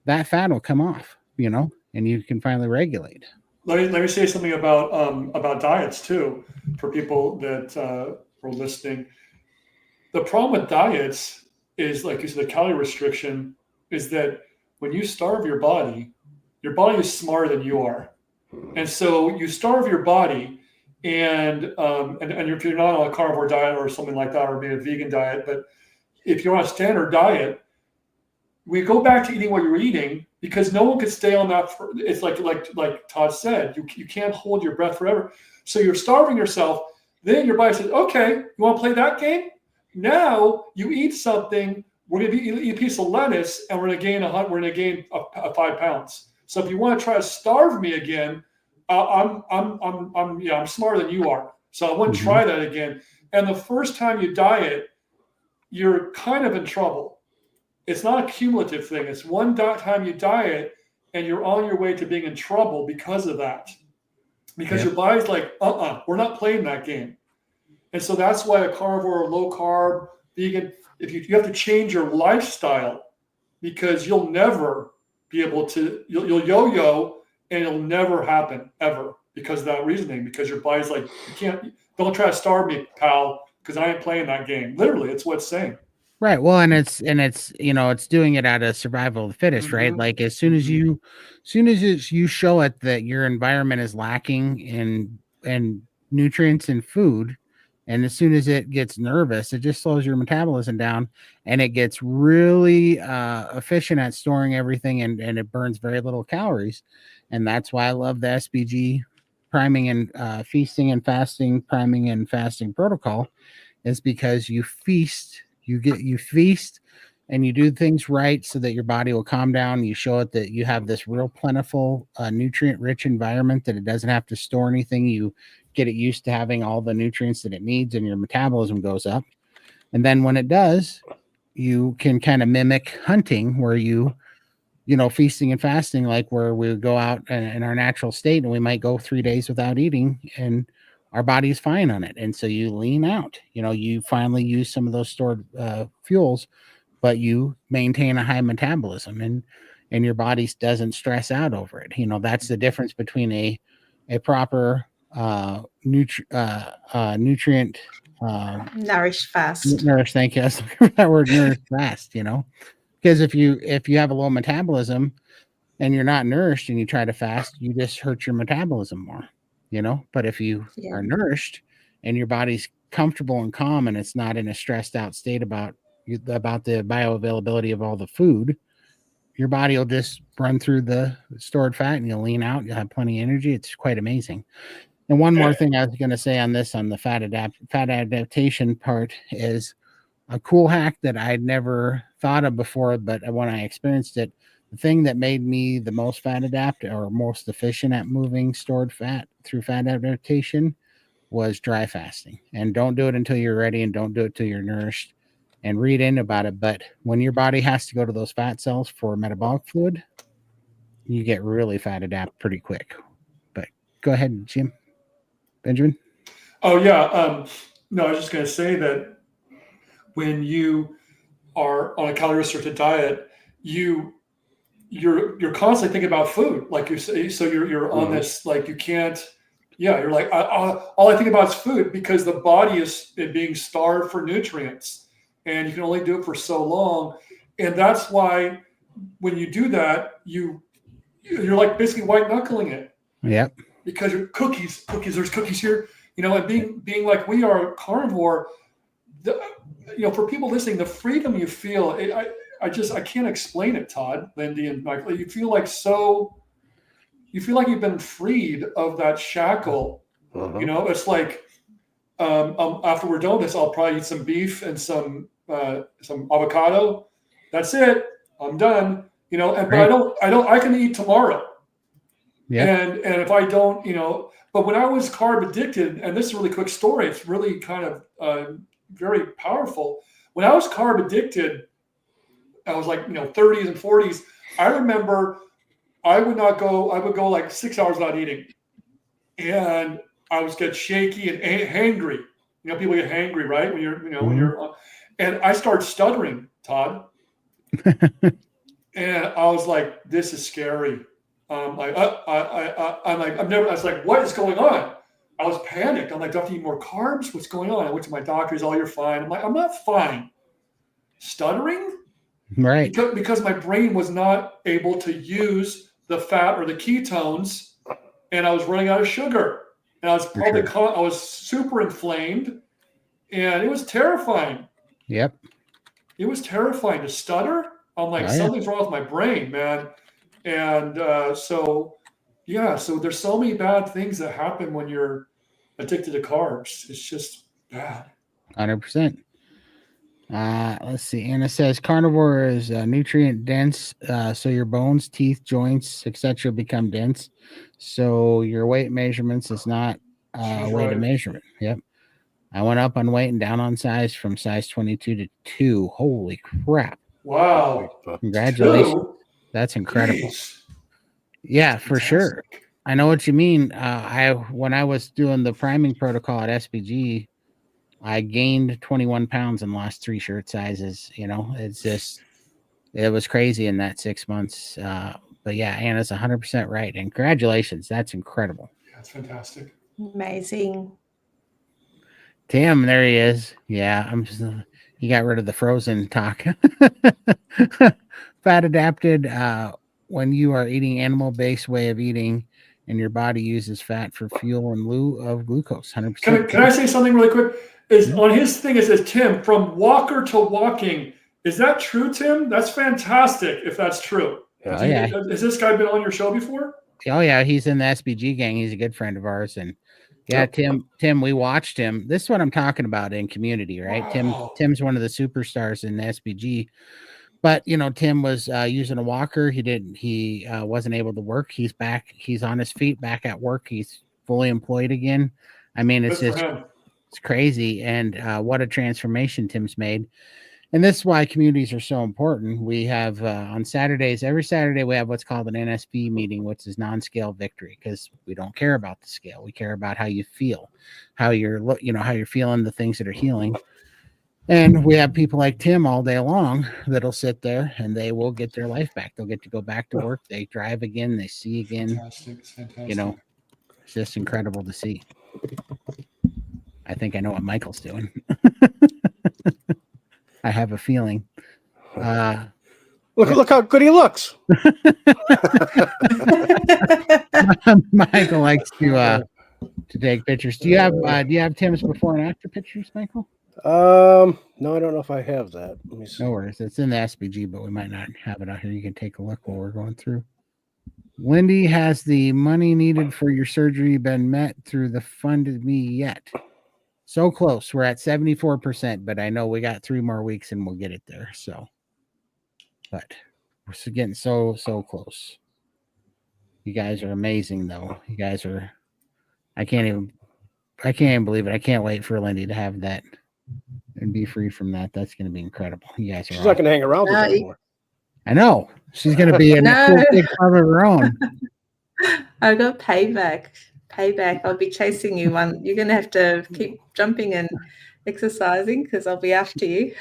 that fat will come off, and you can finally regulate. Let me say something about diets too, for people that are listening. The problem with diets is, like you said, the calorie restriction is that when you starve your body is smarter than you are. And so you starve your body, and if you're not on a carnivore diet or something like that, or maybe a vegan diet, but if you're on a standard diet, we go back to eating what you're eating, because no one could stay on that. It's like Todd said, you can't hold your breath forever. So you're starving yourself. Then your body says, okay, you want to play that game? Now you eat something. We're going to eat a piece of lettuce, and we're going to gain 5 pounds. So if you want to try to starve me again, I'm smarter than you are. So I wouldn't try that again. And the first time you diet, you're kind of in trouble. It's not a cumulative thing. It's one time you diet, and you're on your way to being in trouble because of that. Because your body's like, we're not playing that game. And so that's why a carnivore, low carb, vegan, if you have to change your lifestyle, because you'll never be able to, you'll yo-yo, and it'll never happen ever because of that reasoning, because your body's like, don't try to starve me, pal, because I ain't playing that game. Literally, it's what it's saying. Right. Well, and it's it's doing it out of survival of the fittest, right? Like as soon as you show it that your environment is lacking in nutrients and food, and as soon as it gets nervous, it just slows your metabolism down, and it gets really efficient at storing everything, and it burns very little calories. And that's why I love the SBG priming and feasting and fasting, priming and fasting protocol, is because you feast. You feast and you do things right so that your body will calm down. You show it that you have this real plentiful, nutrient-rich environment, that it doesn't have to store anything. You get it used to having all the nutrients that it needs, and your metabolism goes up. And then when it does, you can kind of mimic hunting, where feasting and fasting, like where we would go out in our natural state, and we might go 3 days without eating, and our body's fine on it. And so you lean out, you finally use some of those stored fuels, but you maintain a high metabolism, and your body doesn't stress out over it. That's the difference between a proper nutrient nourish fast. Thank you. That's that word, nourish fast, because if you have a low metabolism and you're not nourished and you try to fast, you just hurt your metabolism more. But if you are nourished and your body's comfortable and calm, and it's not in a stressed out state about the bioavailability of all the food, your body will just run through the stored fat, and you'll lean out. You'll have plenty of energy. It's quite amazing. And one more thing I was going to say on the fat adaptation part is a cool hack that I'd never thought of before, but when I experienced it, the thing that made me the most fat adapt, or most efficient at moving stored fat through fat adaptation, was dry fasting. And don't do it until you're ready, and don't do it till you're nourished, and read in about it. But when your body has to go to those fat cells for metabolic fluid, you get really fat adapt pretty quick. But go ahead, Benjamin. Oh yeah. No, I was just going to say that when you are on a calorie restricted diet, you're constantly thinking about food, like you say. So you're on this, like, you can't. Yeah, you're like, all I think about is food, because the body is being starved for nutrients, and you can only do it for so long. And that's why when you do that, you're like basically white knuckling it. Yeah. Because you're cookies. There's cookies here, and being like we are carnivore. For people listening, the freedom you feel, I can't explain it, Todd, Lindy, and Michael. You feel like you've been freed of that shackle. It's like after we're done with this, I'll probably eat some beef and some avocado. That's it. I'm done. But I can eat tomorrow. Yeah. And if I don't, but when I was carb addicted, and this is a really quick story, it's really kind of very powerful. When I was carb addicted, I was like, 30s and 40s. I remember I would go like 6 hours without eating. And I was get shaky and hangry. You know, people get hangry, right? When you're, and I started stuttering, Todd. And I was like, this is scary. I was like, what is going on? I was panicked. I'm like, do I have to eat more carbs? What's going on? I went to my doctor. He's all, you're fine. I'm like, I'm not fine. Stuttering? Right. Because my brain was not able to use the fat or the ketones, and I was running out of sugar. And I was I was super inflamed, and it was terrifying. Yep. It was terrifying to stutter. I'm like, something's wrong with my brain, man. And so there's so many bad things that happen when you're addicted to carbs. It's just bad. 100%. Let's see. Anna says carnivore is nutrient dense, so your bones, teeth, joints, etc. become dense. So your weight measurements is not a way to measurement. Yep. I went up on weight and down on size from size 22 to 2. Holy crap. Wow. Congratulations. 2? That's incredible. Jeez. Yeah, for sure. I know what you mean. When I was doing the priming protocol at SBG, I gained 21 pounds and lost 3 shirt sizes. You know, it's just, it was crazy in that 6 months. But yeah, Anna's 100% right. And congratulations. That's incredible. Yeah, that's fantastic. Amazing. Tim, there he is. Yeah, I'm just, he got rid of the frozen talk. Fat adapted, when you are eating animal-based way of eating and your body uses fat for fuel in lieu of glucose. 100%. Can I say something really quick? On his thing, it says, Tim, from walker to walking. Is that true, Tim? That's fantastic if that's true. Oh, Has this guy been on your show before? Oh, yeah. He's in the SBG gang. He's a good friend of ours. And yeah, Tim, we watched him. This is what I'm talking about in community, right? Wow. Tim's one of the superstars in the SBG. But, you know, Tim was using a walker. He wasn't able to work. He's back. He's on his feet, back at work. He's fully employed again. I mean, it's crazy. And what a transformation Tim's made. And this is why communities are so important. We have on Saturdays, every Saturday, we have what's called an NSP meeting, which is non-scale victory, because we don't care about the scale. We care about how you feel, how you're feeling, the things that are healing. And we have people like Tim all day long that'll sit there and they will get their life back. They'll get to go back to work. They drive again. They see again. Fantastic. You know, it's just incredible to see. I think I know what Michael's doing. I have a feeling. Look how good he looks. Michael likes to take pictures. Do you have Tim's before and after pictures, Michael? No, I don't know if I have that. Let me see. No worries. It's in the SBG, but we might not have it out here. You can take a look while we're going through. Lindy, has the money needed for your surgery been met through the funded me yet? So close. We're at 74%, but I know we got 3 more weeks and we'll get it there. So, but we're getting so close. You guys are amazing, though. You guys are. I can't even believe it. I can't wait for Lindy to have that and be free from that. That's going to be incredible. You guys are. She's not going to hang around with us anymore. I know. She's going to be in a big club of her own. I got payback. I'll be chasing you one. You're going to have to keep jumping and exercising because I'll be after you.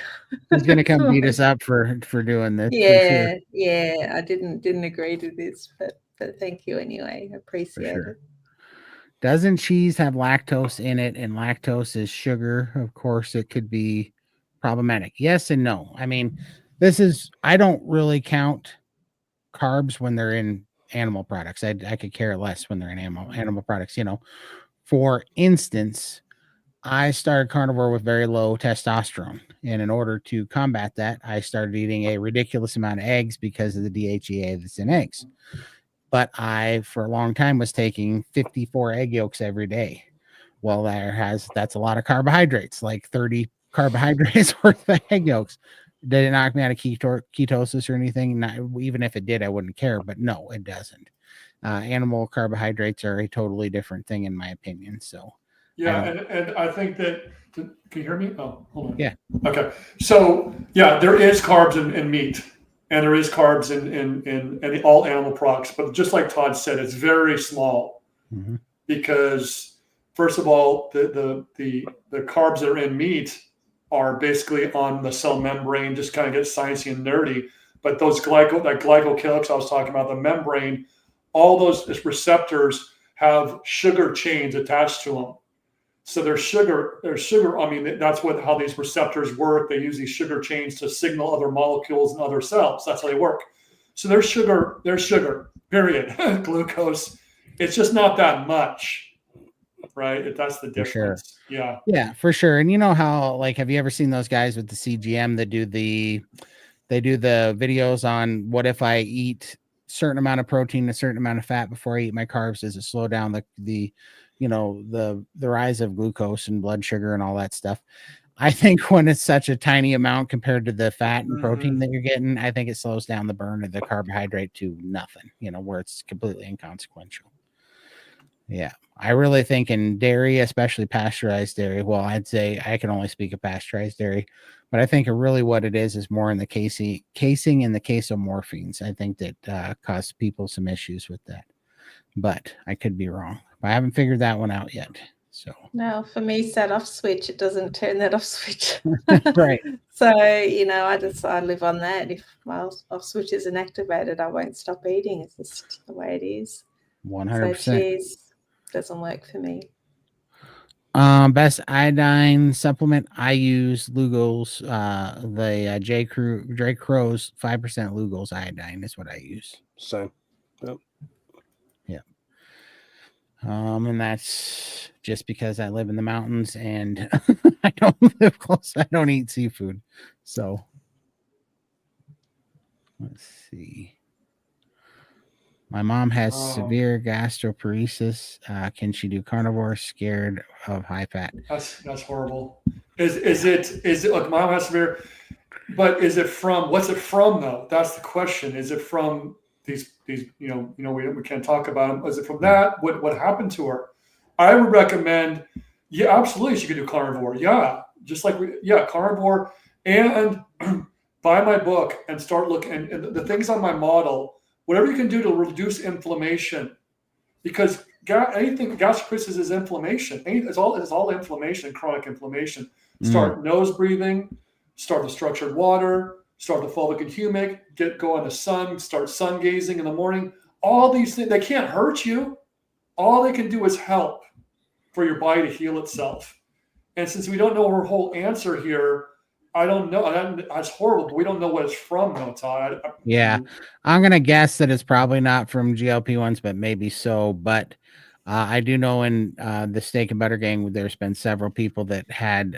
He's going to come beat us up for doing this. Yeah, sure. Yeah. I didn't agree to this, but thank you anyway. I appreciate it. Doesn't cheese have lactose in it? And lactose is sugar. Of course, it could be problematic. Yes and no. I mean, I don't really count carbs when they're in animal products. I could care less when they're in animal products. You know, for instance, I started carnivore with very low testosterone, and in order to combat that, I started eating a ridiculous amount of eggs because of the DHEA that's in eggs. But I, for a long time, was taking 54 egg yolks every day. Well, that's a lot of carbohydrates, like 30 carbohydrates worth of egg yolks. Did it knock me out of ketosis or anything? Not, even if it did, I wouldn't care. But no, it doesn't. Animal carbohydrates are a totally different thing, in my opinion. So yeah, and I think that. Can you hear me? Oh, hold on. Yeah. Okay. So yeah, there is carbs in meat. and there is carbs in all animal products. But just like Todd said, it's very small because, first of all, the carbs that are in meat are basically on the cell membrane, just kind of get sciencey and nerdy. But those glycocalyx I was talking about, the membrane, all those receptors have sugar chains attached to them. So there's sugar. I mean, that's how these receptors work. They use these sugar chains to signal other molecules in other cells. That's how they work. So there's sugar, period. Glucose. It's just not that much, right? That's the difference. For sure. Yeah, for sure. And you know how, like, have you ever seen those guys with the CGM that do the videos on what if I eat a certain amount of protein, a certain amount of fat before I eat my carbs? Does it slow down the rise of glucose and blood sugar and all that stuff? I think when it's such a tiny amount compared to the fat and protein that you're getting, I think it slows down the burn of the carbohydrate to nothing, where it's completely inconsequential. Yeah. I really think in dairy, especially pasteurized dairy, well, I'd say I can only speak of pasteurized dairy, but I think really what it is more in the casing and the casomorphines. I think that cause people some issues with that, but I could be wrong. I haven't figured that one out yet. So no, for me, set off switch, it doesn't turn that off switch. Right. So, I live on that. If my off switch isn't activated, I won't stop eating. It's just the way it is. 100%. So cheese doesn't work for me. Best iodine supplement, I use Lugol's, the J. Crow's 5% Lugol's iodine is what I use. Same. Yep. Yeah. And that's just because I live in the mountains and I don't live close. I don't eat seafood. So let's see. My mom has severe gastroparesis. Can she do carnivore? Scared of high fat. That's horrible. Is it like mom has severe? But is it from? What's it from though? That's the question. Is it from these? We can't talk about them. Is it from that? What happened to her? I would recommend. Yeah, absolutely. She could do carnivore. Yeah, just like carnivore, and buy my book and start looking and the things on my model. Whatever you can do to reduce inflammation, because gastroparesis is inflammation. It's all inflammation, chronic inflammation. Start nose breathing, start the structured water, start the fulvic and humic, go in the sun, start sun gazing in the morning. All these things, they can't hurt you. All they can do is help for your body to heal itself. And since we don't know her whole answer here, I don't know. That's horrible, but we don't know what it's from, though, Todd. Yeah. I'm going to guess that it's probably not from GLP-1s, but maybe so. But I do know in the steak and butter gang, there's been several people that had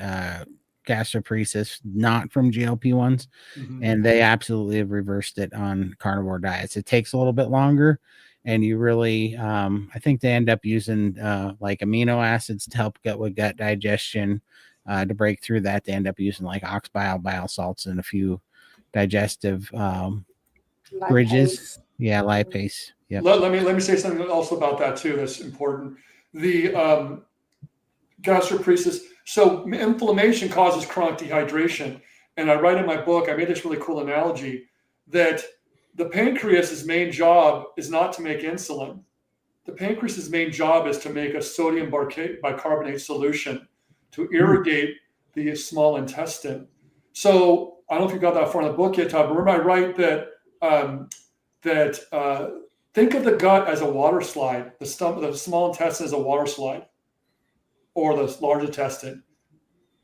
gastroparesis, not from GLP-1s, and they absolutely have reversed it on carnivore diets. It takes a little bit longer, and you really, I think they end up using like amino acids to help with gut digestion. To break through that, they end up using like ox bile, bile salts, and a few digestive bridges. Yeah, lipase. Yeah. Let me say something also about that too. That's important. The gastroparesis. So inflammation causes chronic dehydration, and I write in my book. I made this really cool analogy that the pancreas's main job is not to make insulin. The pancreas's main job is to make a sodium bicarbonate solution to irrigate the small intestine. So I don't know if you got that far in the book yet, Todd, but remember I write that think of the gut as a water slide, the small intestine as a water slide, or the large intestine.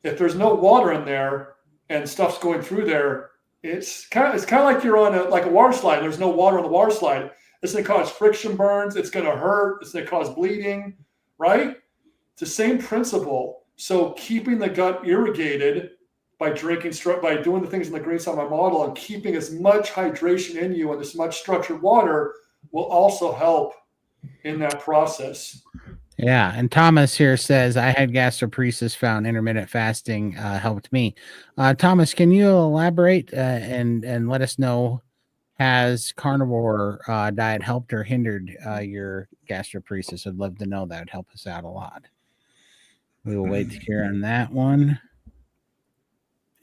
If there's no water in there and stuff's going through there, it's kind of like you're on a water slide. There's no water on the water slide. It's going to cause friction burns. It's going to hurt. It's going to cause bleeding, right? It's the same principle. So keeping the gut irrigated by by doing the things in the green side of my model and keeping as much hydration in you and as much structured water will also help in that process. Yeah. And Thomas here says, I had gastroparesis, found intermittent fasting helped me. Thomas, can you elaborate and let us know, has carnivore diet helped or hindered your gastroparesis? I'd love to know. That would help us out a lot. We will wait to hear on that one.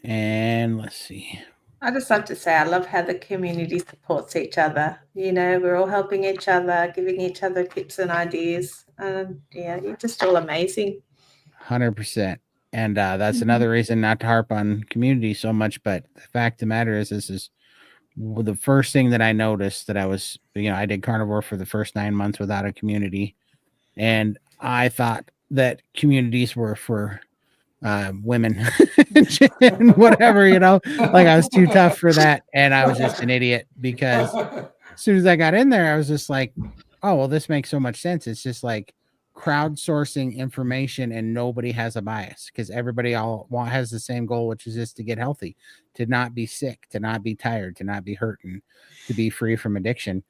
And let's see. I just have to say, I love how the community supports each other. You know, we're all helping each other, giving each other tips and ideas. Yeah, you're just all amazing. 100%. And that's another reason not to harp on community so much. But the fact of the matter is, this is the first thing that I noticed that I was, I did carnivore for the first 9 months without a community. And I thought that communities were for women and whatever, like I was too tough for that. And I was just an idiot because as soon as I got in there, I was just like, oh, well, this makes so much sense. It's just like crowdsourcing information and nobody has a bias because everybody has the same goal, which is just to get healthy, to not be sick, to not be tired, to not be hurting, to be free from addiction.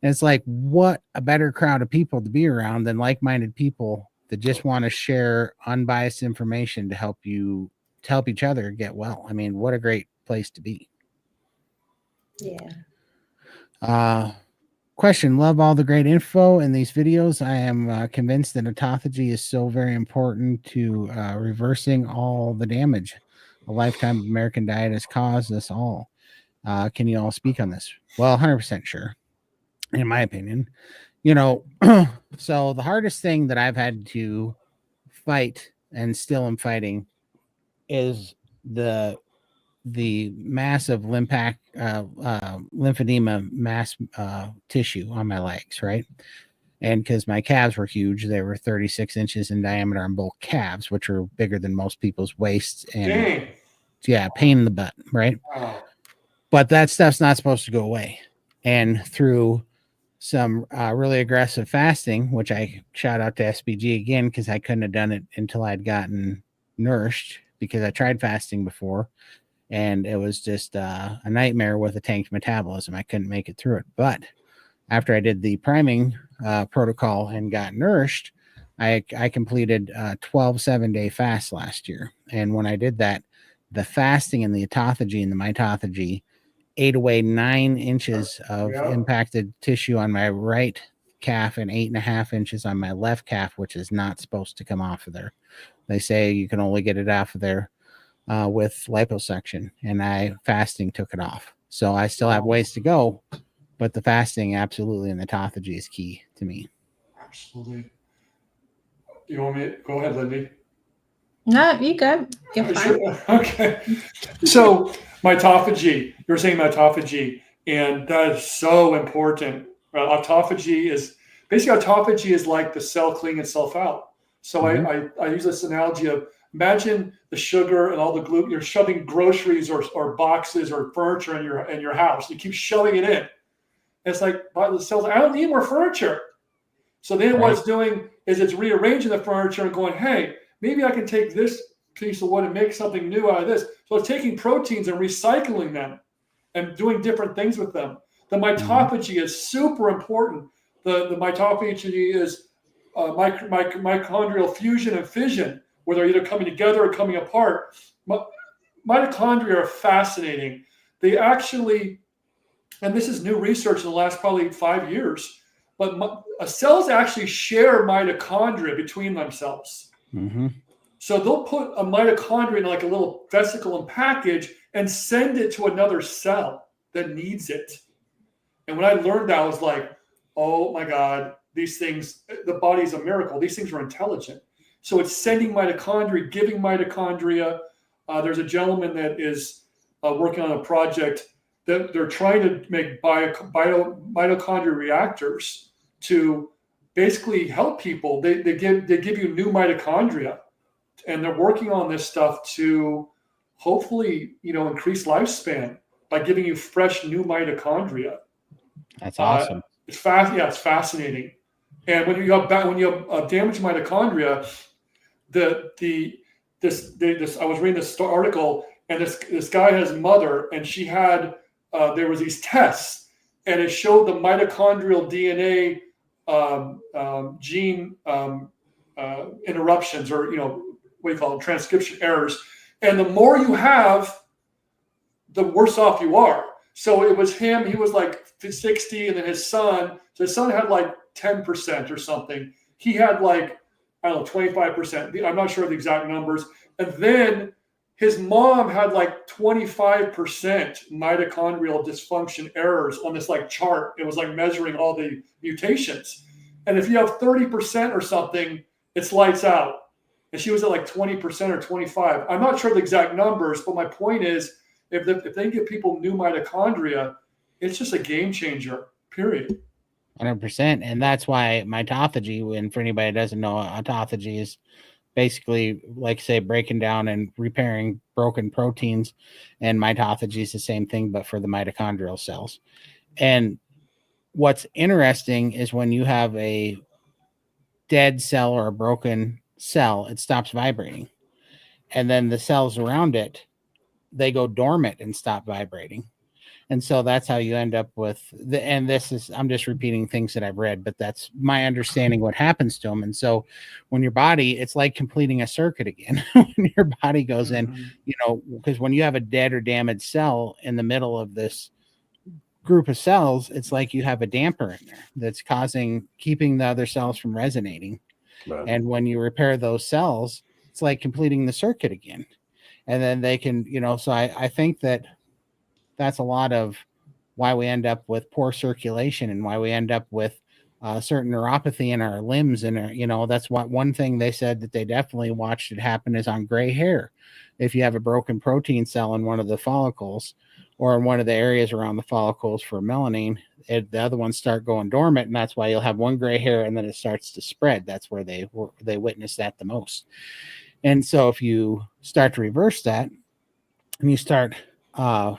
And it's like, what a better crowd of people to be around than like-minded people that just want to share unbiased information to help each other get well. I mean, what a great place to be. Yeah. Question. Love all the great info in these videos. I am convinced that autophagy is so very important to reversing all the damage a lifetime of American diet has caused us all. Can you all speak on this? Well, 100% sure, in my opinion. So the hardest thing that I've had to fight and still am fighting is the massive lymphedema mass tissue on my legs, right? And because my calves were huge, they were 36 inches in diameter on both calves, which are bigger than most people's waists. And yeah, pain in the butt, right? Wow. But that stuff's not supposed to go away. And through some really aggressive fasting, which I shout out to SBG again, because I couldn't have done it until I'd gotten nourished, because I tried fasting before and it was just a nightmare with a tanked metabolism. I couldn't make it through it. But after I did the priming protocol and got nourished, I completed a 12 7-day fast last year. And when I did that, the fasting and the autophagy and the mitophagy ate away 9 inches of impacted tissue on my right calf and 8.5 inches on my left calf, which is not supposed to come off of there. They say you can only get it off of there with liposuction, and fasting took it off. So I still have ways to go, but the fasting absolutely and the autophagy is key to me. Absolutely. You want me to go ahead, Lindy? No, you go. You're fine. Sure. Okay. So mitophagy, you're saying mitophagy, and that is so important. Autophagy is like the cell cleaning itself out. So I use this analogy of, imagine the sugar and all the gluten. You're shoving groceries or boxes or furniture in your house. You keep shoving it in. It's like, the cells, I don't need more furniture. So then what it's doing is it's rearranging the furniture and going, hey, maybe I can take this piece of wood and make something new out of this. So it's taking proteins and recycling them and doing different things with them. The mitophagy is super important. The mitophagy is mitochondrial fusion and fission, where they're either coming together or coming apart. Mitochondria are fascinating. They actually, and this is new research in the last probably 5 years, but cells actually share mitochondria between themselves. Mm-hmm. So they'll put a mitochondria in like a little vesicle and package and send it to another cell that needs it. And when I learned that, I was like, oh my God, these things, the body's a miracle. These things are intelligent. So it's sending mitochondria, giving mitochondria. There's a gentleman that is working on a project that they're trying to make mitochondria reactors to basically help people. They give you new mitochondria, and they're working on this stuff to hopefully increase lifespan by giving you fresh new mitochondria. That's awesome. It's fascinating. And when you have damaged mitochondria, I was reading this article, and this guy had his mother, and she had there was these tests, and it showed the mitochondrial DNA gene interruptions, or what do you call them, transcription errors. And the more you have, the worse off you are. So it was him. He was like 60, and then his son. So his son had like 10% or something. He had like, I don't know, 25%. I'm not sure of the exact numbers. And then his mom had like 25% mitochondrial dysfunction errors on this like chart. It was like measuring all the mutations. And if you have 30% or something, it's lights out. And she was at like 20% or 25. I'm not sure the exact numbers, but my point is, if they give people new mitochondria, it's just a game changer, period. 100%. And that's why mitophagy, and for anybody that doesn't know, autophagy is basically, like say, breaking down and repairing broken proteins, and mitophagy is the same thing, but for the mitochondrial cells. And what's interesting is when you have a dead cell or a broken cell, it stops vibrating. And then the cells around it, they go dormant and stop vibrating. And so that's how you end up with and this is, I'm just repeating things that I've read, but that's my understanding what happens to them. And so when your body, it's like completing a circuit again. When your body goes in, because when you have a dead or damaged cell in the middle of this group of cells, it's like you have a damper in there that's keeping the other cells from resonating. Right. And when you repair those cells, it's like completing the circuit again. And then they can, so I think that's a lot of why we end up with poor circulation and why we end up with certain neuropathy in our limbs. And, that's what one thing they said that they definitely watched it happen is on gray hair. If you have a broken protein cell in one of the follicles or in one of the areas around the follicles for melanin, the other ones start going dormant. And that's why you'll have one gray hair and then it starts to spread. That's where they witness that the most. And so if you start to reverse that and you start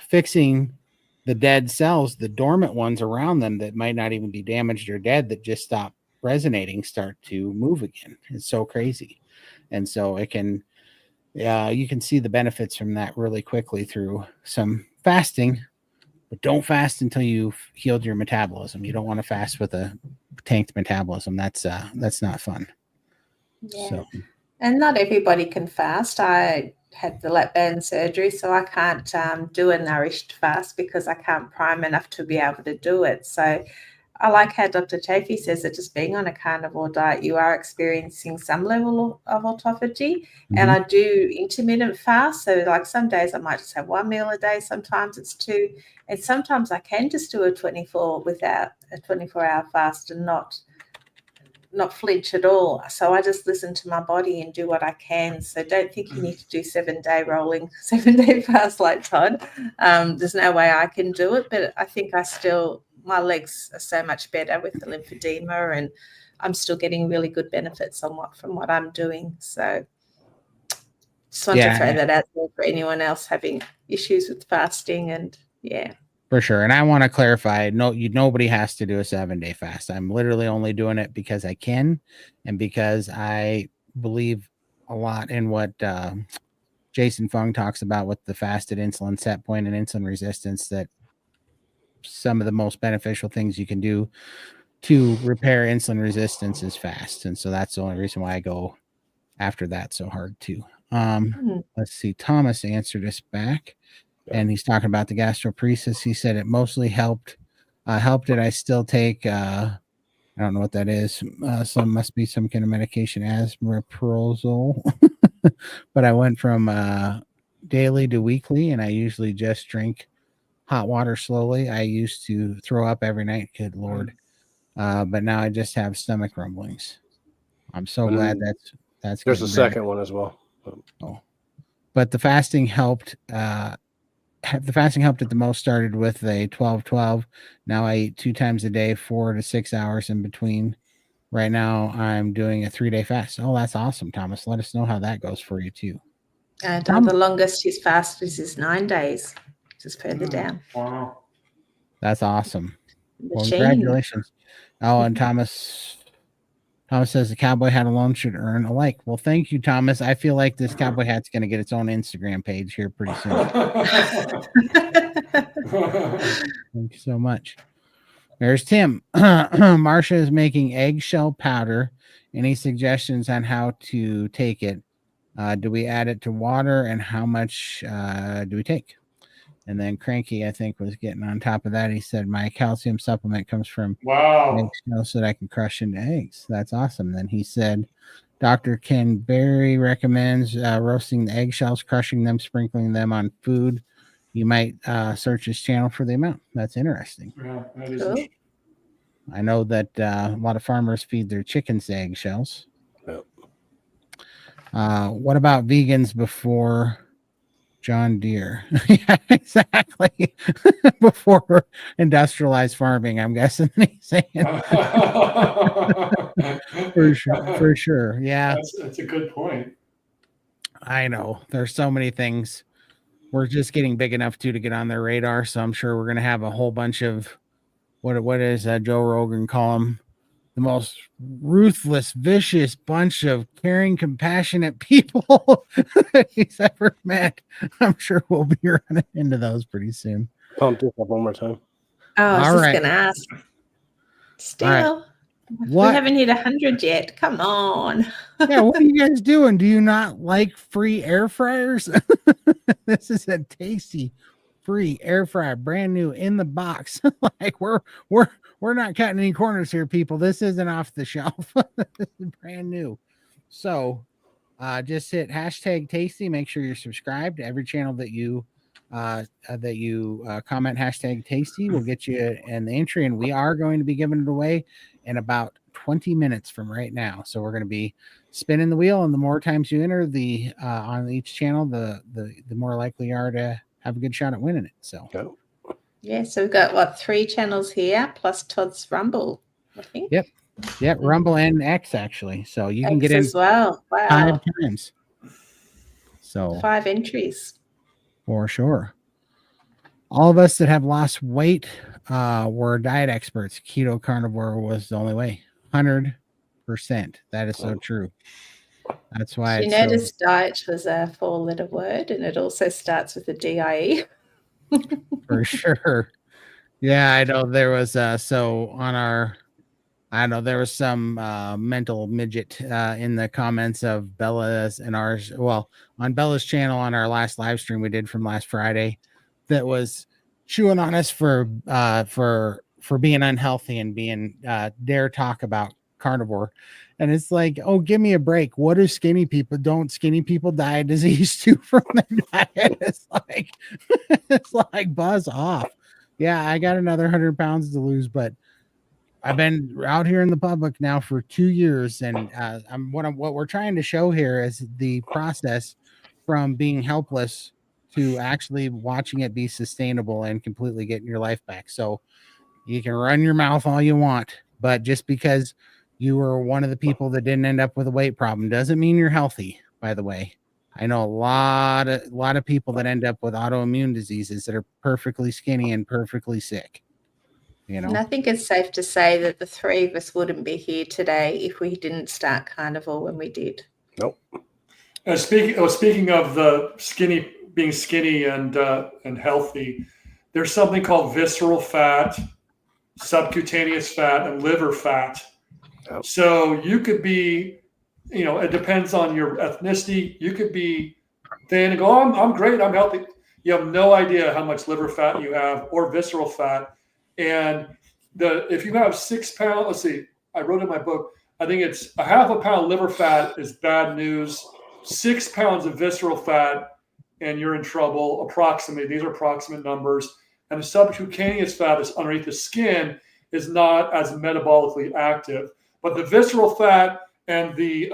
fixing the dead cells, the dormant ones around them that might not even be damaged or dead, that just stop resonating, start to move again. It's so crazy. And so you can see the benefits from that really quickly through some fasting, but don't fast until you've healed your metabolism. You don't want to fast with a tanked metabolism. That's not fun. Yeah. So. And not everybody can fast. I had the lap band surgery, so I can't do a nourished fast because I can't prime enough to be able to do it. So I like how Dr. Chafee says that just being on a carnivore diet, you are experiencing some level of autophagy. Mm-hmm. And I do intermittent fast. So like some days I might just have one meal a day. Sometimes it's two. And sometimes I can just do a 24-hour fast and not flinch at all. So I just listen to my body and do what I can. So don't think you need to do 7-day rolling, 7-day fast like Todd. There's no way I can do it, but I think my legs are so much better with the lymphedema and I'm still getting really good benefits from what I'm doing. So just want to throw that out there for anyone else having issues with fasting and For sure. And I want to clarify, nobody has to do a 7-day fast. I'm literally only doing it because I can and because I believe a lot in what Jason Fung talks about with the fasted insulin set point and insulin resistance, that some of the most beneficial things you can do to repair insulin resistance is fast. And so that's the only reason why I go after that so hard too. Let's see. Thomas answered us back. And he's talking about the gastroparesis. He said it mostly helped it. I still take, I don't know what that is. So must be some kind of medication, asmoprozole. But I went from daily to weekly, and I usually just drink hot water slowly. I used to throw up every night. Good Lord. But now I just have stomach rumblings. I'm so glad that's there's a second one as well. But the fasting helped. The fasting helped it the most. Started with a 12-12. Now I eat 2 times a day, 4 to 6 hours in between. Right now I'm doing a 3-day fast. Oh, that's awesome, Thomas. Let us know how that goes for you too. And the longest his fast is 9 days, just further down. Wow. That's awesome. Well, congratulations. Oh, and Thomas says the cowboy hat alone should earn a like. Well, thank you, Thomas. I feel like this cowboy hat's going to get its own Instagram page here pretty soon. Thank you so much. There's Tim. Marsha is making eggshell powder. Any suggestions on how to take it? Do we add it to water, and how much do we take? And then Cranky, I think, was getting on top of that. He said, my calcium supplement comes from eggshells so that I can crush into eggs. That's awesome. Then he said, Dr. Ken Berry recommends roasting the eggshells, crushing them, sprinkling them on food. You might search his channel for the amount. That's interesting. Yeah, that is Cool. interesting. I know that a lot of farmers feed their chickens the eggshells. Yep. What about vegans before John Deere? Yeah, exactly. Before industrialized farming, I'm guessing he's saying. For sure. Yeah. That's a good point. I know. There's so many things. We're just getting big enough to get on their radar. So I'm sure we're going to have a whole bunch of what is Joe Rogan call them? The most ruthless, vicious bunch of caring, compassionate people that he's ever met. I'm sure we'll be running into those pretty soon. Pump this up one more time. Oh, I was All just right. going to ask. Still, All we What? haven't hit 100 yet. Come on. Yeah, what are you guys doing? Do you not like free air fryers? This is a tasty free air fryer, brand new in the box. Like we're not cutting any corners here, people. This isn't off the shelf. This is brand new. So just hit hashtag tasty. Make sure you're subscribed to every channel that you comment hashtag tasty will get you an entry, and we are going to be giving it away in about 20 minutes from right now. So we're going to be spinning the wheel, and the more times you enter the on each channel, the more likely you are to have a good shot at winning it. So Yeah, so we've got 3 channels here plus Todd's Rumble, I think. Yep, Rumble and X actually. So you can X get in as well. Wow. 5 times. So 5 entries. for sure. All of us that have lost weight were diet experts. Keto carnivore was the only way. 100%. That is so true. That's why You noticed diet was a 4-letter word, and it also starts with a DIE. For sure. Yeah, I know there was so on our there was some mental midget in the comments of Bella's and ours. Well, on Bella's channel on our last live stream we did from last Friday, that was chewing on us for being unhealthy and being dare talk about carnivore. And it's like, oh, give me a break. What do skinny people? Don't skinny people die of disease too from their diet? It's like buzz off. Yeah, I got another 100 pounds to lose, but I've been out here in the public now for 2 years, and what we're trying to show here is the process from being helpless to actually watching it be sustainable and completely getting your life back. So you can run your mouth all you want, but just because you were one of the people that didn't end up with a weight problem doesn't mean you're healthy, by the way. I know a lot of people that end up with autoimmune diseases that are perfectly skinny and perfectly sick. You know? And I think it's safe to say that the 3 of us wouldn't be here today if we didn't start Carnivore when we did. Nope. Speaking of the being skinny and healthy, there's something called visceral fat, subcutaneous fat, and liver fat. Yep. So you could be, it depends on your ethnicity. You could be thin and go, oh, I'm great, I'm healthy. You have no idea how much liver fat you have or visceral fat. And if you have 6 pounds, let's see, I wrote in my book, I think it's a half a pound liver fat is bad news. 6 pounds of visceral fat, and you're in trouble. Approximately, these are approximate numbers. And the subcutaneous fat is underneath the skin is not as metabolically active. But the visceral fat and the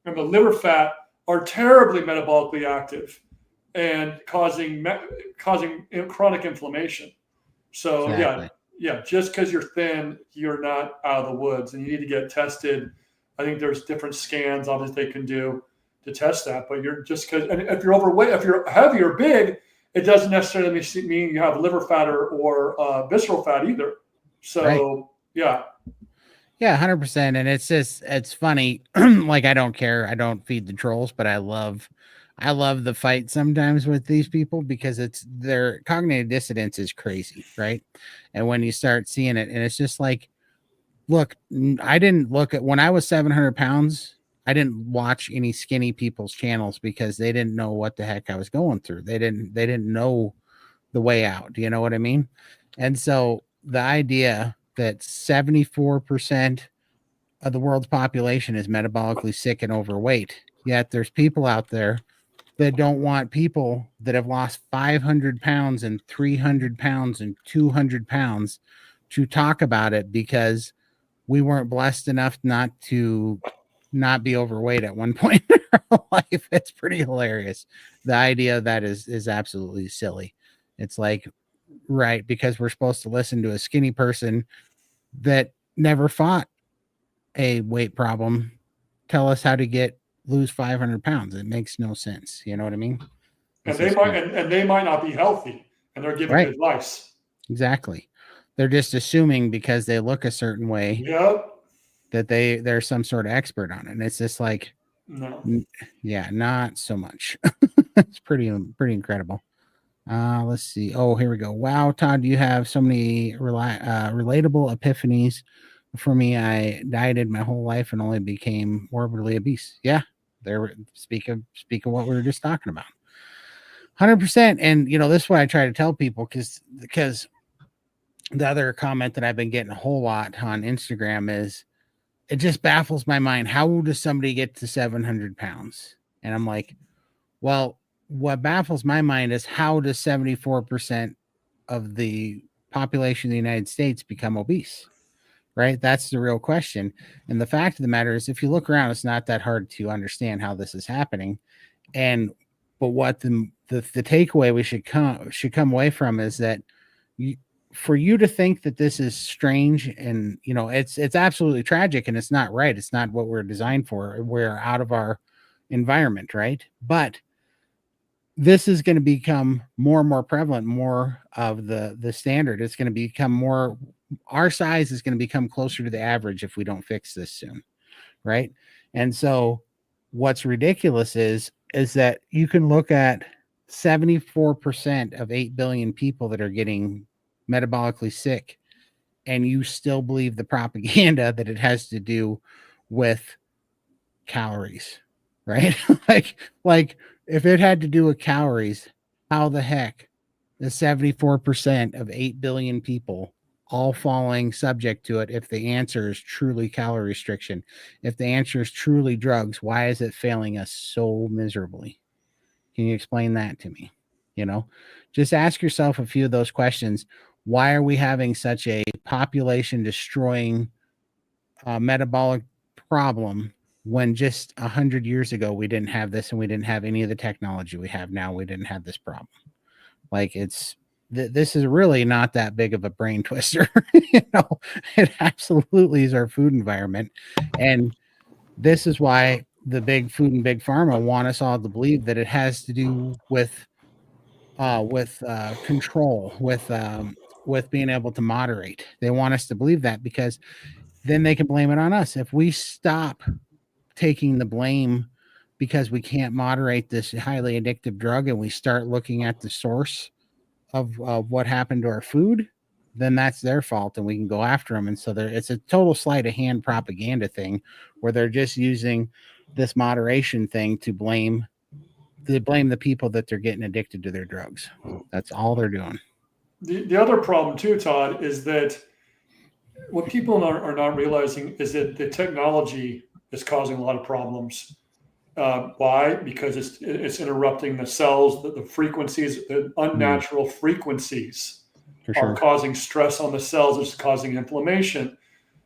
liver fat are terribly metabolically active and causing chronic inflammation. So Exactly. yeah, just because you're thin, you're not out of the woods, and you need to get tested. I think there's different scans obviously they can do to test that. But you're just because, and if you're overweight, if you're heavy or big, it doesn't necessarily mean you have liver fat or visceral fat either. So Right. yeah. Yeah, 100%. And it's funny. Like, I don't care. I don't feed the trolls, but I love the fight sometimes with these people because their cognitive dissonance is crazy, right? And when you start seeing it, and it's just like, look, I didn't look at when I was 700 pounds. I didn't watch any skinny people's channels because they didn't know what the heck I was going through. They didn't know the way out. Do you know what I mean? And so the idea that 74% of the world's population is metabolically sick and overweight. Yet there's people out there that don't want people that have lost 500 pounds and 300 pounds and 200 pounds to talk about it because we weren't blessed enough not to not be overweight at one point in our life. It's pretty hilarious. The idea of that is absolutely silly. It's like, right, because we're supposed to listen to a skinny person that never fought a weight problem tell us how to lose 500 pounds. It makes no sense. You know what I mean? And they might not be healthy, and they're giving advice. Exactly. They're just assuming because they look a certain way that they're some sort of expert on it. And it's just like, no, not so much. It's pretty incredible. Let's see. Oh, here we go. Wow, Todd, you have so many relatable epiphanies. For me, I dieted my whole life and only became morbidly obese. Yeah, there. Speak of what we were just talking about. 100%. And this is what I try to tell people because the other comment that I've been getting a whole lot on Instagram is, it just baffles my mind. How does somebody get to 700 pounds? And I'm like, well, what baffles my mind is how does 74% of the population of the United States become obese? Right? That's the real question. And the fact of the matter is, if you look around, it's not that hard to understand how this is happening. But what the takeaway we should come away from is that for you to think that this is strange and it's absolutely tragic and it's not right. It's not what we're designed for. We're out of our environment, right? But this is going to become more and more prevalent, more of the standard. It's going to become more, our size is going to become closer to the average if we don't fix this soon, right? And so what's ridiculous is that you can look at 74% of 8 billion people that are getting metabolically sick, and you still believe the propaganda that it has to do with calories, right? like if it had to do with calories, how the heck the 74% of 8 billion people all falling subject to it? If the answer is truly calorie restriction, if the answer is truly drugs, why is it failing us so miserably? Can you explain that to me? Just ask yourself a few of those questions. Why are we having such a population destroying metabolic problem when just 100 years ago we didn't have this, and we didn't have any of the technology we have now? We didn't have this problem. Like, this is really not that big of a brain twister. It absolutely is our food environment. And this is why the big food and big pharma want us all to believe that it has to do with control, with being able to moderate. They want us to believe that because then they can blame it on us. If we stop taking the blame because we can't moderate this highly addictive drug, and we start looking at the source of what happened to our food, then that's their fault, and we can go after them. And so it's a total sleight of hand propaganda thing where they're just using this moderation thing to blame the people that they're getting addicted to their drugs. That's all they're doing. The other problem too, Todd, is that what people are not realizing is that the technology is causing a lot of problems. Why? Because it's interrupting the cells, the frequencies, the unnatural frequencies are causing stress on the cells. It's causing inflammation.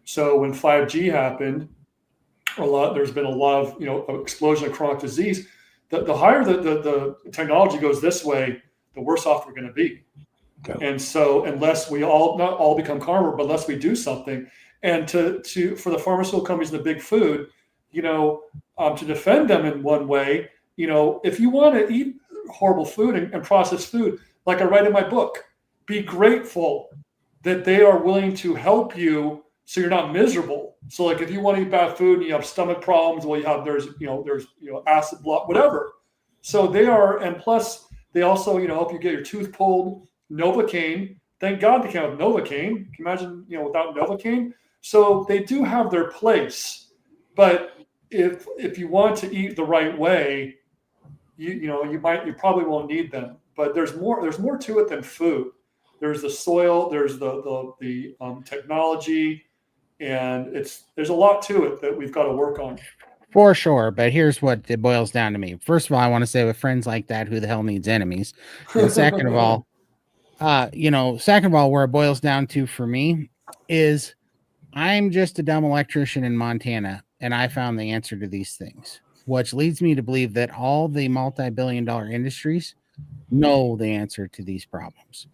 So when 5G happened, there's been a lot of explosion of chronic disease. The higher the technology goes this way, the worse off we're going to be. Okay. And so unless we not all become carnivore, but unless we do something, and for the pharmaceutical companies and the big food, to defend them in one way, if you want to eat horrible food and processed food, like I write in my book, be grateful that they are willing to help you so you're not miserable. So like if you want to eat bad food and you have stomach problems, well, there's acid block, whatever. So they are, and plus they also, help you get your tooth pulled. Novocaine, thank God they came out with Novocaine. Can you imagine, without Novocaine? So they do have their place, but if you want to eat the right way, you probably won't need them. But there's more to it than food. There's the soil, there's the technology, and there's a lot to it that we've got to work on. For sure, but here's what it boils down to me. First of all, I want to say with friends like that, who the hell needs enemies? And second of all, where it boils down to for me is I'm just a dumb electrician in Montana, and I found the answer to these things, which leads me to believe that all the multi-billion-dollar industries know the answer to these problems,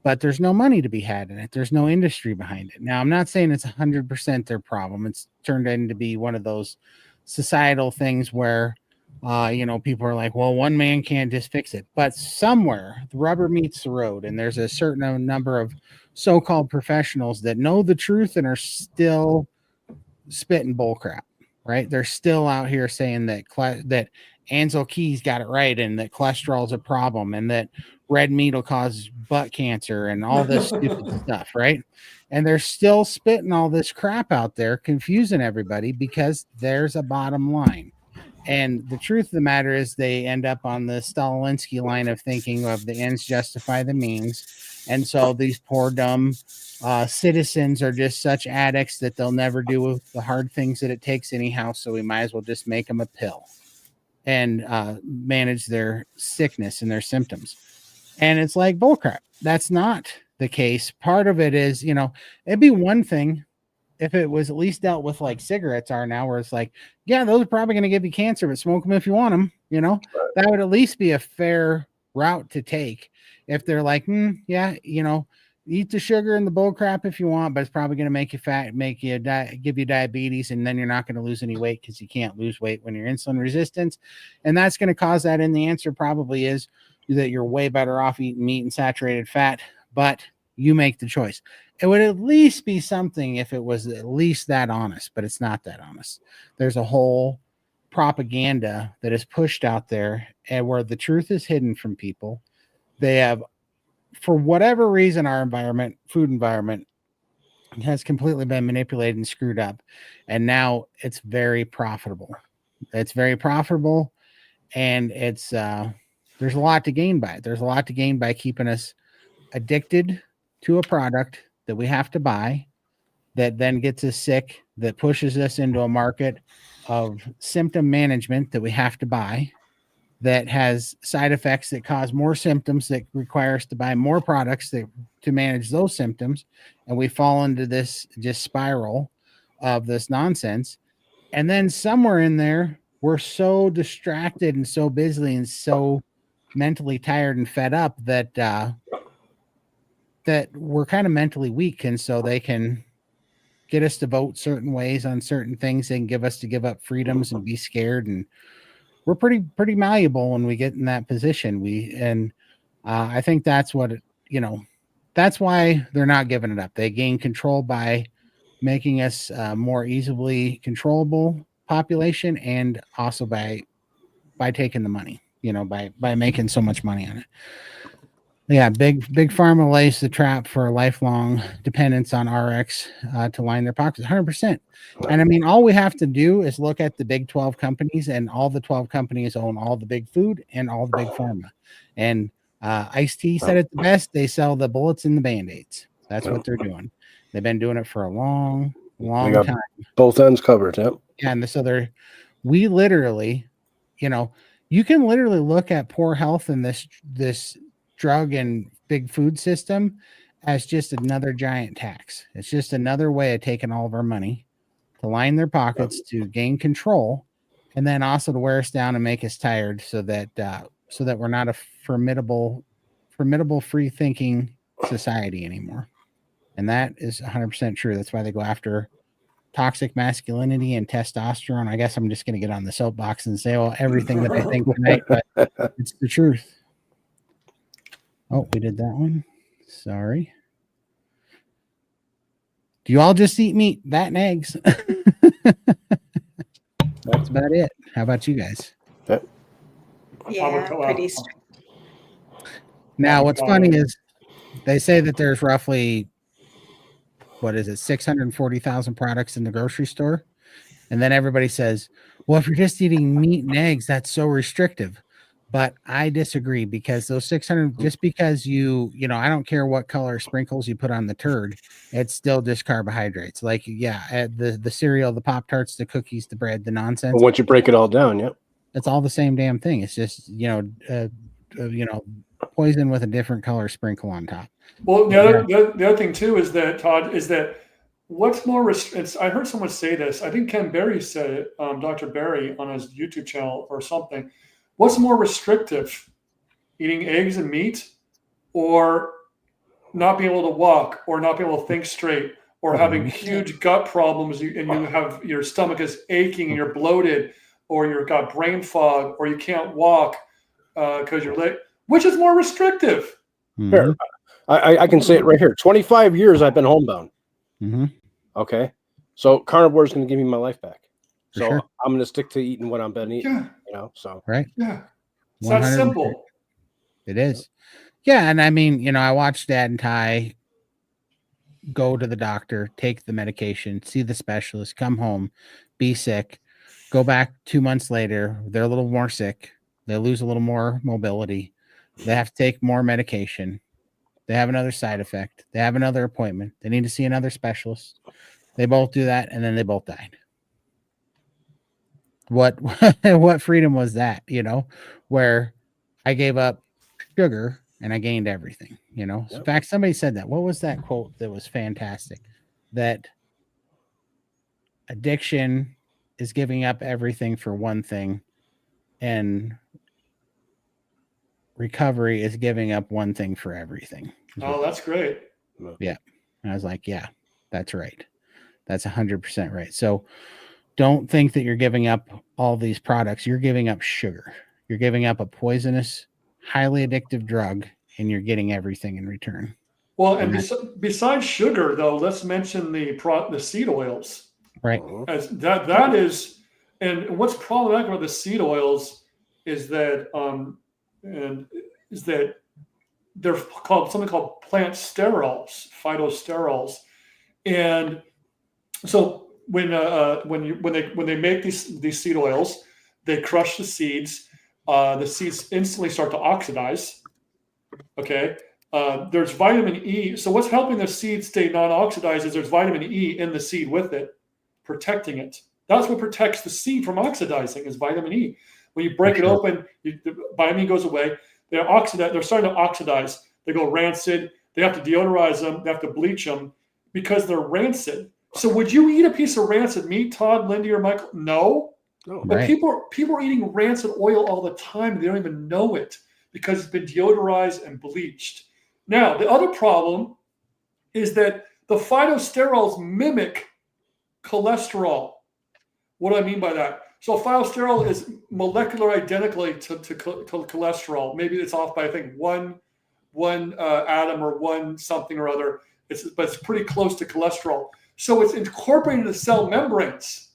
but there's no money to be had in it. There's no industry behind it. Now, I'm not saying it's 100% their problem. It's turned into be one of those societal things where, people are like, well, one man can't just fix it. But somewhere the rubber meets the road, and there's a certain number of so-called professionals that know the truth and are still spitting bullcrap, right? They're still out here saying that Ansel Keys got it right, and that cholesterol is a problem, and that red meat will cause butt cancer and all this stupid stuff, right? And they're still spitting all this crap out there, confusing everybody because there's a bottom line. And the truth of the matter is they end up on the Stalininsky line of thinking of the ends justify the means. And so these poor dumb citizens are just such addicts that they'll never do the hard things that it takes anyhow. So we might as well just make them a pill and manage their sickness and their symptoms. And it's like bullcrap. That's not the case. Part of it is, it'd be one thing if it was at least dealt with like cigarettes are now, where it's like, yeah, those are probably going to give you cancer, but smoke them if you want them. That would at least be a fair route to take. If they're like, eat the sugar and the bull crap if you want, but it's probably going to make you fat, give you diabetes, and then you're not going to lose any weight because you can't lose weight when you're insulin resistant, and that's going to cause that. And the answer probably is that you're way better off eating meat and saturated fat, but you make the choice. It would at least be something if it was at least that honest, but it's not that honest. There's a whole propaganda that is pushed out there, and where the truth is hidden from people. They have, for whatever reason, our environment, food environment, has completely been manipulated and screwed up. And now it's very profitable. It's very profitable, and it's there's a lot to gain by it. There's a lot to gain by keeping us addicted to a product that we have to buy, that then gets us sick, that pushes us into a market of symptom management that we have to buy, that has side effects that cause more symptoms, that require us to buy more products to manage those symptoms. And we fall into this just spiral of this nonsense. And then somewhere in there, we're so distracted and so busy and so mentally tired and fed up that we're kind of mentally weak. And so they can get us to vote certain ways on certain things. They can give us to give up freedoms and be scared. And we're pretty malleable when we get in that position. I think that's what, that's why they're not giving it up. They gain control by making us more easily controllable population, and also by taking the money, by making so much money on it. Yeah, big pharma lays the trap for a lifelong dependence on RX to line their pockets, 100%. And I mean, all we have to do is look at the big 12 companies, and all the 12 companies own all the big food and all the big pharma. And Ice-T said it the best: they sell the bullets and the Band-Aids. That's what they're doing. They've been doing it for a long time. Both ends covered. Yep. Yeah, and so we literally, you can literally look at poor health in this drug and big food system as just another giant tax. It's just another way of taking all of our money to line their pockets, to gain control, and then also to wear us down and make us tired, so that we're not a formidable free thinking society anymore. And that is 100% true. That's why they go after toxic masculinity and testosterone. I guess I'm just going to get on the soapbox and say, well, everything that I think tonight, but it's the truth. Oh, we did that one. Sorry. Do you all just eat meat, that and eggs? That's about it. How about you guys? Yeah, pretty strict. Now, what's funny is they say that there's roughly, 640,000 products in the grocery store. And then everybody says, well, if you're just eating meat and eggs, that's so restrictive. But I disagree, because those 600, just because I don't care what color sprinkles you put on the turd, it's still just carbohydrates. Like, the cereal, the Pop-Tarts, the cookies, the bread, the nonsense. But once you break it all down, it's all the same damn thing. It's just, poison with a different color sprinkle on top. Well, the other thing too is that, Todd, is that what's more I heard someone say this. I think Ken Berry said it, Dr. Berry, on his YouTube channel or something. What's more restrictive, eating eggs and meat, or not being able to walk, or not being able to think straight, or having huge gut problems, and you have your stomach is aching and you're bloated, or you've got brain fog, or you can't walk because you're late? Which is more restrictive? Fair. I can say it right here. 25 years I've been homebound. Okay, so Carnivore is going to give me my life back. So sure. I'm going to stick to eating what I've been eating. Yeah. So right. Yeah, it's that simple. It is. Yeah, and I mean, I watched Dad and Ty go to the doctor, take the medication, see the specialist, come home, be sick, go back 2 months later. They're a little more sick. They lose a little more mobility. They have to take more medication. They have another side effect. They have another appointment. They need to see another specialist. They both do that, and then they both died. What freedom was that, where I gave up sugar and I gained everything, Yep. In fact, somebody said that. What was that quote that was fantastic? That addiction is giving up everything for one thing, and recovery is giving up one thing for everything. Oh, that's great. Yeah. And I was like, yeah, that's right. That's 100% right. So don't think that you're giving up all these products. You're giving up sugar. You're giving up a poisonous, highly addictive drug, and you're getting everything in return. Well, and besides sugar, though, let's mention the seed oils. Right. As that is, and what's problematic about the seed oils is that they're called something called plant sterols, phytosterols, and so when they make these seed oils, they crush the seeds. The seeds instantly start to oxidize. Okay, there's vitamin E. So what's helping the seed stay non-oxidized is there's vitamin E in the seed with it, protecting it. That's what protects the seed from oxidizing, is vitamin E. When you break it open, the vitamin E goes away. They're starting to oxidize. They go rancid. They have to deodorize them. They have to bleach them because they're rancid. So would you eat a piece of rancid meat, Todd, Lindy, or Michael? No. But right. People are eating rancid oil all the time. They don't even know it because it's been deodorized and bleached. Now, the other problem is that the phytosterols mimic cholesterol. What do I mean by that? So phytosterol is molecular identically to cholesterol. Maybe it's off by, I think, one atom or one something or other. But it's pretty close to cholesterol. So it's incorporated into cell membranes.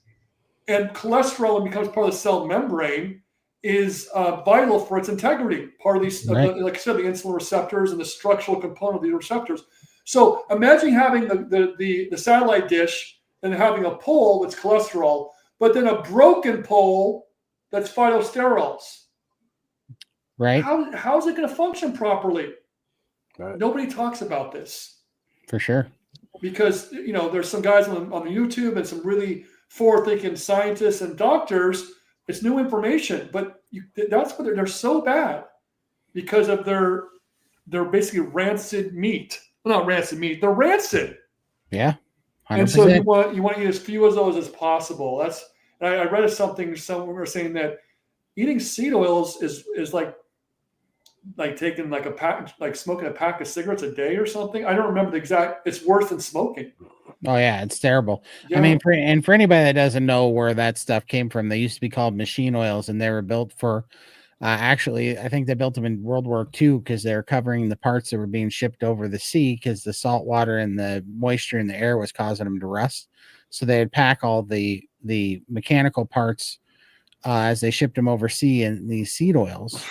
And cholesterol, when it becomes part of the cell membrane, is vital for its integrity. Part of these, right. Like I said, the insulin receptors and the structural component of these receptors. So imagine having the satellite dish and having a pole that's cholesterol, but then a broken pole that's phytosterols. Right. How is it going to function properly? Right. Nobody talks about this. For sure. Because, there's some guys on the YouTube and some really forward-thinking scientists and doctors. It's new information, but that's what they're so bad because of their basically rancid meat. Well, not rancid meat. They're rancid. Yeah. 100%. And so you want to eat as few of those as possible. I read something somewhere saying that eating seed oils is like taking like a pack, like smoking a pack of cigarettes a day or something. I don't remember the exact. It's worse than smoking. Oh yeah, it's terrible. Yeah. I mean, for anybody that doesn't know where that stuff came from, they used to be called machine oils, and they were built for. Actually, I think they built them in World War II because they're covering the parts that were being shipped over the sea because the salt water and the moisture in the air was causing them to rust. So they'd pack all the mechanical parts as they shipped them overseas in these seed oils,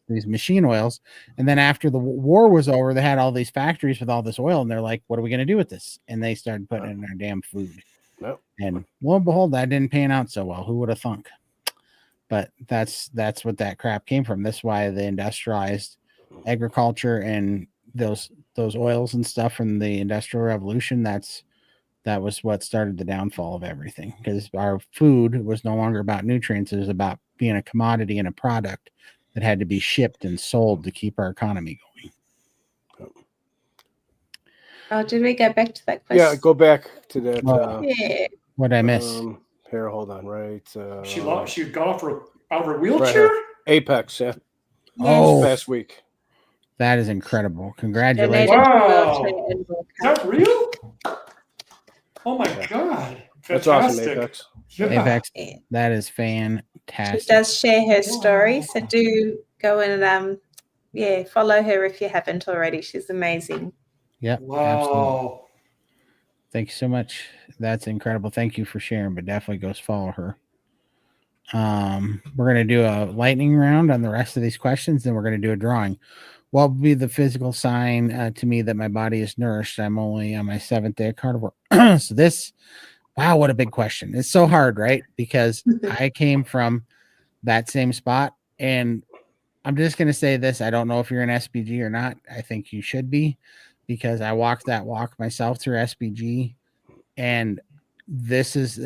these machine oils. And then after the war was over, they had all these factories with all this oil, and they're like, what are we going to do with this? And they started putting it in our damn food. Nope. And lo and behold, that didn't pan out so well. Who would have thunk? but that's what that crap came from. That's why the industrialized agriculture and those oils and stuff from the Industrial Revolution, that was what started the downfall of everything, because our food was no longer about nutrients. It was about being a commodity and a product that had to be shipped and sold to keep our economy going. Oh, did we go back to that question? Yeah, go back to that. Yeah. What I miss? Here, hold on. Right. She had gone out of her wheelchair. Right Apex, yeah. Oh, last week. That is incredible! Congratulations! Wow, is that real? Oh my god! Fantastic. That's awesome, Apex. Yeah. Apex, that is fantastic. She does share her story, so do go and follow her if you haven't already. She's amazing. Yep. Wow. Absolutely. Thank you so much. That's incredible. Thank you for sharing, but definitely go follow her. We're going to do a lightning round on the rest of these questions, then we're going to do a drawing. What would be the physical sign to me that my body is nourished? I'm only on my 7th day of carnivore. So this, wow, what a big question. It's so hard, right? Because I came from that same spot, and I'm just going to say this. I don't know if you're an SPG or not. I think you should be, because I walked that walk myself through SPG, and the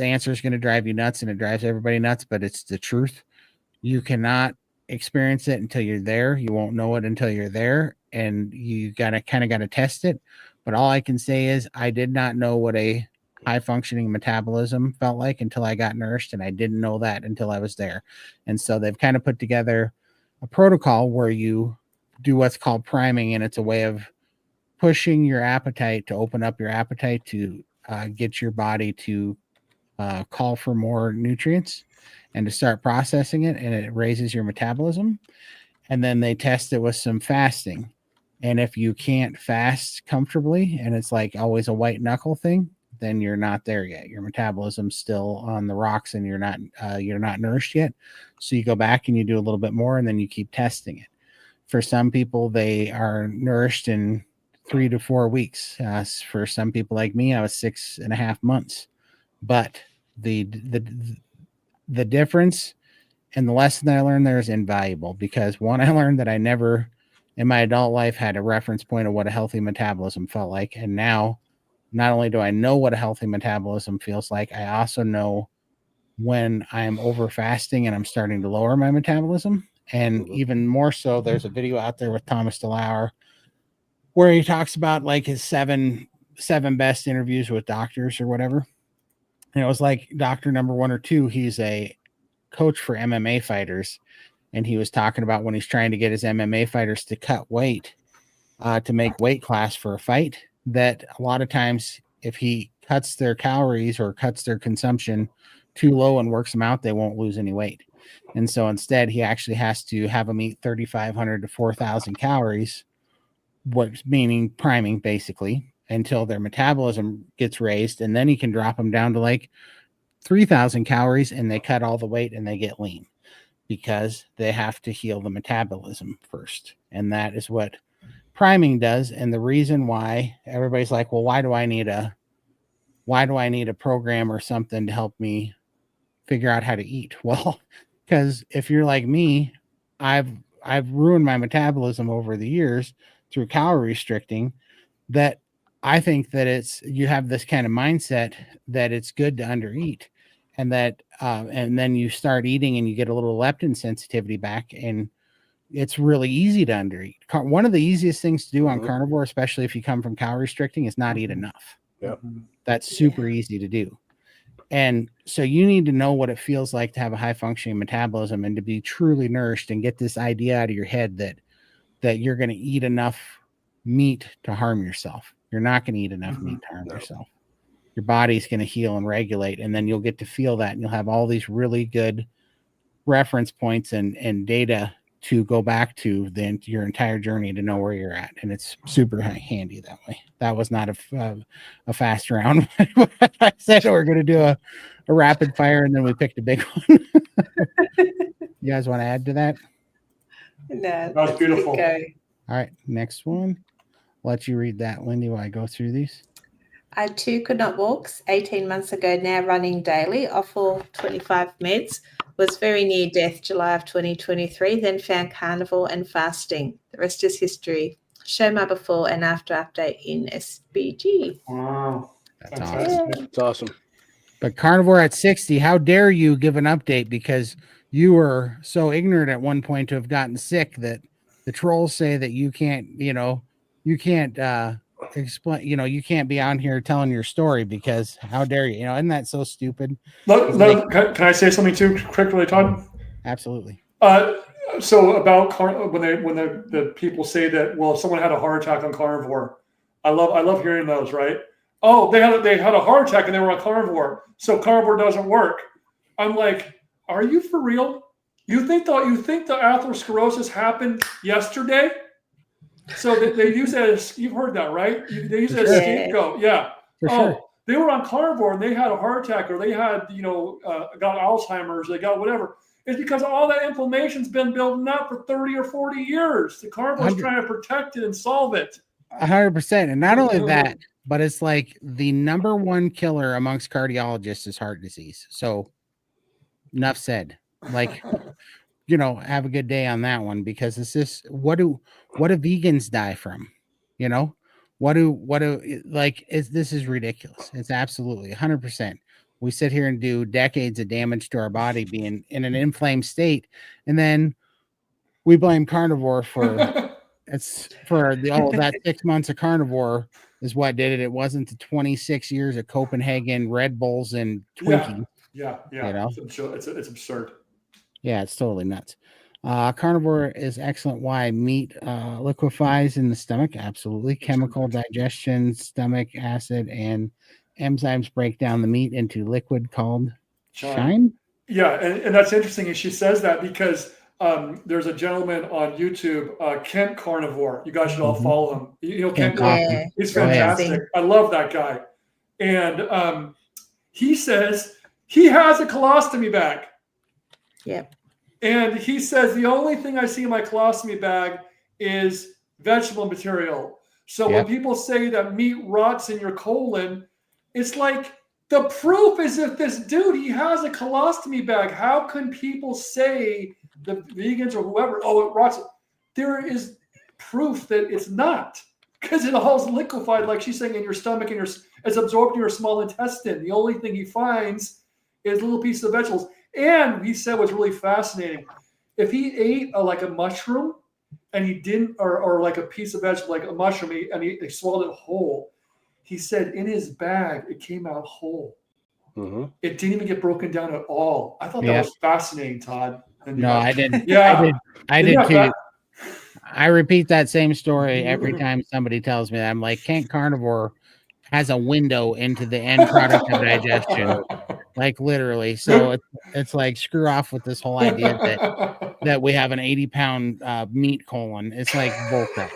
answer is going to drive you nuts, and it drives everybody nuts, but it's the truth. You cannot experience it until you're there. You won't know it until you're there, and you got to test it. But all I can say is I did not know what a high functioning metabolism felt like until I got nourished, and I didn't know that until I was there. And so they've kind of put together a protocol where you do what's called priming, and it's a way of pushing your appetite to open up your appetite to get your body to call for more nutrients and to start processing it, and it raises your metabolism. And then they test it with some fasting. And if you can't fast comfortably, and it's like always a white knuckle thing, then you're not there yet. Your metabolism's still on the rocks, and you're not nourished yet. So you go back and you do a little bit more, and then you keep testing it. For some people, they are nourished in 3 to 4 weeks. For some people like me, I was 6.5 months. But the difference and the lesson that I learned there is invaluable, because one, I learned that I never in my adult life had a reference point of what a healthy metabolism felt like. And now, not only do I know what a healthy metabolism feels like, I also know when I'm over fasting and I'm starting to lower my metabolism. And even more so, there's a video out there with Thomas DeLauer where he talks about like his seven best interviews with doctors or whatever. And it was like doctor number 1 or 2, he's a coach for MMA fighters. And he was talking about when he's trying to get his MMA fighters to cut weight, to make weight class for a fight, that a lot of times if he cuts their calories or cuts their consumption too low and works them out, they won't lose any weight. And so instead, he actually has to have them eat 3,500 to 4,000 calories, what's meaning priming basically, until their metabolism gets raised. And then he can drop them down to like 3,000 calories, and they cut all the weight and they get lean, because they have to heal the metabolism first. And that is what priming does. And the reason why everybody's like, well, why do I need a program or something to help me figure out how to eat? Well, because if you're like me, I've ruined my metabolism over the years through calorie restricting, that I think that you have this kind of mindset that it's good to undereat, and that and then you start eating and you get a little leptin sensitivity back, and it's really easy to undereat. One of the easiest things to do on carnivore, especially if you come from calorie restricting, is not eat enough. Yep. That's super easy to do. And so you need to know what it feels like to have a high functioning metabolism and to be truly nourished, and get this idea out of your head that you're going to eat enough meat to harm yourself. You're not going to eat enough meat to harm yourself. Your body's going to heal and regulate, and then you'll get to feel that, and you'll have all these really good reference points and data to go back to your entire journey to know where you're at. And it's super handy that way. That was not a fast round. I said we're going to do a rapid fire, and then we picked a big one. You guys want to add to that? No, that was beautiful. All right, next one. Let you read that, Lindy, while I go through these. I too could not walk 18 months ago, now running daily off all 25 meds. Was very near death July of 2023, then found carnivore and fasting. The rest is history. Show my before and after update in SBG. Wow. That's awesome. That's awesome. But Carnivore at 60, how dare you give an update, because you were so ignorant at one point to have gotten sick that the trolls say that you can't, explain, you can't be on here telling your story, because how dare you? Isn't that so stupid? Can I say something too quickly, Todd? Absolutely. So about when the people say that, well, someone had a heart attack on Carnivore, I love hearing those, right? Oh, they had a heart attack and they were on Carnivore, so Carnivore doesn't work. I'm like, are you for real? You think the atherosclerosis happened yesterday? So they use that as, you've heard that, right? They use it as a scapegoat. Yeah. Sure. They were on Carnivore and they had a heart attack, or they had, got Alzheimer's, they got whatever. It's because all that inflammation's been building up for 30 or 40 years. The Carnivore's trying to protect it and solve it. 100%. And not only that, but it's like the number one killer amongst cardiologists is heart disease. So enough said. Like, have a good day on that one, because it's just, what do vegans die from? This is ridiculous. It's absolutely 100%. We sit here and do decades of damage to our body being in an inflamed state, and then we blame Carnivore for that 6 months of Carnivore is what did it. It wasn't the 26 years of Copenhagen Red Bulls and Twinkies. Yeah. It's absurd. Yeah, it's totally nuts. Carnivore is excellent. Why? Meat liquefies in the stomach. Absolutely. Chemical digestion, stomach acid, and enzymes break down the meat into liquid called chyme. Yeah, and that's interesting. And she says that because there's a gentleman on YouTube, Kent Carnivore. You guys should all follow him. Kent, he's fantastic. I love that guy. And he says he has a colostomy bag. Yep. And he says the only thing I see in my colostomy bag is vegetable material. So when people say that meat rots in your colon, it's like the proof is if this dude, he has a colostomy bag. How can people say, the vegans or whoever, oh, it rots? There is proof that it's not, because it all is liquefied, like she's saying, in your stomach, and it's absorbed in your small intestine. The only thing he finds is little pieces of vegetables. And he said what's really fascinating, if he ate like a mushroom and he didn't, or like a piece of vegetable, like a mushroom, and he swallowed it whole, he said in his bag, it came out whole. Mm-hmm. It didn't even get broken down at all. I thought that was fascinating, Todd. No, I didn't. Yeah. I did too. I repeat that same story every time somebody tells me that. I'm like, Kent Carnivore has a window into the end product of digestion. Like literally. So it's like, screw off with this whole idea that we have an 80-pound meat colon. It's like bullcrap.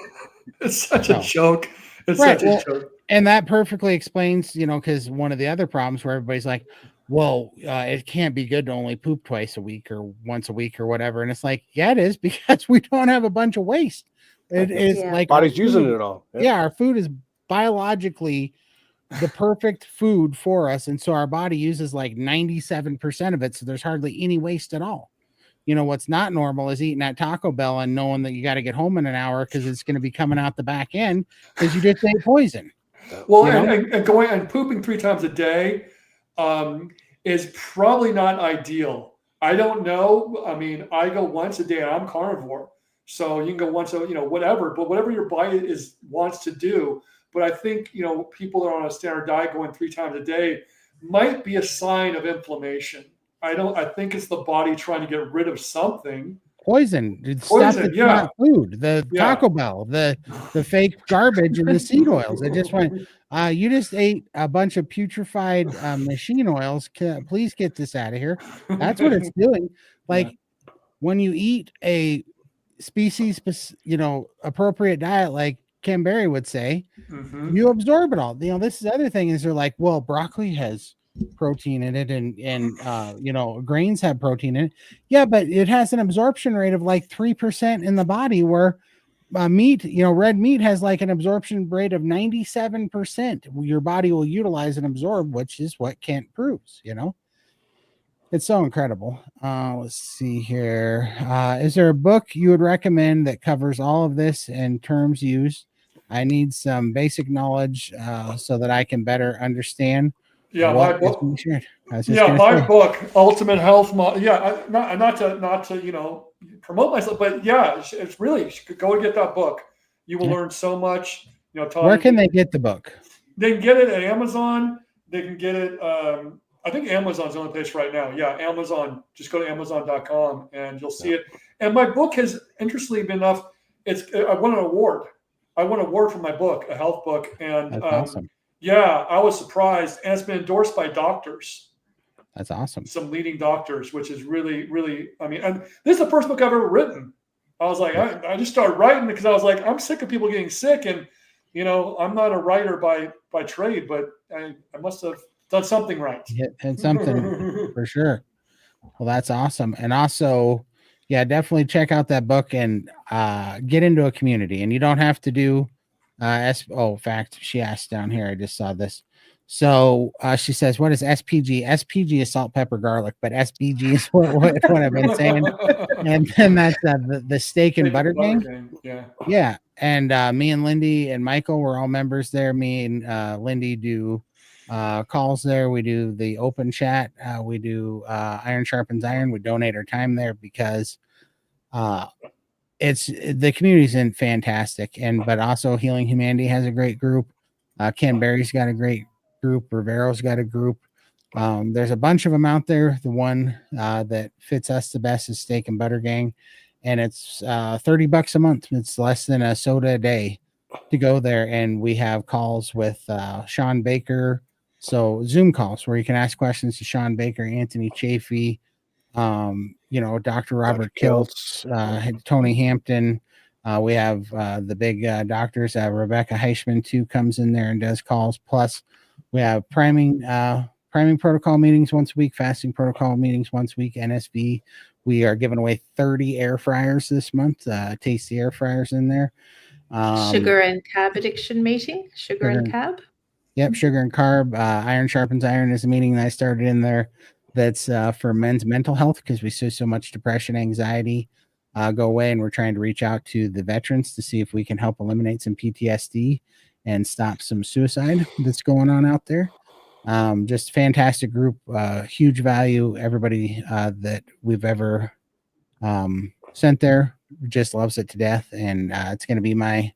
It's such a joke. It's such a joke. And that perfectly explains, because one of the other problems where everybody's like, well, it can't be good to only poop twice a week or once a week or whatever. And it's like, yeah, it is, because we don't have a bunch of waste. It is like body's using it all. Yeah, our food is biologically the perfect food for us. And so our body uses like 97% of it. So there's hardly any waste at all. What's not normal is eating at Taco Bell and knowing that you got to get home in an hour because it's going to be coming out the back end because you just ate poison. Well, and going and pooping 3 times a day is probably not ideal. I don't know. I mean, I go once a day and I'm carnivore. So you can go once, whatever, but whatever your body wants to do. But I think, people that are on a standard diet going 3 times a day might be a sign of inflammation. I think it's the body trying to get rid of something. Poison. Stuff that's not food. The Taco Bell, the fake garbage and the seed oils. I just went, you just ate a bunch of putrefied machine oils. Please get this out of here. That's what it's doing. Like when you eat a species, appropriate diet, like Ken Berry would say, you absorb it all. This is the other thing is they're like, well, broccoli has protein in it and grains have protein in it. Yeah, but it has an absorption rate of like 3% in the body, where meat, red meat has like an absorption rate of 97%. Your body will utilize and absorb, which is what Kent proves, It's so incredible. Let's see here. Is there a book you would recommend that covers all of this in terms used? I need some basic knowledge so that I can better understand. Yeah, what my book. Is shared. Book, Ultimate Health Model. Yeah, not to promote myself, but yeah, it's really, you should go and get that book. You will learn so much. Todd, where can they get the book? They can get it at Amazon. They can get it. I think Amazon's the only place right now. Yeah, Amazon. Just go to Amazon.com and you'll see it. And my book has, interestingly enough, I won an award. I won an award for my book, a health book, and that's awesome. Yeah, I was surprised, and it's been endorsed by doctors. That's awesome. Some leading doctors, which is really, really. I mean, and this is the first book I've ever written. I was like, I just started writing because I was like, I'm sick of people getting sick, and I'm not a writer by trade, but I must have done something right. And something for sure. Well, that's awesome. And also, yeah, definitely check out that book and get into a community. And you don't have to do in fact, she asked down here, I just saw this. So she says, what is SPG? SPG is salt, pepper, garlic, but SPG is what I've been saying. And then that's the steak and butter gang. Yeah. And me and Lindy and Michael, we're all members there. Me and Lindy do calls there. We do the open chat. We do Iron Sharpens Iron. We donate our time there because it's the community's in fantastic. But also Healing Humanity has a great group. Ken Berry's got a great group. Rivero's got a group. There's a bunch of them out there. The one that fits us the best is Steak and Butter Gang, and it's $30 a month. It's less than a soda a day to go there. And we have calls with Sean Baker, so Zoom calls where you can ask questions to Sean Baker, Anthony Chafee, Dr. Robert Kiltz, Tony Hampton. We have the big doctors. Rebecca Heichman too comes in there and does calls. Plus, we have priming protocol meetings once a week, fasting protocol meetings once a week, NSV. We are giving away 30 air fryers this month. Tasty air fryers in there. Sugar and carb addiction meeting. Sugar and carb. Yep, sugar and carb. Iron Sharpens Iron is a meeting that I started in there. That's for men's mental health because we see so much depression, anxiety go away, and we're trying to reach out to the veterans to see if we can help eliminate some PTSD and stop some suicide that's going on out there. Just fantastic group, huge value. Everybody that we've ever sent there just loves it to death, and it's going to be my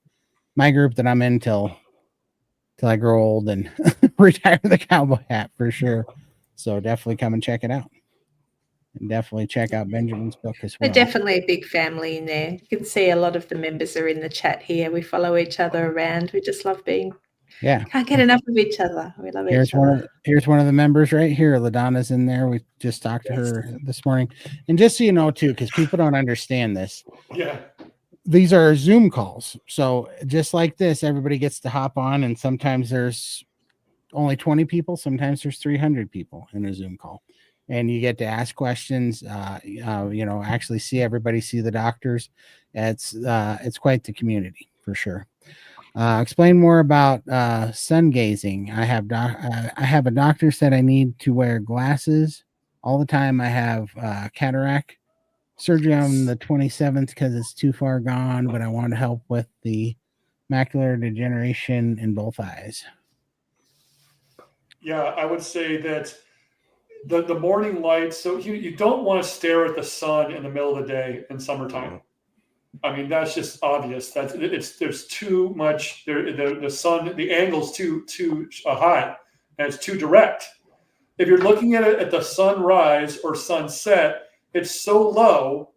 group that I'm in till I grow old and retire the cowboy hat for sure. So definitely come and check it out. And definitely check out Benjamin's book as well. We're definitely a big family in there. You can see a lot of the members are in the chat here. We follow each other around. We just love being. Yeah. Can't get enough of each other. We love each other. Here's one of the members right here. LaDonna's in there. We just talked to her this morning. And just so you know, too, because people don't understand this. Yeah. These are Zoom calls. So just like this, everybody gets to hop on, and sometimes there's only 20 people. Sometimes there's 300 people in a Zoom call. And you get to ask questions, actually see everybody, see the doctors. It's quite the community for sure. Explain more about sun gazing. I have a doctor said I need to wear glasses all the time. I have cataract surgery on the 27th because it's too far gone, but I want to help with the macular degeneration in both eyes. Yeah, I would say that the morning light. So you don't want to stare at the sun in the middle of the day in summertime. I mean, that's just obvious. There's too much. The sun, the angle's too high, and it's too direct. If you're looking at it at the sunrise or sunset, it's so low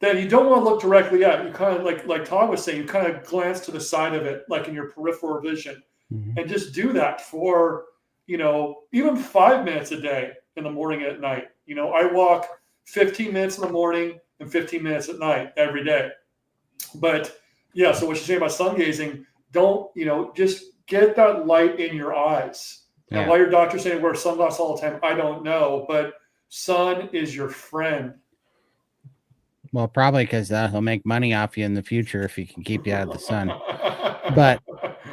that you don't want to look directly at it. You kind of like Todd was saying, you kind of glance to the side of it, like in your peripheral vision, and just do that for even 5 minutes a day in the morning and at night. I walk 15 minutes in the morning and 15 minutes at night every day. But yeah, so what you're saying about sun gazing, don't, just get that light in your eyes. Yeah. And why your doctor's saying wear sunglasses all the time, I don't know, but sun is your friend. Well, probably because he'll make money off you in the future if he can keep you out of the sun.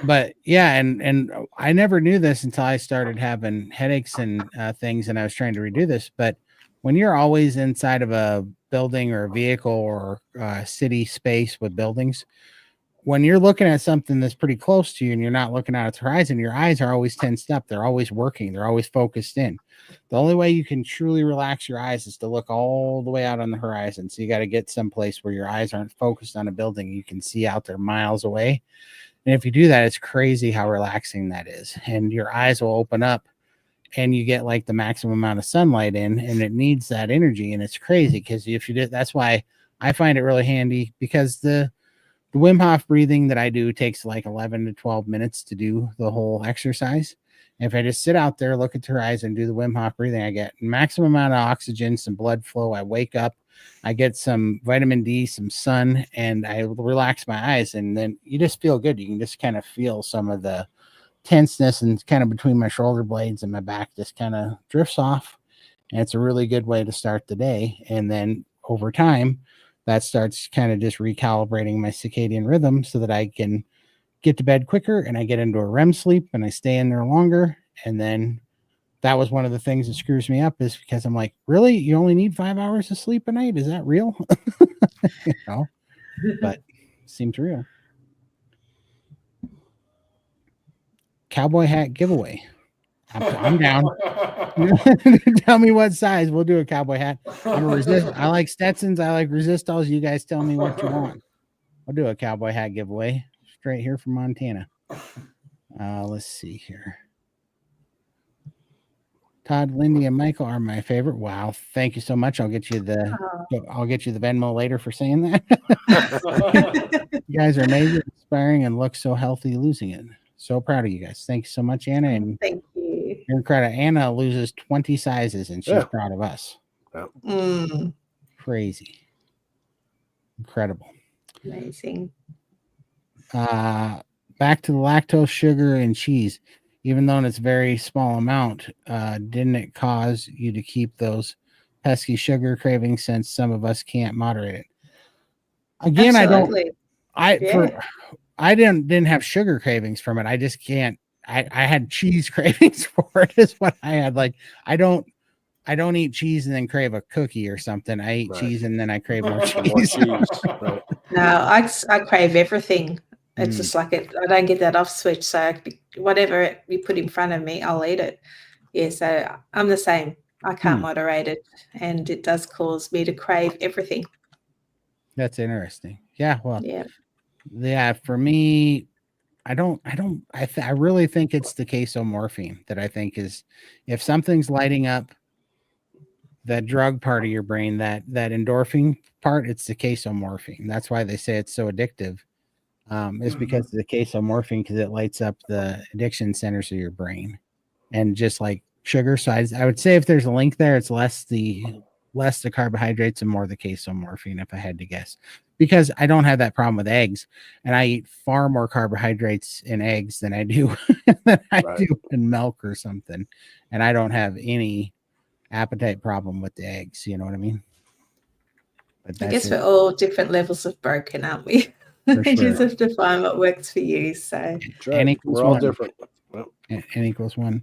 But yeah, and I never knew this until I started having headaches and things, and I was trying to redo this. But when you're always inside of a building or a vehicle or city space with buildings, when you're looking at something that's pretty close to you and you're not looking out at the horizon, your eyes are always tensed up. They're always working. They're always focused in. The only way you can truly relax your eyes is to look all the way out on the horizon. So you got to get someplace where your eyes aren't focused on a building. You can see out there miles away. And if you do that, it's crazy how relaxing that is. And your eyes will open up and you get like the maximum amount of sunlight in, and it needs that energy. And it's crazy because if you did, that's why I find it really handy, because the Wim Hof breathing that I do takes like 11 to 12 minutes to do the whole exercise. And if I just sit out there, look at the horizon, do the Wim Hof breathing, I get maximum amount of oxygen, some blood flow. I wake up, I get some vitamin D, some sun, and I relax my eyes. And then you just feel good. You can just kind of feel some of the tenseness and kind of between my shoulder blades and my back just kind of drifts off. And it's a really good way to start the day. And then over time, that starts kind of just recalibrating my circadian rhythm so that I can get to bed quicker and I get into a REM sleep and I stay in there longer. And then that was one of the things that screws me up, is because I'm like, really? You only need 5 hours of sleep a night? Is that real? You know, but it seems real. Cowboy hat giveaway. I'm down. Tell me what size. We'll do a cowboy hat. I like Stetsons. I like Resistals. You guys tell me what you want. I'll do a cowboy hat giveaway straight here from Montana. Let's see here. Todd, Lindy, and Michael are my favorite. Wow, thank you so much. I'll get you the Venmo later for saying that. You guys are amazing, inspiring, and look so healthy losing it. So proud of you guys. Thank you so much, Anna. And thank you. You're incredible. Anna loses 20 sizes and she's proud of us. Crazy. Incredible. Amazing. Back to the lactose, sugar, and cheese. Even though it's a very small amount, didn't it cause you to keep those pesky sugar cravings, since some of us can't moderate it? Again, absolutely. I didn't have sugar cravings from it. I just can't. I had cheese cravings for it, is what I had. Like, I don't eat cheese and then crave a cookie or something. I eat cheese and then I crave more cheese. Right. No, I crave everything. It's just like I don't get that off switch. So whatever you put in front of me, I'll eat it. Yeah, so I'm the same. I can't moderate it, and it does cause me to crave everything. That's interesting. Yeah, well, yeah. For me, I really think it's the casomorphine that I think is, if something's lighting up that drug part of your brain, that endorphin part, it's the casomorphine. That's why they say it's so addictive. Is because of the casomorphine, because it lights up the addiction centers of your brain, and just like sugar. So I would say if there's a link there, it's less the carbohydrates and more the casomorphine, if I had to guess, because I don't have that problem with eggs, and I eat far more carbohydrates in eggs than I do in milk or something, and I don't have any appetite problem with the eggs. You know what I mean? But I guess we're all different levels of broken, aren't we? You just have to find what works for you. So we're all different. N equals 1.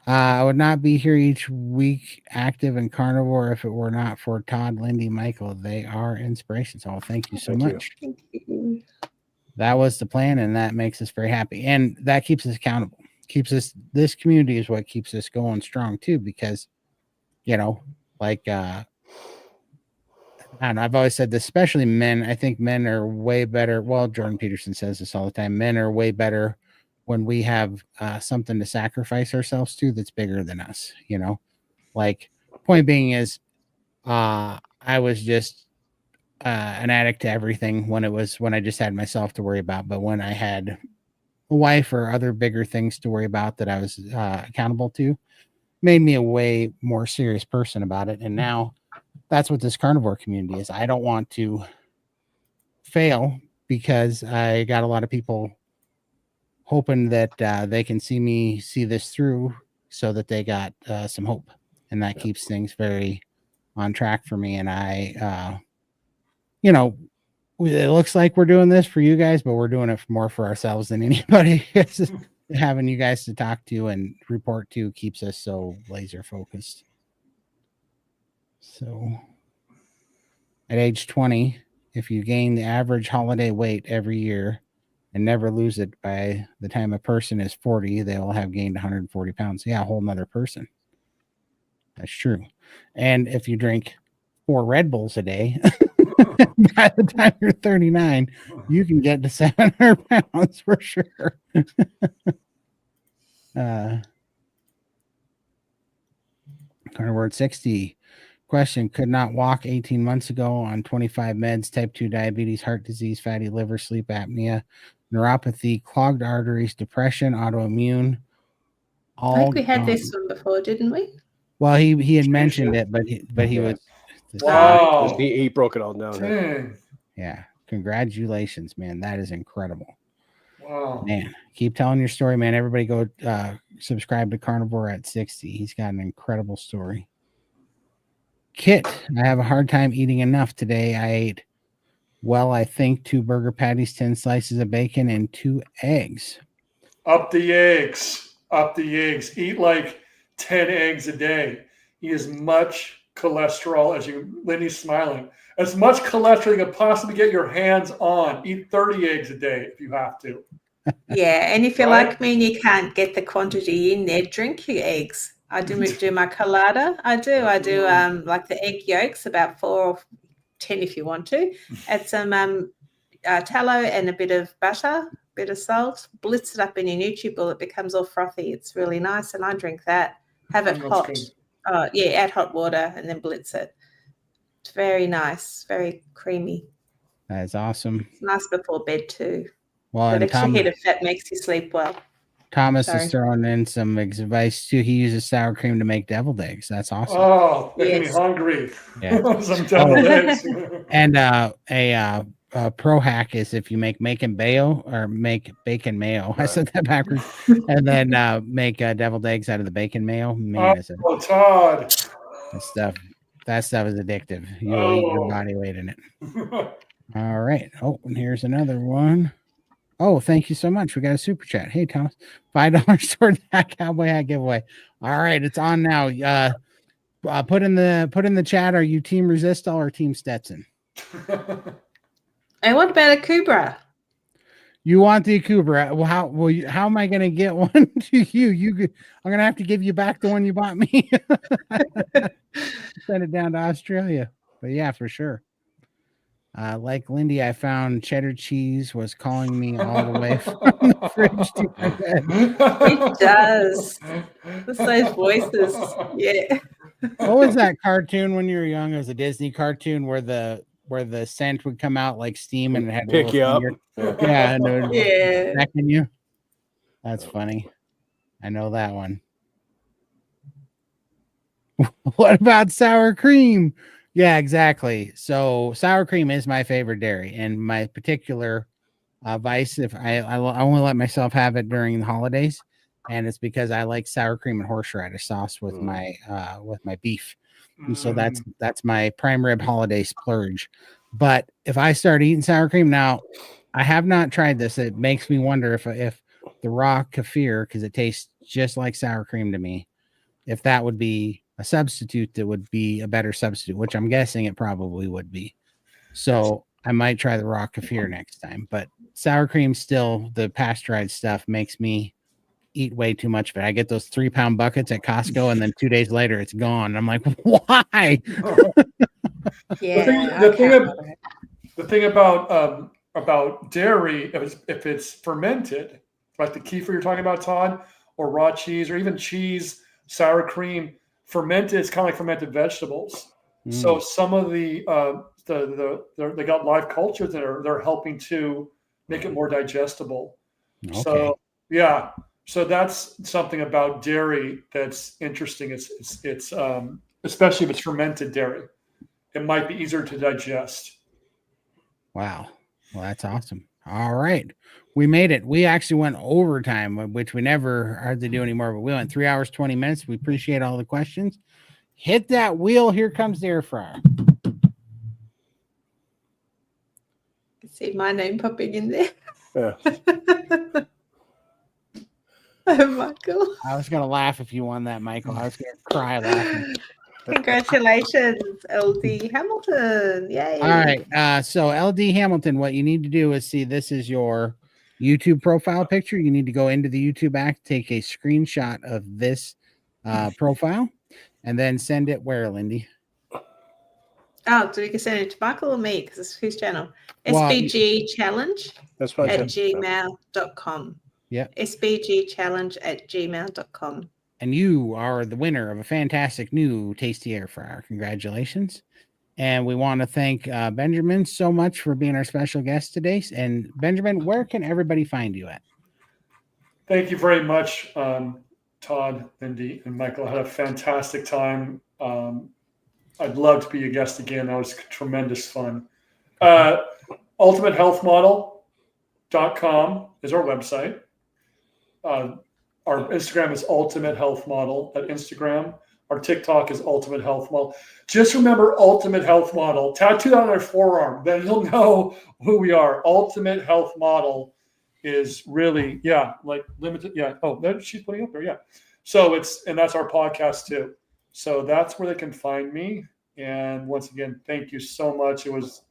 I would not be here each week active in Carnivore if it were not for Todd, Lindy, Michael. They are inspirations. Oh, thank you so much. Thank you. That was the plan, and that makes us very happy. And that keeps us accountable. This community is what keeps us going strong too, because, you know, like, and I've always said this, especially men. I think men are way better. Well, Jordan Peterson says this all the time. Men are way better when we have something to sacrifice ourselves to that's bigger than us. You know, like, point being is, I was just an addict to everything when I just had myself to worry about. But when I had a wife or other bigger things to worry about that I was accountable to, made me a way more serious person about it. And now that's what this carnivore community is. I don't want to fail, because I got a lot of people hoping that they can see this through, so that they got some hope, and that keeps things very on track for me. And I, you know, it looks like we're doing this for you guys, but we're doing it more for ourselves than anybody. Having you guys to talk to and report to keeps us so laser focused. So at age 20, if you gain the average holiday weight every year and never lose it by the time a person is 40, they will have gained 140 pounds. Yeah, a whole nother person. That's true. And if you drink 4 Red Bulls a day, by the time you're 39, you can get to 700 pounds for sure. Carnivore at 60. Question: could not walk 18 months ago on 25 meds, type 2 diabetes, heart disease, fatty liver, sleep apnea, neuropathy, clogged arteries, depression, autoimmune. I think we had this one before, didn't we? Well, he had mentioned it, but he was. Wow. He broke it all down. Dang. Yeah. Congratulations, man. That is incredible. Wow. Man, keep telling your story, man. Everybody go subscribe to Carnivore at 60. He's got an incredible story. Kit, I have a hard time eating enough today. I ate, well, I think 2 burger patties, 10 slices of bacon, and 2 eggs. Up the eggs. Up the eggs. Eat like 10 eggs a day. Eat as much cholesterol as you, Lindy's smiling, as much cholesterol you can possibly get your hands on. Eat 30 eggs a day if you have to. Yeah, and if you're like me and you can't get the quantity in there, drink your eggs. I do my colada. I do like the egg yolks, about 4 or 10 if you want to. Add some tallow and a bit of butter, bit of salt. Blitz it up in your NutriBullet. It becomes all frothy. It's really nice, and I drink that. Have it hot. Add hot water and then blitz it. It's very nice, very creamy. That's awesome. It's nice before bed too. Well, that extra hit of fat makes you sleep well. Thomas is throwing in some advice too. He uses sour cream to make deviled eggs. That's awesome. Oh, making me hungry. Yeah. Some deviled eggs. And a pro hack is if you make bacon mayo. I said that backwards. And then make deviled eggs out of the bacon mayo. Man, Todd. That stuff is addictive. You'll eat your body weight in it. All right. Oh, and here's another one. Oh, thank you so much. We got a super chat. Hey, Thomas, $5 toward that cowboy hat giveaway. All right, it's on now. Put in the chat. Are you Team Resistol or Team Stetson? And what about a Kubra? You want the Kubra? Well, how am I going to get one to you? I'm going to have to give you back the one you bought me. Send it down to Australia. But yeah, for sure. Like Lindy, I found cheddar cheese was calling me all the way from the fridge to my bed. It does. It's those voices. Yeah. What was that cartoon when you were young? It was a Disney cartoon where the scent would come out like steam and it had pick you up. Yeah, and it would beckon you. That's Oh. funny. I know that one. What about sour cream? Yeah, exactly. So sour cream is my favorite dairy, and my particular vice. If I only let myself have it during the holidays, and it's because I like sour cream and horseradish sauce with my beef. And so that's my prime rib holiday splurge. But if I start eating sour cream now, I have not tried this. It makes me wonder if the raw kefir, because it tastes just like sour cream to me, if that would be a substitute that would be a better substitute, which I'm guessing it probably would be. So I might try the raw kefir next time. But sour cream, still, the pasteurized stuff makes me eat way too much of it. I get those 3-pound buckets at Costco, and then 2 days later it's gone. I'm like, why? Yeah. The thing about dairy, if it's fermented, like the kefir you're talking about, Todd, or raw cheese, or even cheese, sour cream, fermented, it's kind of like fermented vegetables. So some of they got live cultures that they're helping to make it more digestible. Okay. So yeah, so that's something about dairy that's interesting. It's especially if it's fermented dairy, it might be easier to digest. Wow. Well, that's awesome. All right. We made it. We actually went overtime, which we never hardly do anymore, but we went 3 hours, 20 minutes. We appreciate all the questions. Hit that wheel. Here comes the air fryer. See my name popping in there. Yeah. Oh, Michael. I was going to laugh if you won that, Michael. I was going to cry laughing. Congratulations, LD Hamilton. Yay. All right. So LD Hamilton, what you need to do is see this is your YouTube profile picture. You need to go into the YouTube app, take a screenshot of this profile, and then send it where, Lindy? Oh, so we can send it to Michael or me because it's whose channel? SBG Challenge That's at gmail.com. Yeah. SBG Challenge at gmail.com. And you are the winner of a fantastic new tasty air fryer. Congratulations. And we want to thank Benjamin so much for being our special guest today. And Benjamin, where can everybody find you at? Thank you very much, Todd, Lindy, and Michael. I had a fantastic time. I'd love to be a guest again. That was tremendous fun. UltimateHealthModel.com is our website. Our Instagram is Ultimate Health Model at Instagram. Our TikTok is Ultimate Health Model. Just remember Ultimate Health Model. Tattoo that on our forearm. Then you'll know who we are. Ultimate Health Model is really, like limited. Yeah. Oh, she's putting up there. Yeah. So and that's our podcast too. So that's where they can find me. And once again, thank you so much. It was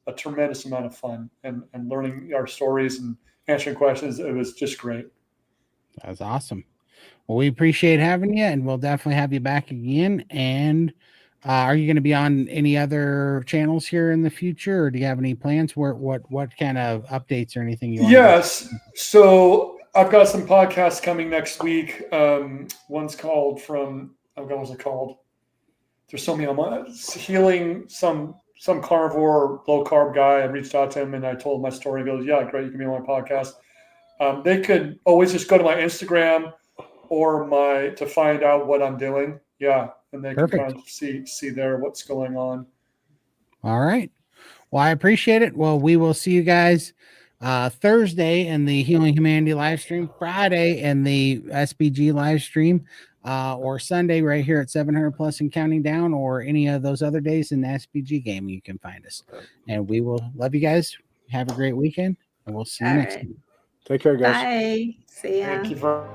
a tremendous amount of fun and learning our stories and answering questions. It was just great. That's awesome. Well, we appreciate having you, and we'll definitely have you back again. And are you going to be on any other channels here in the future, or do you have any plans? What kind of updates or anything you want? Yes. So I've got some podcasts coming next week. One's called what was it called? There's so many. I'm healing some carnivore low carb guy. I reached out to him and I told him my story. He goes, "Yeah, great. You can be on my podcast." They could always just go to my Instagram or to find out what I'm doing. Yeah. And they can kind of see there what's going on. All right. Well, I appreciate it. Well, we will see you guys Thursday in the Healing Humanity live stream, Friday in the SBG live stream, or Sunday right here at 700 plus and counting down, or any of those other days in the SBG game. You can find us, and we will love you guys. Have a great weekend, and we'll see you next time. Take care, guys. Bye. See ya. Thank you for